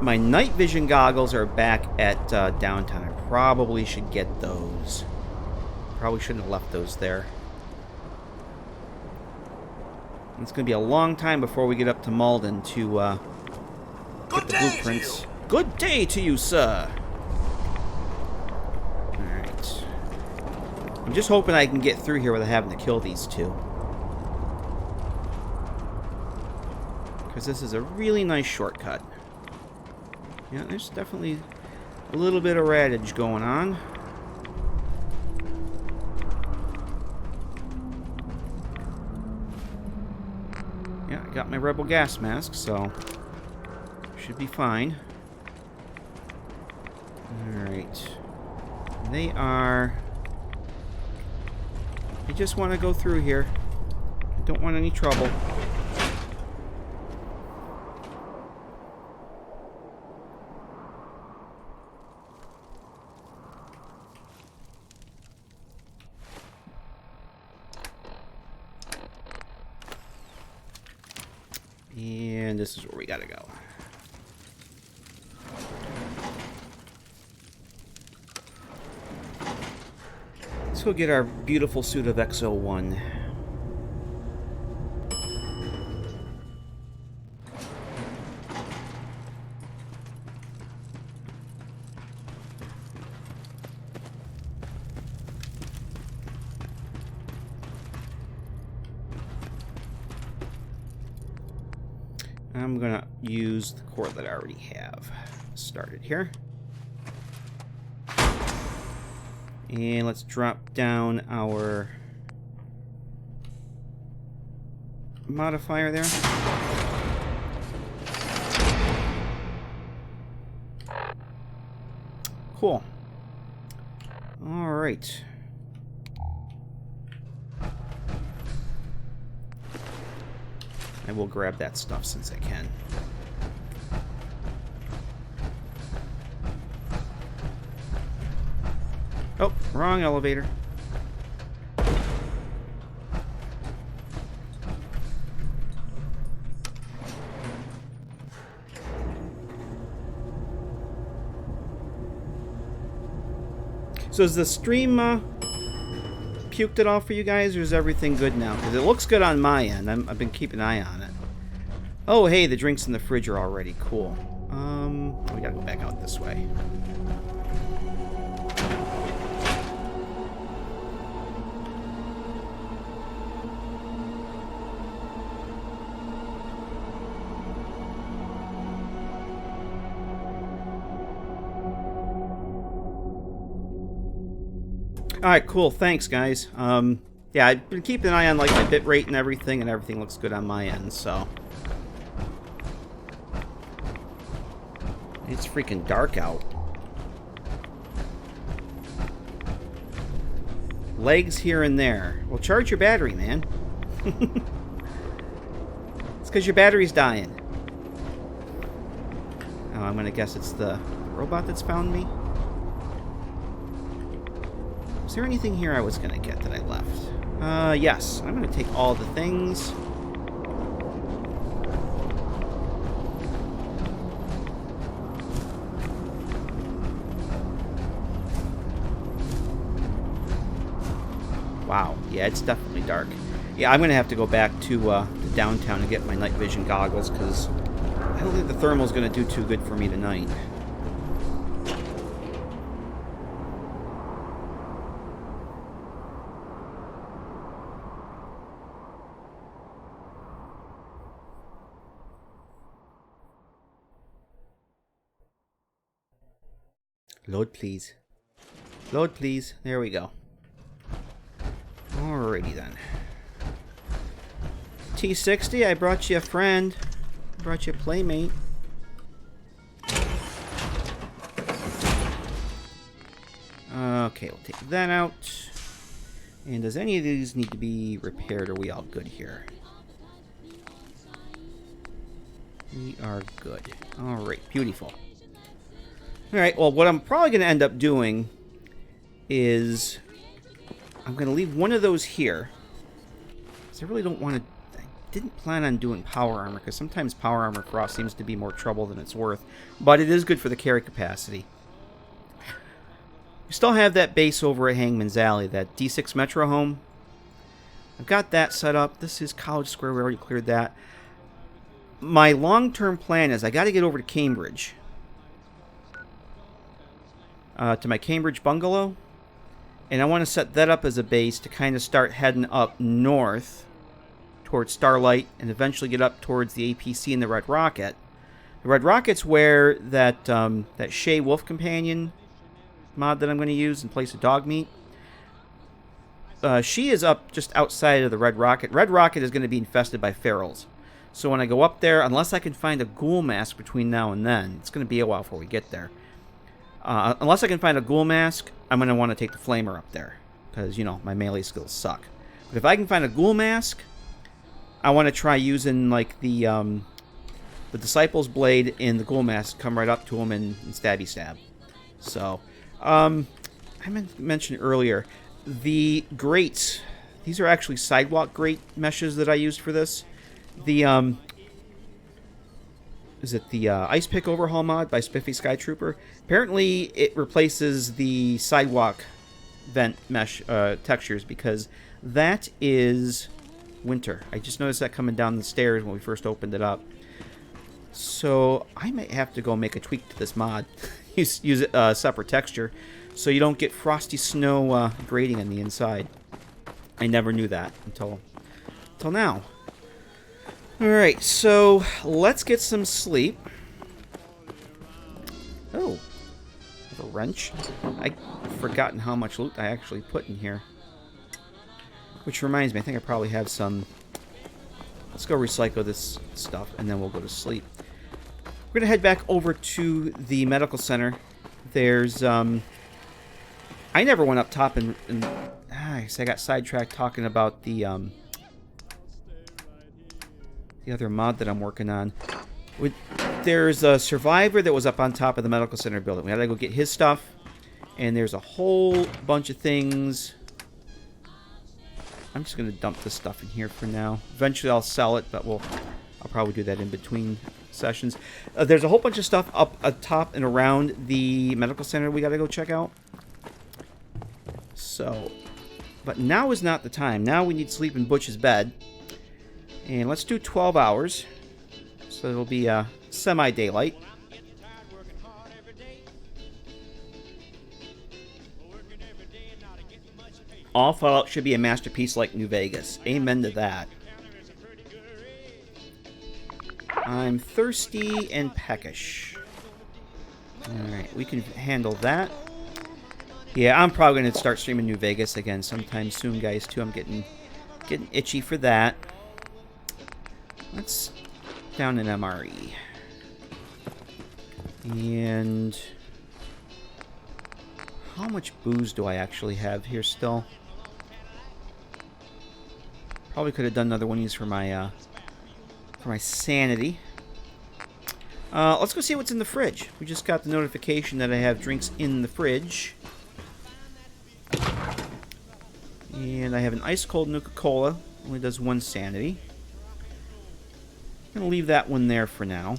Speaker 1: My night vision goggles are back at downtown. I probably should get those. Probably shouldn't have left those there. It's going to be a long time before we get up to Malden to get the blueprints. Good day to you, sir. Alright. I'm just hoping I can get through here without having to kill these 2. Because this is a really nice shortcut. Yeah, there's definitely a little bit of radage going on. Yeah, I got my rebel gas mask, so should be fine. Alright. They are... I just want to go through here. I don't want any trouble. And this is where we gotta go. Let's go get our beautiful suit of XO1. I'm gonna use the core that I already have started here. And let's drop down our modifier there. Cool. All right. I will grab that stuff since I can. Oh, wrong elevator. So is the stream puked it off for you guys, or is everything good now? Because it looks good on my end. I've been keeping an eye on it. Oh, hey, the drinks in the fridge are already cool. We gotta go back out this way. Alright, cool. Thanks, guys. Yeah, I've been keeping an eye on, like, my bitrate and everything looks good on my end, so. It's freaking dark out. Legs here and there. Well, charge your battery, man. It's because your battery's dying. Oh, I'm gonna guess it's the robot that's found me. Is there anything here I was gonna get that I left? Yes. I'm gonna take all the things. Wow. Yeah, it's definitely dark. Yeah, I'm gonna have to go back to downtown and get my night vision goggles, because I don't think the thermal's gonna do too good for me tonight. Load, please. Load, please. There we go. Alrighty then. T60, I brought you a friend. I brought you a playmate. Okay, we'll take that out. And does any of these need to be repaired, or are we all good here? We are good. Alright, beautiful. Alright, well, what I'm probably going to end up doing is I'm going to leave one of those here. Because I really don't want to... I didn't plan on doing power armor, because sometimes power armor cross seems to be more trouble than it's worth. But it is good for the carry capacity. We still have that base over at Hangman's Alley, that D6 Metro home. I've got that set up. This is College Square. We already cleared that. My long-term plan is I got to get over to Cambridge. To my Cambridge bungalow. And I want to set that up as a base to kind of start heading up north towards Starlight and eventually get up towards the APC and the Red Rocket. The Red Rocket's where that Shay Wolf Companion mod that I'm going to use in place of dog meat. She is up just outside of the Red Rocket. Red Rocket is going to be infested by ferals. So when I go up there, unless I can find a ghoul mask between now and then, it's going to be a while before we get there. Unless I can find a ghoul mask, I'm going to want to take the flamer up there. Because, you know, my melee skills suck. But if I can find a ghoul mask, I want to try using, like, the Disciple's Blade in the ghoul mask, come right up to him and stabby stab. So, I mentioned earlier, the grates. These are actually sidewalk grate meshes that I used for this. The, is it the Ice Pick Overhaul mod by Spiffy Sky Trooper? Apparently, it replaces the sidewalk vent mesh textures, because that is winter. I just noticed that coming down the stairs when we first opened it up. So I might have to go make a tweak to this mod. use a separate texture, so you don't get frosty snow grating on the inside. I never knew that until now. Alright, so let's get some sleep. Oh. have a wrench. I've forgotten how much loot I actually put in here. Which reminds me, I think I probably have some... Let's go recycle this stuff, and then we'll go to sleep. We're going to head back over to the medical center. There's, I never went up top and I got sidetracked talking about the other mod that I'm working on. There's a survivor that was up on top of the medical center building. We had to go get his stuff, and there's a whole bunch of things. I'm just going to dump this stuff in here for now. Eventually I'll sell it, but I'll probably do that in between sessions. There's a whole bunch of stuff up atop and around the medical center we got to go check out. So, but now is not the time. Now we need to sleep in Butch's bed. And let's do 12 hours. So it'll be semi-daylight. All Fallout should be a masterpiece like New Vegas. Amen to that. I'm thirsty and peckish. Alright, we can handle that. Yeah, I'm probably going to start streaming New Vegas again sometime soon, guys, too. I'm getting itchy for that. Let's down an MRE. And how much booze do I actually have here still? Probably could have done another one of these for my sanity. Let's go see what's in the fridge. We just got the notification that I have drinks in the fridge. And I have an ice cold Nuka-Cola. Only does 1 sanity. I'm going to leave that one there for now.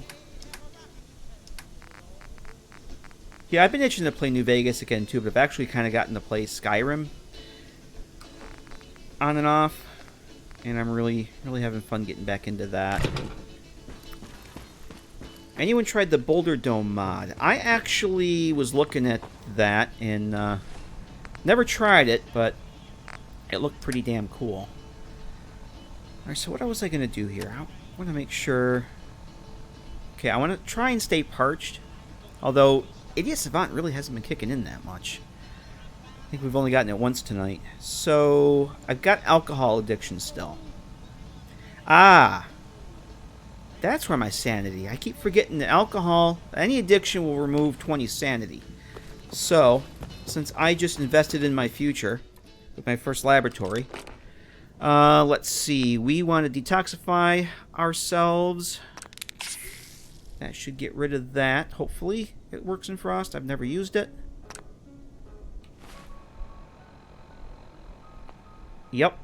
Speaker 1: Yeah, I've been itching to play New Vegas again too, but I've actually kind of gotten to play Skyrim on and off. And I'm really having fun getting back into that. Anyone tried the Boulder Dome mod? I actually was looking at that and never tried it, but it looked pretty damn cool. Alright, so what was I going to do here? I want to make sure... Okay, I want to try and stay parched. Although, Idiot Savant really hasn't been kicking in that much. I think we've only gotten it once tonight. So, I've got alcohol addiction still. Ah! That's where my sanity... I keep forgetting that alcohol... Any addiction will remove 20 sanity. So, since I just invested in my future... with my first laboratory... let's see. We want to detoxify ourselves. That should get rid of that. Hopefully it works in Frost. I've never used it. Yep.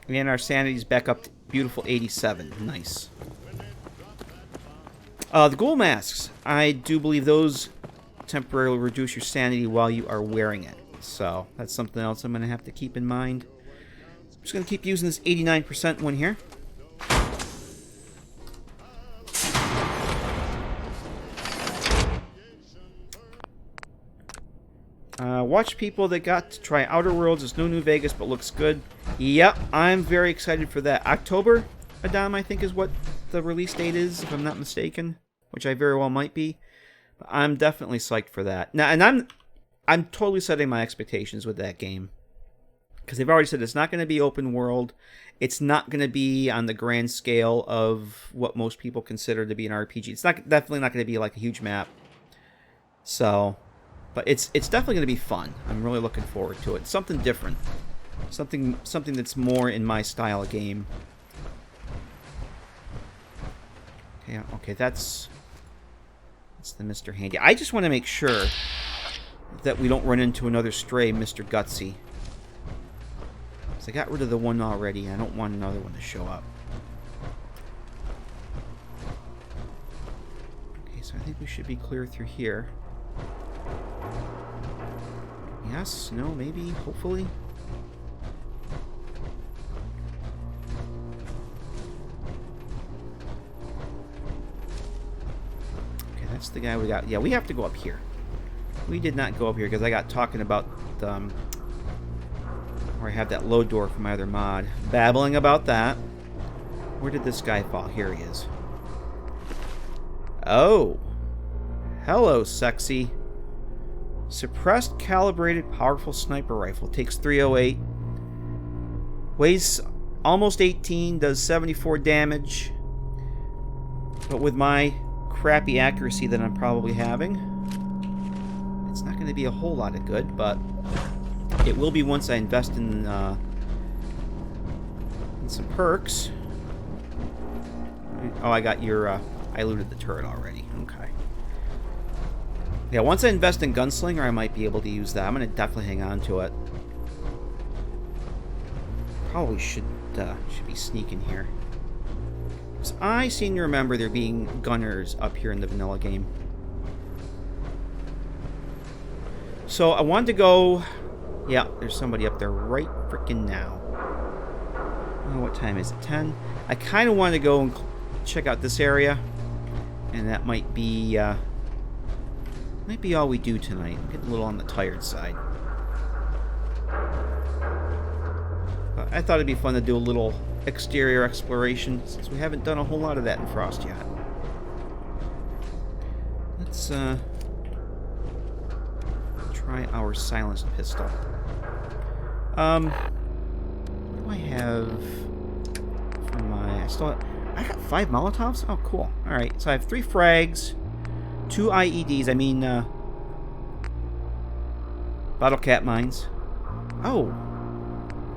Speaker 1: And our sanity's back up to beautiful 87. Nice. The Ghoul masks. I do believe those temporarily reduce your sanity while you are wearing it. So that's something else I'm going to have to keep in mind. I'm just going to keep using this 89% one here. Watch people that got to try Outer Worlds. It's no New Vegas, but looks good. Yep, I'm very excited for that. October, Adam, I think is what the release date is, if I'm not mistaken. Which I very well might be. But I'm definitely psyched for that. Now, and I'm totally setting my expectations with that game. Because they've already said it's not going to be open world. It's not going to be on the grand scale of what most people consider to be an RPG. It's definitely not going to be like a huge map. So, but it's definitely going to be fun. I'm really looking forward to it. Something different. Something that's more in my style of game. Okay, that's the Mr. Handy. I just want to make sure that we don't run into another stray Mr. Gutsy. I got rid of the one already. I don't want another one to show up. Okay, so I think we should be clear through here. Yes, no, maybe, hopefully. Okay, that's the guy we got. Yeah, we have to go up here. We did not go up here because I got talking about where I have that load door for my other mod. Babbling about that. Where did this guy fall? Here he is. Oh. Hello, sexy. Suppressed, calibrated, powerful sniper rifle. Takes 308. Weighs almost 18. Does 74 damage. But with my crappy accuracy that I'm probably having, it's not going to be a whole lot of good, but it will be once I invest in some perks. Oh, I got your... I looted the turret already. Okay. Yeah, once I invest in Gunslinger, I might be able to use that. I'm going to definitely hang on to it. Probably should be sneaking here. So I seem to remember there being gunners up here in the vanilla game. So I wanted to go... Yeah, there's somebody up there right freaking now. Oh, what time is it? 10? I kind of want to go and check out this area. And that might be all we do tonight. I'm getting a little on the tired side. But I thought it'd be fun to do a little exterior exploration, since we haven't done a whole lot of that in Frost yet. Let's try our silenced pistol. What do I have for my... I got 5 Molotovs? Oh, cool. Alright, so I have 3 frags, 2 IEDs, I mean, bottle cap mines. Oh!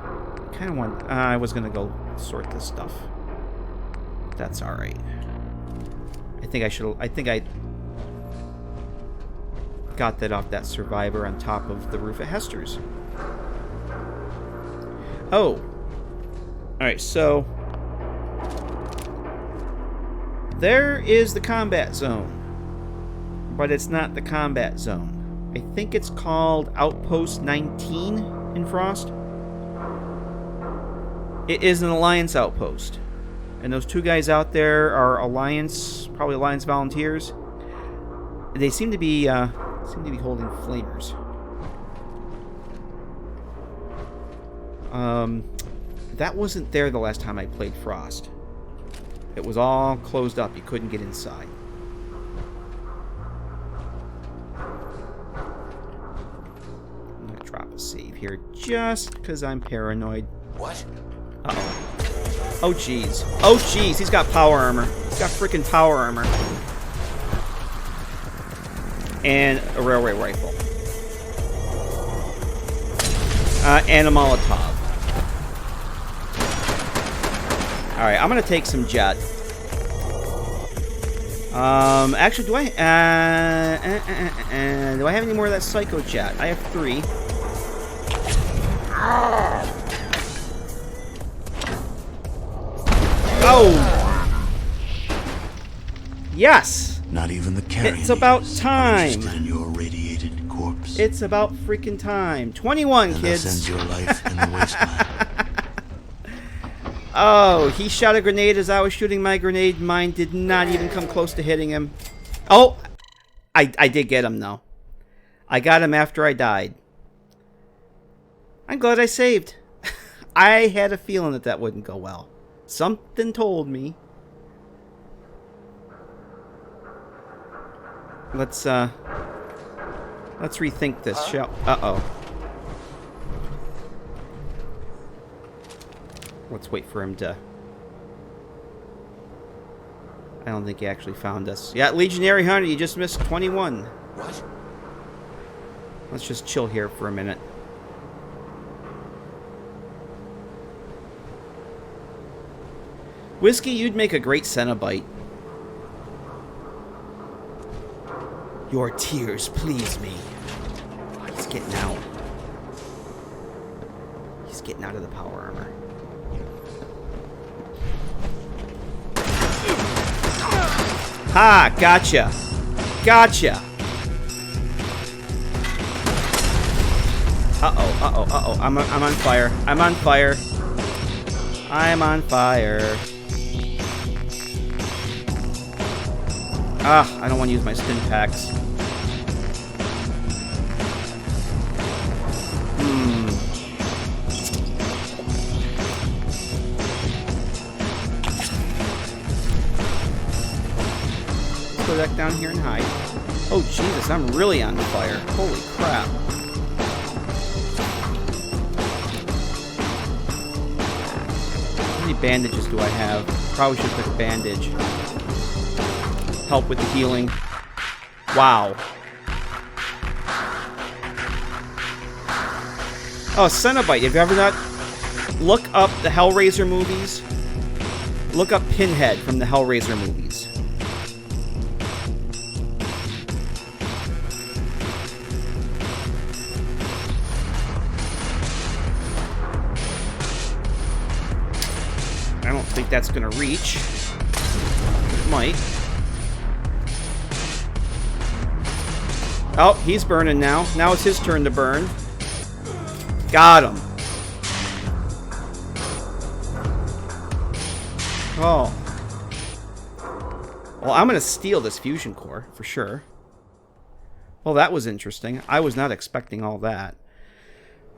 Speaker 1: I kind of want... I was going to go sort this stuff. That's alright. I think I got that off that survivor on top of the roof at Hester's. Oh! Alright, so... there is the combat zone. But it's not the combat zone. I think it's called Outpost 19 in Frost. It is an Alliance outpost. And those 2 guys out there are Alliance, probably Alliance volunteers. They seem to be holding flamers. That wasn't there the last time I played Frost. It was all closed up. You couldn't get inside. I'm gonna drop a save here just because I'm paranoid.
Speaker 3: What?
Speaker 1: Uh-oh. Oh, jeez. Oh, jeez. He's got power armor. He's got freaking power armor. And a railway rifle. And a Molotov. Alright, I'm gonna take some jet. Actually, do I have any more of that Psycho jet? I have 3. Oh! Yes!
Speaker 4: Not even the carrion.
Speaker 1: It's about
Speaker 4: eaters
Speaker 1: time.
Speaker 4: are interested in your radiated corpse.
Speaker 1: It's about freaking time. 21,
Speaker 4: and
Speaker 1: kids.
Speaker 4: thus ends your life in the wasteland.
Speaker 1: Oh, he shot a grenade as I was shooting my grenade. Mine did not even come close to hitting him. Oh! I did get him, though. I got him after I died. I'm glad I saved. I had a feeling that wouldn't go well. Something told me. Let's rethink this, shall... Uh-oh. Let's wait for him to... I don't think he actually found us. Yeah, Legionary Hunter, you just missed 21.
Speaker 3: What?
Speaker 1: Let's just chill here for a minute. Whiskey, you'd make a great Cenobite. Your tears please me. He's getting out. He's getting out of the power armor. Ha! Gotcha! Gotcha! Uh-oh, uh-oh, uh-oh. I'm on fire. I'm on fire. I'm on fire. Ah, I don't want to use my stim packs. Go back down here and hide. Oh, Jesus, I'm really on fire. Holy crap. How many bandages do I have? Probably should put a bandage. Help with the healing. Wow. Oh, Cenobite. Have you ever not... Look up the Hellraiser movies. Look up Pinhead from the Hellraiser movies. I don't think that's going to reach. It might. Oh, he's burning now. Now it's his turn to burn. Got him. Oh. Well, I'm going to steal this fusion core, for sure. Well, that was interesting. I was not expecting all that.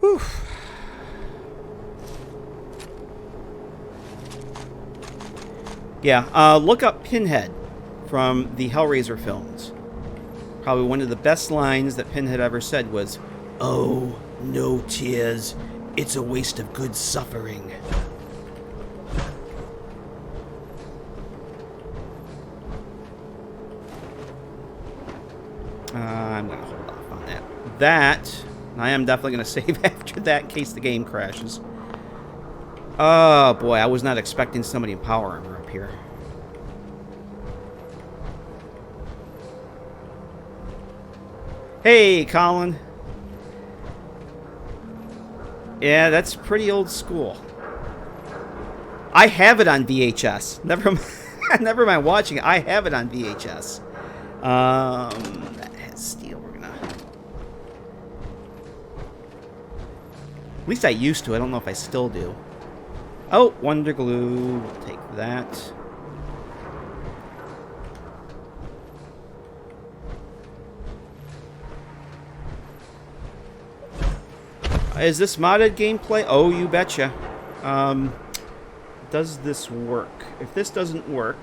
Speaker 1: Whew. Yeah, look up Pinhead from the Hellraiser films. Probably one of the best lines that Pinhead ever said was, "Oh, no tears. It's a waste of good suffering." I'm going to hold off on that. That, I am definitely going to save after that in case the game crashes. Oh, boy, I was not expecting somebody in power armor up here. Hey, Colin. Yeah, that's pretty old school. I have it on VHS. Never mind watching it. I have it on VHS. That has steel. We're gonna... At least I used to. I don't know if I still do. Oh, Wonder Glue. We'll take that. Is this modded gameplay? Oh, you betcha. Does this work? If this doesn't work...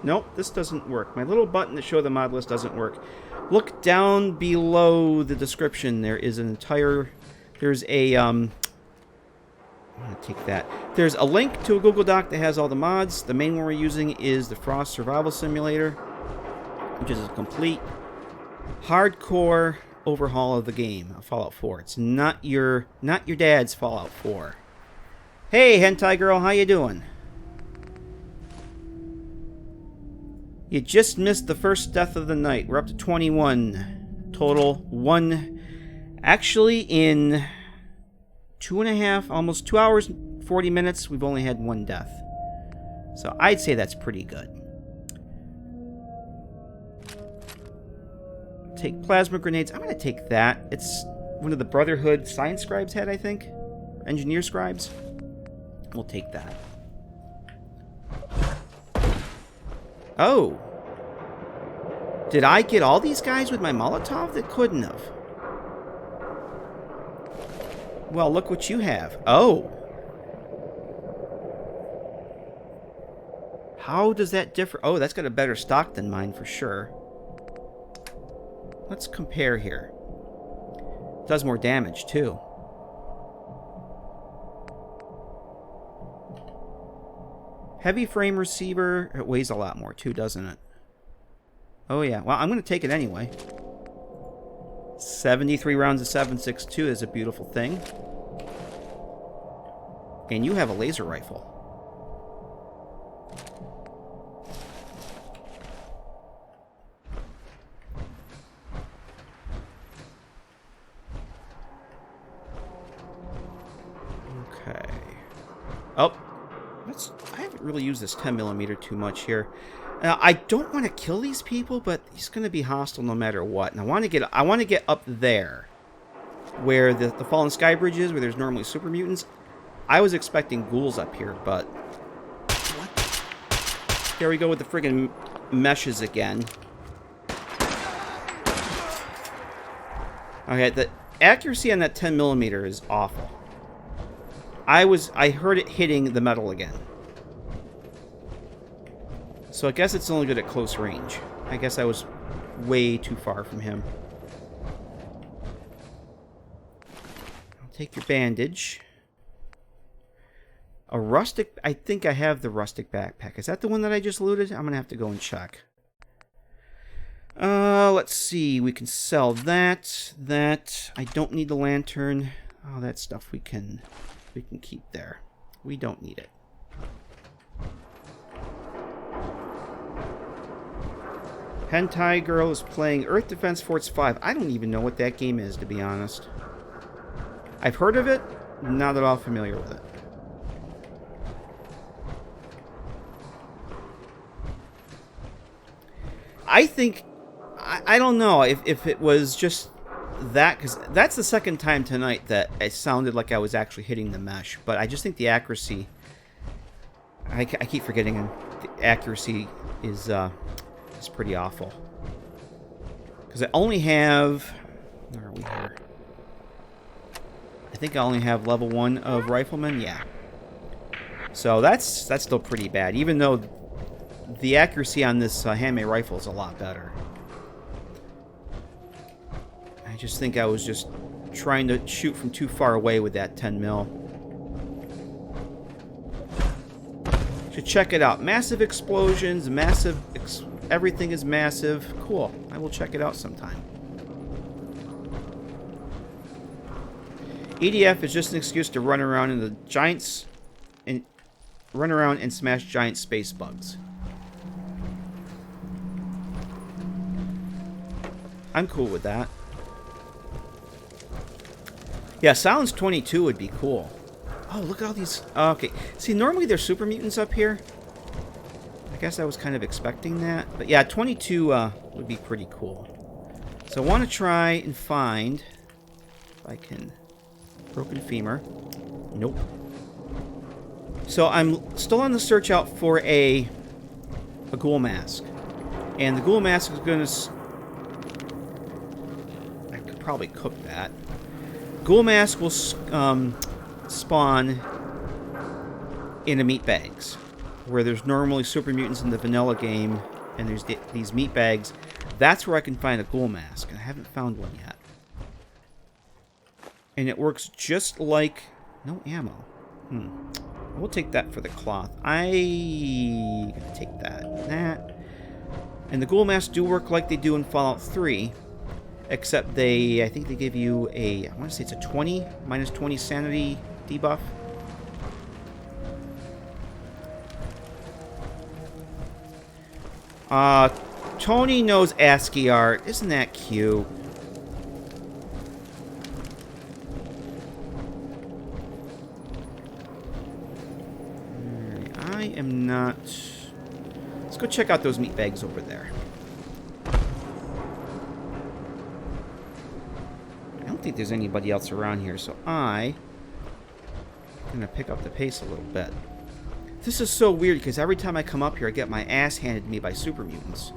Speaker 1: Nope, this doesn't work. My little button to show the mod list doesn't work. Look down below the description. There is an entire... There's a... I'm going to take that. There's a link to a Google Doc that has all the mods. The main one we're using is the Frost Survival Simulator, which is a complete hardcore overhaul of the game of Fallout 4. It's not your dad's Fallout 4. Hey, hentai girl, how you doing? You just missed the first death of the night. We're up to 21 total. One, actually, in 2.5, almost 2 hours, 40 minutes, we've only had one death. So I'd say that's pretty good. Take plasma grenades. I'm going to take that. It's one of the Brotherhood science scribes had, I think. Engineer scribes. We'll take that. Oh. Did I get all these guys with my Molotov? That couldn't have. Well, look what you have. Oh. How does that differ? Oh, that's got a better stock than mine for sure. Let's compare here. It does more damage, too. Heavy frame receiver. It weighs a lot more, too, doesn't it? Oh, yeah. Well, I'm going to take it anyway. 73 rounds of 7.62 is a beautiful thing. And you have a laser rifle. Okay. Oh. I haven't really used this 10mm too much here. I don't want to kill these people, but he's going to be hostile no matter what. And I want to get up there, where the Fallen Sky Bridge is, where there's normally super mutants. I was expecting ghouls up here, but what? There we go with the friggin' meshes again. Okay, the accuracy on that 10mm is awful. I heard it hitting the metal again. So I guess it's only good at close range. I guess I was way too far from him. I'll take your bandage. A rustic... I think I have the rustic backpack. Is that the one that I just looted? I'm going to have to go and check. Let's see. We can sell that. That. I don't need the lantern. Oh, that stuff we can keep there. We don't need it. Hentai Girl is playing Earth Defense Force 5. I don't even know what that game is, to be honest. I've heard of it, not at all familiar with it. I think... I don't know if it was just that, because that's the second time tonight that it sounded like I was actually hitting the mesh, but I just think the accuracy... I keep forgetting him. The accuracy is pretty awful. Because I only have... Where are we here? I think I only have level 1 of Rifleman. Yeah. So that's still pretty bad, even though the accuracy on this handmade rifle is a lot better. I just think I was just trying to shoot from too far away with that 10 mil. Should check it out. Massive explosions, massive... everything is massive. Cool. I will check it out sometime. EDF is just an excuse to run around in the giants... and run around and smash giant space bugs. I'm cool with that. Yeah, Silence 22 would be cool. Oh, look at all these... okay. See, normally there's super mutants up here. I guess I was kind of expecting that. But yeah, 22 would be pretty cool. So I want to try and find... if I can... broken femur. Nope. So I'm still on the search out for a ghoul mask. And the ghoul mask is going to... I could probably cook that. Ghoul mask will spawn in the meat bags, where there's normally super mutants in the vanilla game, and there's these meat bags. That's where I can find a ghoul mask, and I haven't found one yet. And it works just like... no ammo. We'll take that for the cloth. I'm gonna take that. And the ghoul masks do work like they do in Fallout 3. Except I think they give you a, I want to say it's a 20, minus 20 sanity debuff. Tony knows ASCII art. Isn't that cute? I am not... Let's go check out those meat bags over there. I don't think there's anybody else around here, so I'm gonna pick up the pace a little bit. This is so weird, because every time I come up here, I get my ass handed to me by super mutants.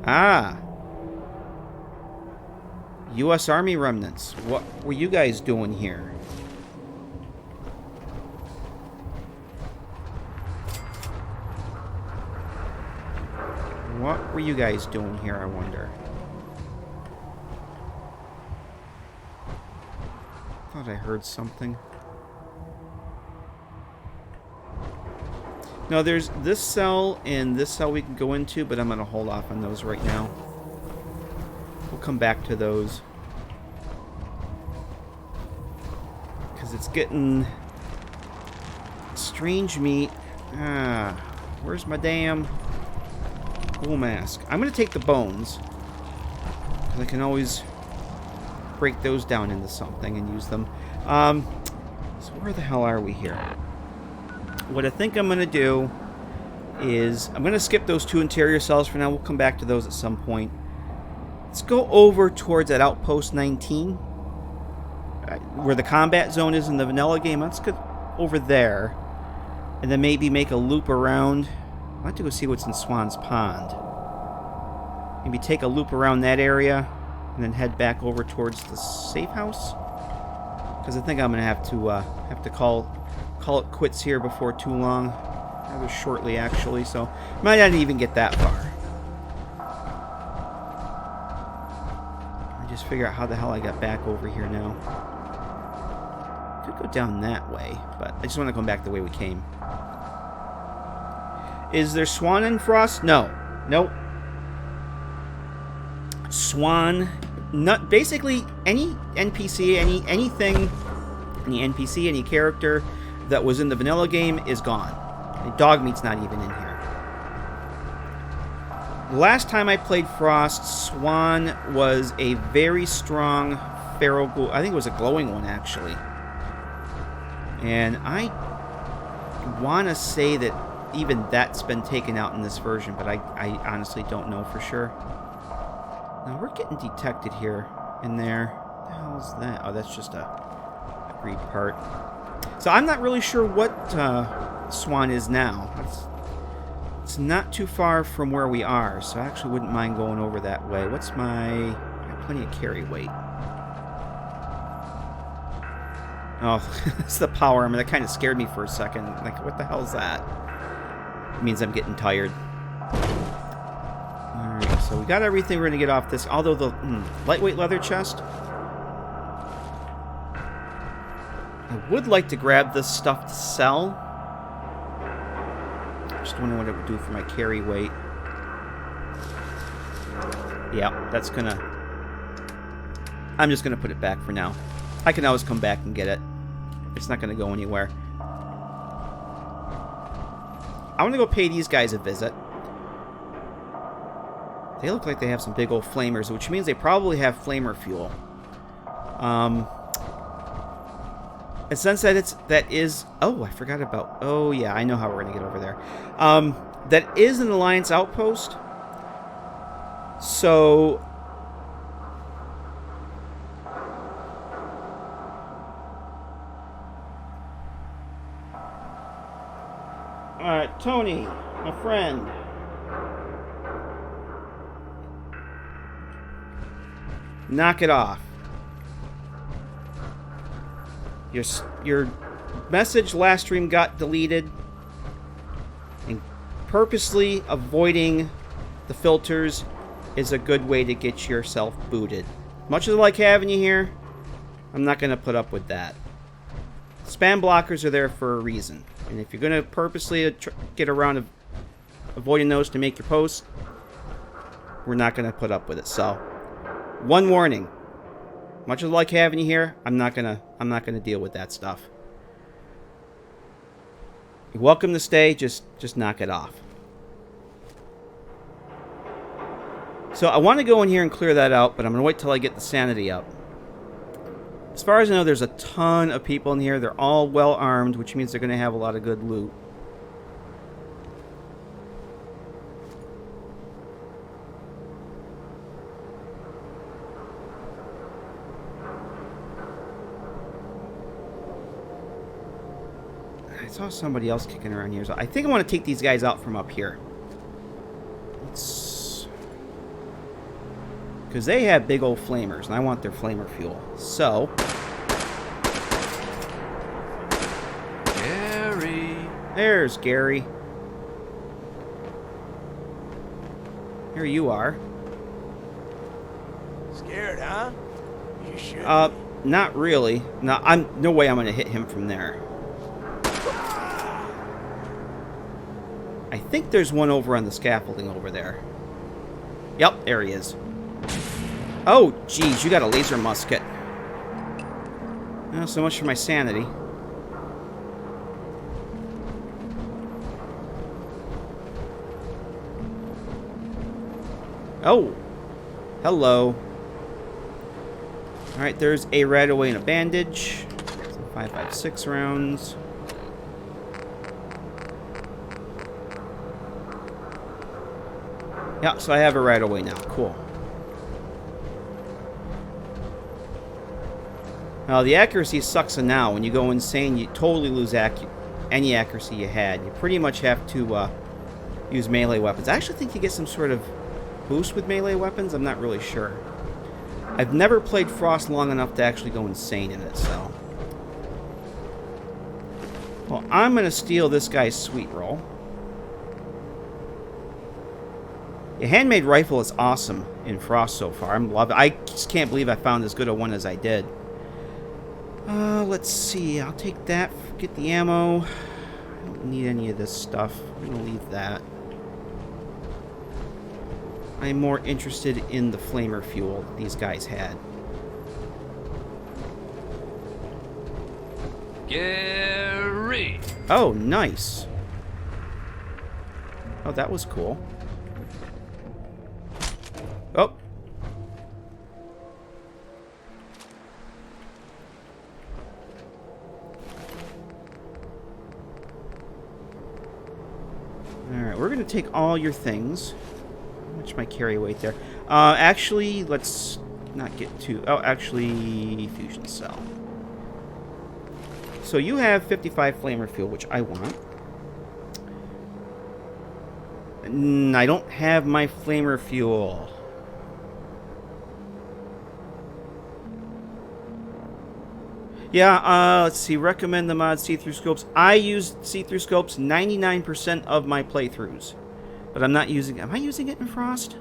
Speaker 1: Ah! U.S. Army remnants. What were you guys doing here? What were you guys doing here, I wonder? Thought I heard something. No, there's this cell and this cell we can go into, but I'm going to hold off on those right now. We'll come back to those. Because it's getting strange meat. Ah, where's my damn ghoul mask? I'm going to take the bones. Because I can always break those down into something and use them. So where the hell are we here? What I think I'm going to do is I'm going to skip those two interior cells for now. We'll come back to those at some point. Let's go over towards that Outpost 19, where the combat zone is in the vanilla game. Let's go over there, and then maybe make a loop around. I'd like to go see what's in Swan's Pond. Maybe take a loop around that area, and then head back over towards the safe house. Because I think I'm going to have to call it quits here before too long. rather shortly, actually, so might not even get that far. I just figure out how the hell I got back over here now. Could go down that way, but I just want to come back the way we came. Is there Swan and Frost? No. Nope. Swan. Not basically any NPC, anything, any NPC, any character that was in the vanilla game is gone. Dog meat's not even in here. The last time I played Frost, Swan was a very strong feral ghoul. I think it was a glowing one, actually. And I want to say that even that's been taken out in this version, but I honestly don't know for sure. Now, we're getting detected here and there. What the hell is that? Oh, that's just a greed part. So I'm not really sure what Swan is now. It's not too far from where we are, so I actually wouldn't mind going over that way. What's my... I got plenty of carry weight. Oh, it's the power armor. That kind of scared me for a second. Like, what the hell is that? It means I'm getting tired. Alright, so we got everything. We're going to get off this. Although the lightweight leather chest... I would like to grab this stuff to sell. Just wondering what it would do for my carry weight. Yeah, that's gonna... I'm just gonna put it back for now. I can always come back and get it. It's not gonna go anywhere. I want to go pay these guys a visit. They look like they have some big old flamers, which means they probably have flamer fuel. And since that is... Oh, I forgot about... Oh, yeah, I know how we're going to get over there. That is an Alliance outpost. So... Alright, Tony, my friend. Knock it off. Your message last stream got deleted, and purposely avoiding the filters is a good way to get yourself booted. Much as I like having you here, I'm not going to put up with that. Spam blockers are there for a reason, and if you're going to purposely get around avoiding those to make your posts, we're not going to put up with it. So, one warning. Much as I like having you here, I'm not gonna deal with that stuff. You're welcome to stay, just knock it off. So I want to go in here and clear that out, but I'm gonna wait till I get the sanity up. As far as I know, there's a ton of people in here. They're all well armed, which means they're gonna have a lot of good loot. I saw somebody else kicking around here. So I think I want to take these guys out from up here. Because they have big old flamers, and I want their flamer fuel. So...
Speaker 3: Gary!
Speaker 1: There's Gary. Here you are.
Speaker 2: Scared, huh? You should.
Speaker 1: Not really. No, no way I'm going to hit him from there. I think there's one over on the scaffolding over there. Yep, there he is. Oh, geez, you got a laser musket. Well, so much for my sanity. Oh, hello. Alright, there's a right away and a bandage. 5.56 rounds. Yeah, so I have it right away now. Cool. Now, the accuracy sucks now. When you go insane, you totally lose any accuracy you had. You pretty much have to use melee weapons. I actually think you get some sort of boost with melee weapons. I'm not really sure. I've never played Frost long enough to actually go insane in it, so... Well, I'm going to steal this guy's sweet roll. The handmade rifle is awesome in Frost so far. I'm loving it. I just can't believe I found as good a one as I did. Let's see. I'll take that. Get the ammo. I don't need any of this stuff. I'm going to leave that. I'm more interested in the flamer fuel these guys had.
Speaker 5: Gary!
Speaker 1: Oh, nice. Oh, that was cool. Oh. Alright, we're going to take all your things. How much my carry weight there? Actually, let's not get too... Oh, actually, fusion cell. So you have 55 flamer fuel, which I want. I don't have my flamer fuel. Yeah, let's see. Recommend the mod see-through scopes. I use see-through scopes 99% of my playthroughs. But I'm not using it. Am I using it in Frost?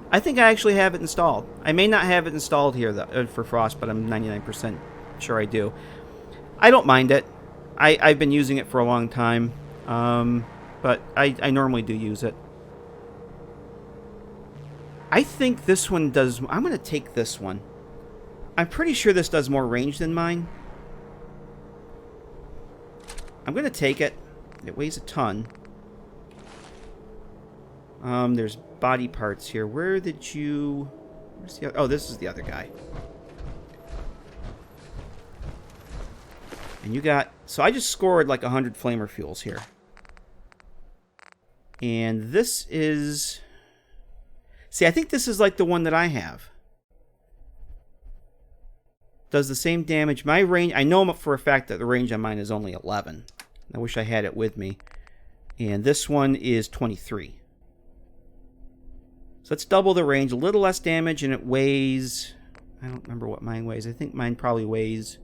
Speaker 1: I think I actually have it installed. I may not have it installed here though, for Frost, but I'm 99% sure I do. I don't mind it. I've been using it for a long time. But I normally do use it. I think this one does... I'm going to take this one. I'm pretty sure this does more range than mine. I'm going to take it. It weighs a ton. There's body parts here. Where did you... Where's the other... Oh, this is the other guy. And you got... So I just scored like 100 flamer fuels here. And this is... See, I think this is like the one that I have. Does the same damage. My range... I know for a fact that the range on mine is only 11. I wish I had it with me. And this one is 23. So let's double the range. A little less damage, and it weighs... I don't remember what mine weighs. I think mine probably weighs...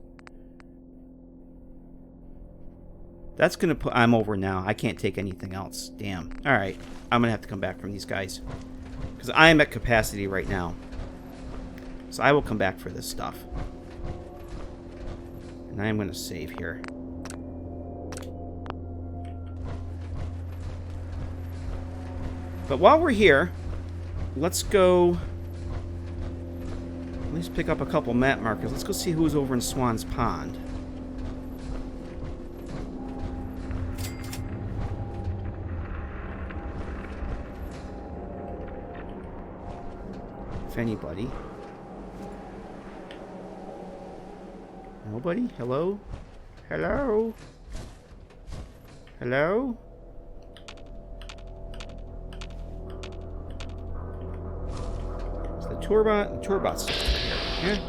Speaker 1: That's going to put... I'm over now. I can't take anything else. Damn. Alright. I'm going to have to come back from these guys. Because I am at capacity right now. So I will come back for this stuff. And I am going to save here. But while we're here, let's go... At least pick up a couple map markers. Let's go see who's over in Swan's Pond. If anybody. Nobody? Hello? Hello? Hello? Is the Tourbot? The Tourbot's still over here. Yeah.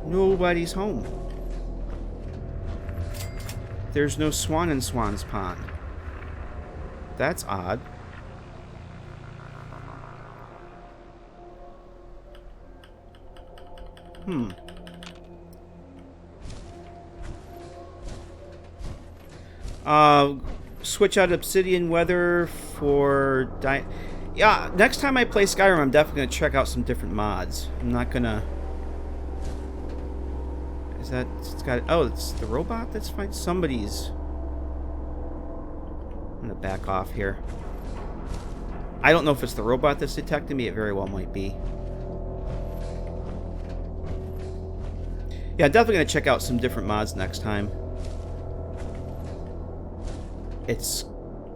Speaker 1: Nobody's home. There's no swan in Swan's Pond. That's odd. Switch out Obsidian Weather for... Yeah, next time I play Skyrim, I'm definitely going to check out some different mods. I'm not going to... Is that... It's got... Oh, it's the robot? That's fine. Somebody's... I'm going to back off here. I don't know if it's the robot that's detecting me. It very well might be. Yeah, I'm definitely going to check out some different mods next time. It's...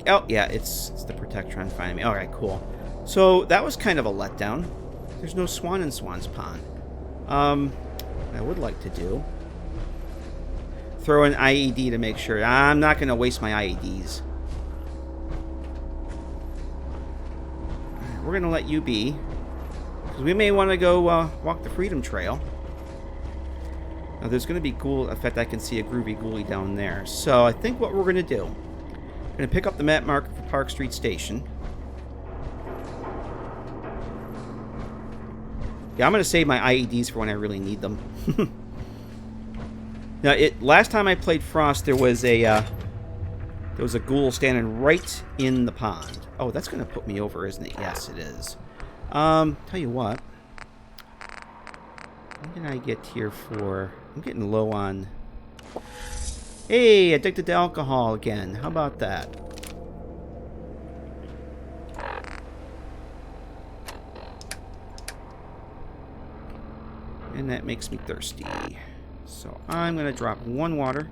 Speaker 1: Oh, yeah, it's the Protectron finding me. Alright, cool. So, that was kind of a letdown. There's no swan in Swan's Pond. I would like to do... Throw an IED to make sure. I'm not going to waste my IEDs. We're going to let you be. Because we may want to go walk the Freedom Trail. Now, there's going to be ghoul. In fact, I can see a groovy ghoulie down there. So, I think what we're going to do... We're going to pick up the map marker for Park Street Station. Yeah, I'm going to save my IEDs for when I really need them. Now, last time I played Frost, there was a There was a ghoul standing right in the pond. Oh, that's going to put me over, isn't it? Yes, it is. Tell you what. What can I get here for... I'm getting low on... Hey, addicted to alcohol again. How about that? And that makes me thirsty. So I'm going to drop 1 water.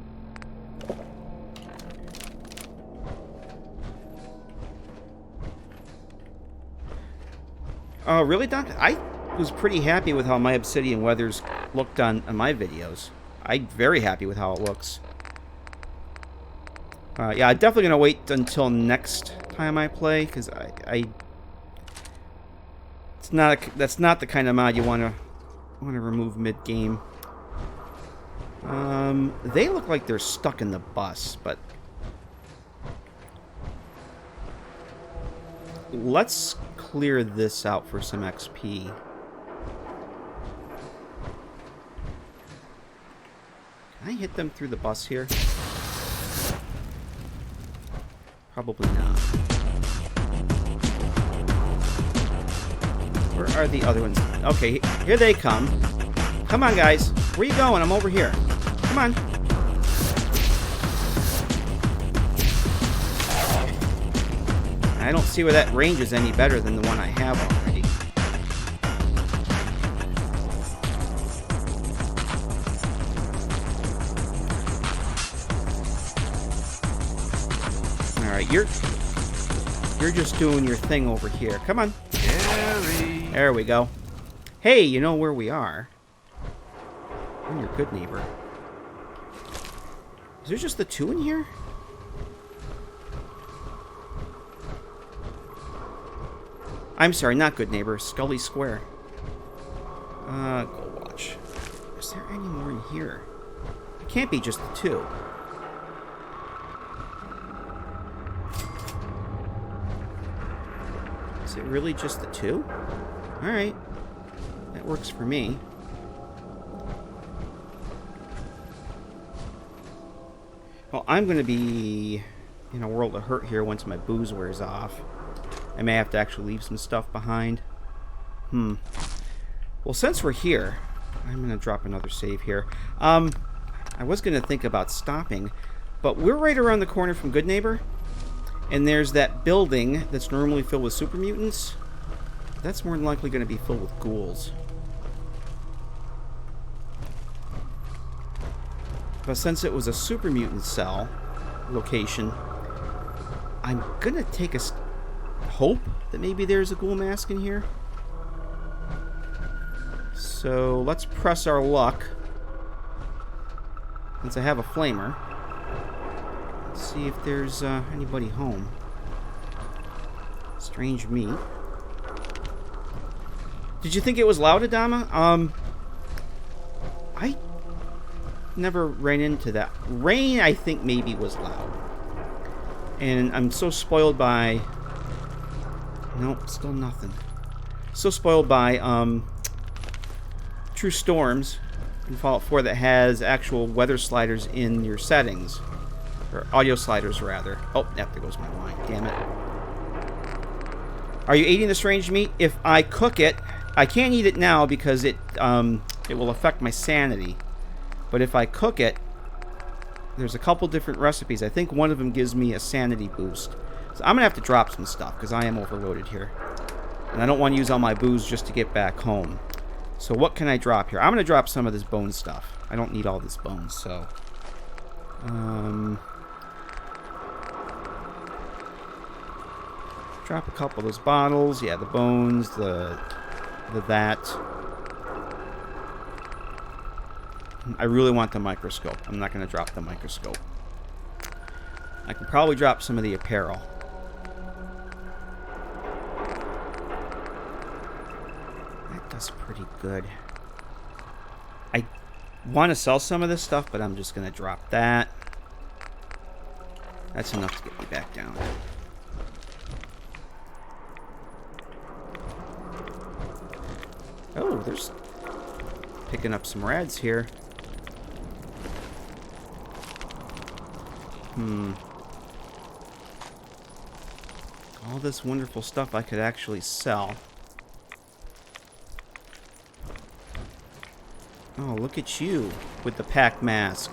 Speaker 1: Oh, really, Doc? I was pretty happy with how my obsidian weathers looked on my videos. I'm very happy with how it looks. Yeah, I'm definitely going to wait until next time I play, because that's not the kind of mod you want to remove mid-game. They look like they're stuck in the bus, but let's clear this out for some XP. Can I hit them through the bus here? Probably not. Where are the other ones? Okay, here they come. Come on, guys. Where you going? I'm over here. Come on. I don't see where that range is any better than the one I have already. Alright, you're just doing your thing over here. Come on.
Speaker 5: Gary.
Speaker 1: There we go. Hey, you know where we are. I'm your good neighbor. Is there just the 2 in here? I'm sorry, not good neighbor. Scully Square. Go watch. Is there any more in here? It can't be just the 2. Is it really just the 2? Alright. That works for me. Well, I'm going to be in a world of hurt here once my booze wears off. I may have to actually leave some stuff behind. Well, since we're here, I'm going to drop another save here. I was going to think about stopping, but we're right around the corner from Good Neighbor. And there's that building that's normally filled with super mutants. That's more than likely going to be filled with ghouls. But since it was a super mutant cell location, I'm going to take a hope that maybe there's a ghoul mask in here. So let's press our luck. Since I have a flamer. Let's see if there's anybody home. Strange meat. Did you think it was loud, Adama? I never ran into that. Rain, I think, maybe was loud. And I'm so spoiled by... Nope, still nothing. So spoiled by True Storms in Fallout 4 that has actual weather sliders in your settings. Or audio sliders, rather. Oh, yep, there goes my wine. Damn it. Are you eating the strange meat? If I cook it, I can't eat it now because it will affect my sanity. But if I cook it, there's a couple different recipes. I think one of them gives me a sanity boost. So I'm going to have to drop some stuff because I am overloaded here. And I don't want to use all my booze just to get back home. So what can I drop here? I'm going to drop some of this bone stuff. I don't need all this bone, so... drop a couple of those bottles. Yeah, the bones, the that. I really want the microscope. I'm not going to drop the microscope. I can probably drop some of the apparel. That does pretty good. I want to sell some of this stuff, but I'm just going to drop that. That's enough to get me back down. Oh, there's picking up some rads here. All this wonderful stuff I could actually sell. Oh, look at you with the pack mask.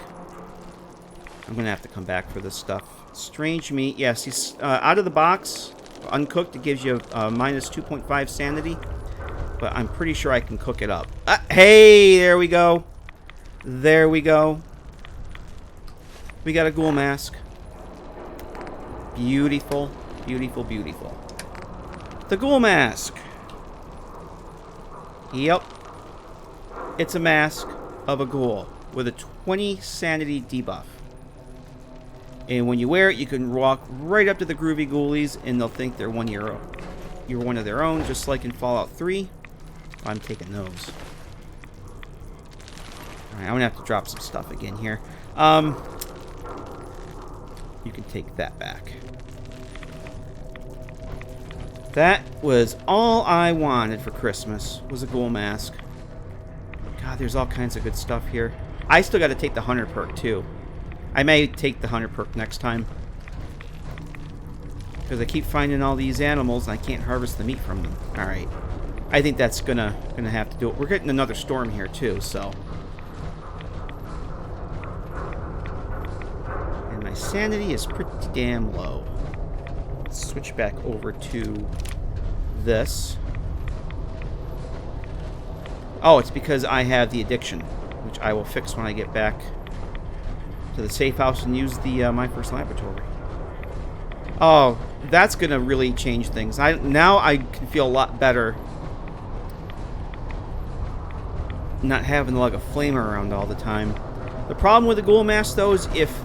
Speaker 1: I'm gonna have to come back for this stuff. Strange meat. Yes, he's out of the box, uncooked. It gives you minus 2.5 sanity, but I'm pretty sure I can cook it up. Hey, there we go. There we go. We got a ghoul mask. Beautiful, beautiful, beautiful. The ghoul mask. Yep. It's a mask of a ghoul with a 20 sanity debuff. And when you wear it, you can walk right up to the groovy ghoulies, and they'll think you're one of their own, just like in Fallout 3. I'm taking those. Alright, I'm gonna have to drop some stuff again here. You can take that back. That was all I wanted for Christmas, was a ghoul mask. God, there's all kinds of good stuff here. I still got to take the hunter perk, too. I may take the hunter perk next time. Because I keep finding all these animals, and I can't harvest the meat from them. Alright. I think that's gonna have to do it. We're getting another storm here, too, so... And my sanity is pretty damn low. Let's switch back over to this. Oh, it's because I have the addiction, which I will fix when I get back to the safe house and use the my first laboratory. Oh, that's gonna really change things. Now I can feel a lot better not having to lug a flamer around all the time. The problem with the ghoul mask, though, is if...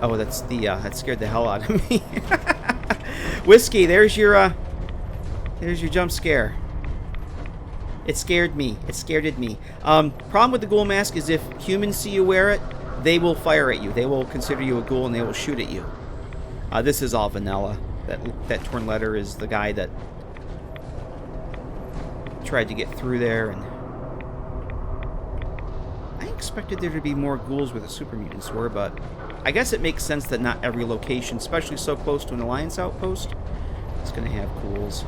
Speaker 1: Oh, that's the that scared the hell out of me. Whiskey, there's your jump scare. It scared me. It scared me. Problem with the ghoul mask is if humans see you wear it, they will fire at you. They will consider you a ghoul and they will shoot at you. This is all vanilla. That torn letter is the guy that tried to get through there, and I expected there to be more ghouls where the super mutants were, but I guess it makes sense that not every location, especially so close to an Alliance outpost, is going to have ghouls.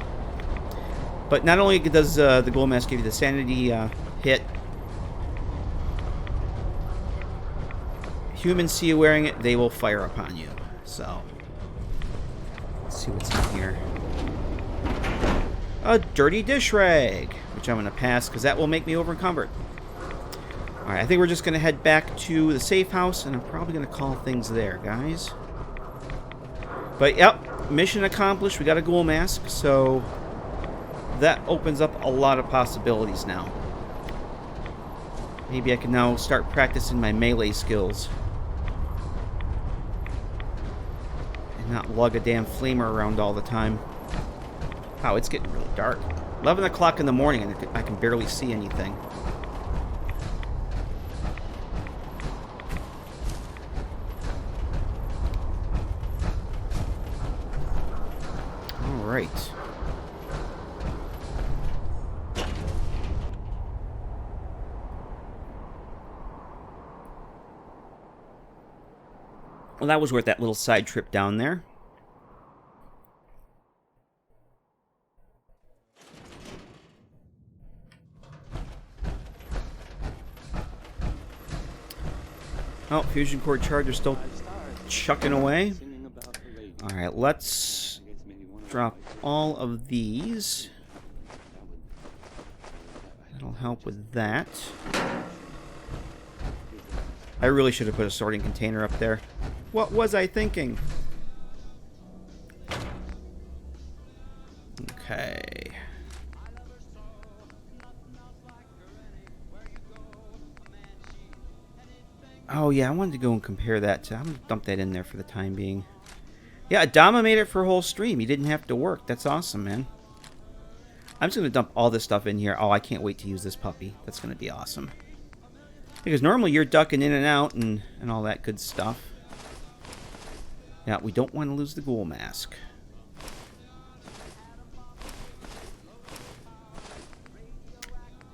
Speaker 1: But not only does the ghoul mask give you the sanity hit, humans see you wearing it, they will fire upon you. So, let's see what's in here. A dirty dish rag, which I'm going to pass because that will make me over encumbered. Alright, I think we're just going to head back to the safe house, and I'm probably going to call things there, guys. But, yep, mission accomplished. We got a ghoul mask, so that opens up a lot of possibilities now. Maybe I can now start practicing my melee skills. And not lug a damn flamer around all the time. Wow, it's getting really dark. 11 o'clock in the morning, and I can barely see anything. Alright. Well, that was worth that little side trip down there. Oh, fusion core charger's still chucking away. Alright, let's drop all of these. That'll help with that. I really should have put a sorting container up there. What was I thinking? Okay. Oh yeah, I wanted to go and compare that to... I'm going to dump that in there for the time being. Yeah, Adama made it for a whole stream. He didn't have to work. That's awesome, man. I'm just going to dump all this stuff in here. Oh, I can't wait to use this puppy. That's going to be awesome. Because normally you're ducking in and out and all that good stuff. Yeah, we don't want to lose the ghoul mask.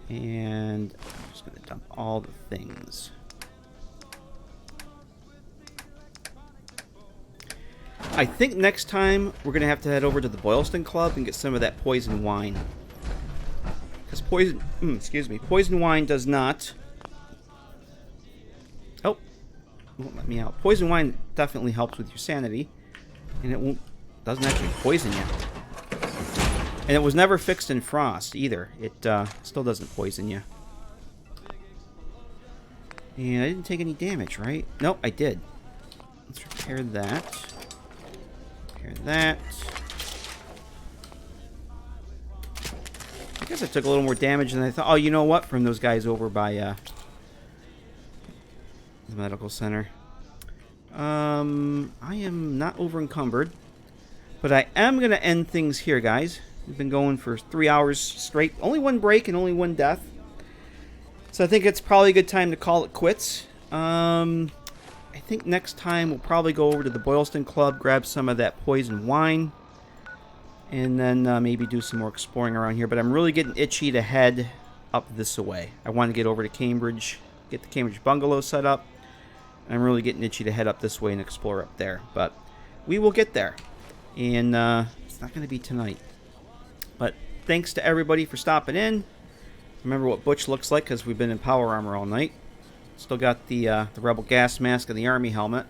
Speaker 1: And I'm just going to dump all the things. I think next time we're going to have to head over to the Boylston Club and get some of that poison wine. Because poison wine does not... Oh, won't let me out. Poison wine definitely helps with your sanity. And it doesn't actually poison you. And it was never fixed in frost either. It still doesn't poison you. And I didn't take any damage, right? Nope, I did. Let's repair that. Repair that. I guess I took a little more damage than I thought. Oh, you know what? From those guys over by the medical center. I am not over encumbered. But I am going to end things here, guys. We've been going for 3 hours straight. Only one break and only one death. So I think it's probably a good time to call it quits. I think next time we'll probably go over to the Boylston Club, grab some of that poison wine, and then maybe do some more exploring around here. But I'm really getting itchy to head up this way. I want to get over to Cambridge, get the Cambridge bungalow set up. I'm really getting itchy to head up this way and explore up there. But we will get there. And it's not going to be tonight. But thanks to everybody for stopping in. Remember what Butch looks like because we've been in power armor all night. Still got the Rebel gas mask and the army helmet.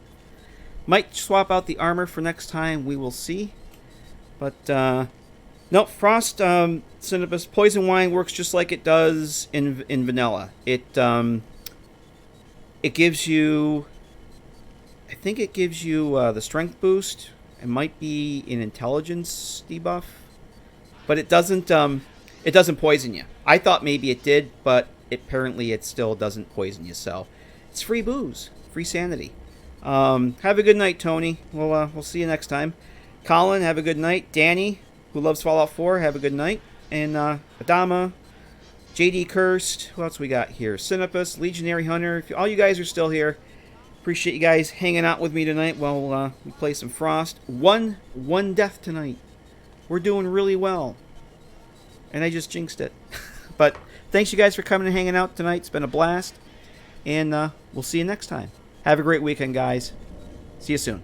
Speaker 1: Might swap out the armor for next time. We will see. But, no, Frost, Cinnabis, Poison Wine works just like it does in vanilla. It gives you... I think it gives you the strength boost. It might be an intelligence debuff. But it doesn't poison you. I thought maybe it did, but apparently it still doesn't poison you. So it's free booze, free sanity. Have a good night, Tony. We'll see you next time. Colin, have a good night. Danny, who loves Fallout 4, have a good night. And Adama, JD Cursed, who else we got here? Sinopus, Legionary Hunter. If all you guys are still here, appreciate you guys hanging out with me tonight while we play some Frost. One death tonight. We're doing really well. And I just jinxed it. But thanks you guys for coming and hanging out tonight. It's been a blast. And we'll see you next time. Have a great weekend, guys. See you soon.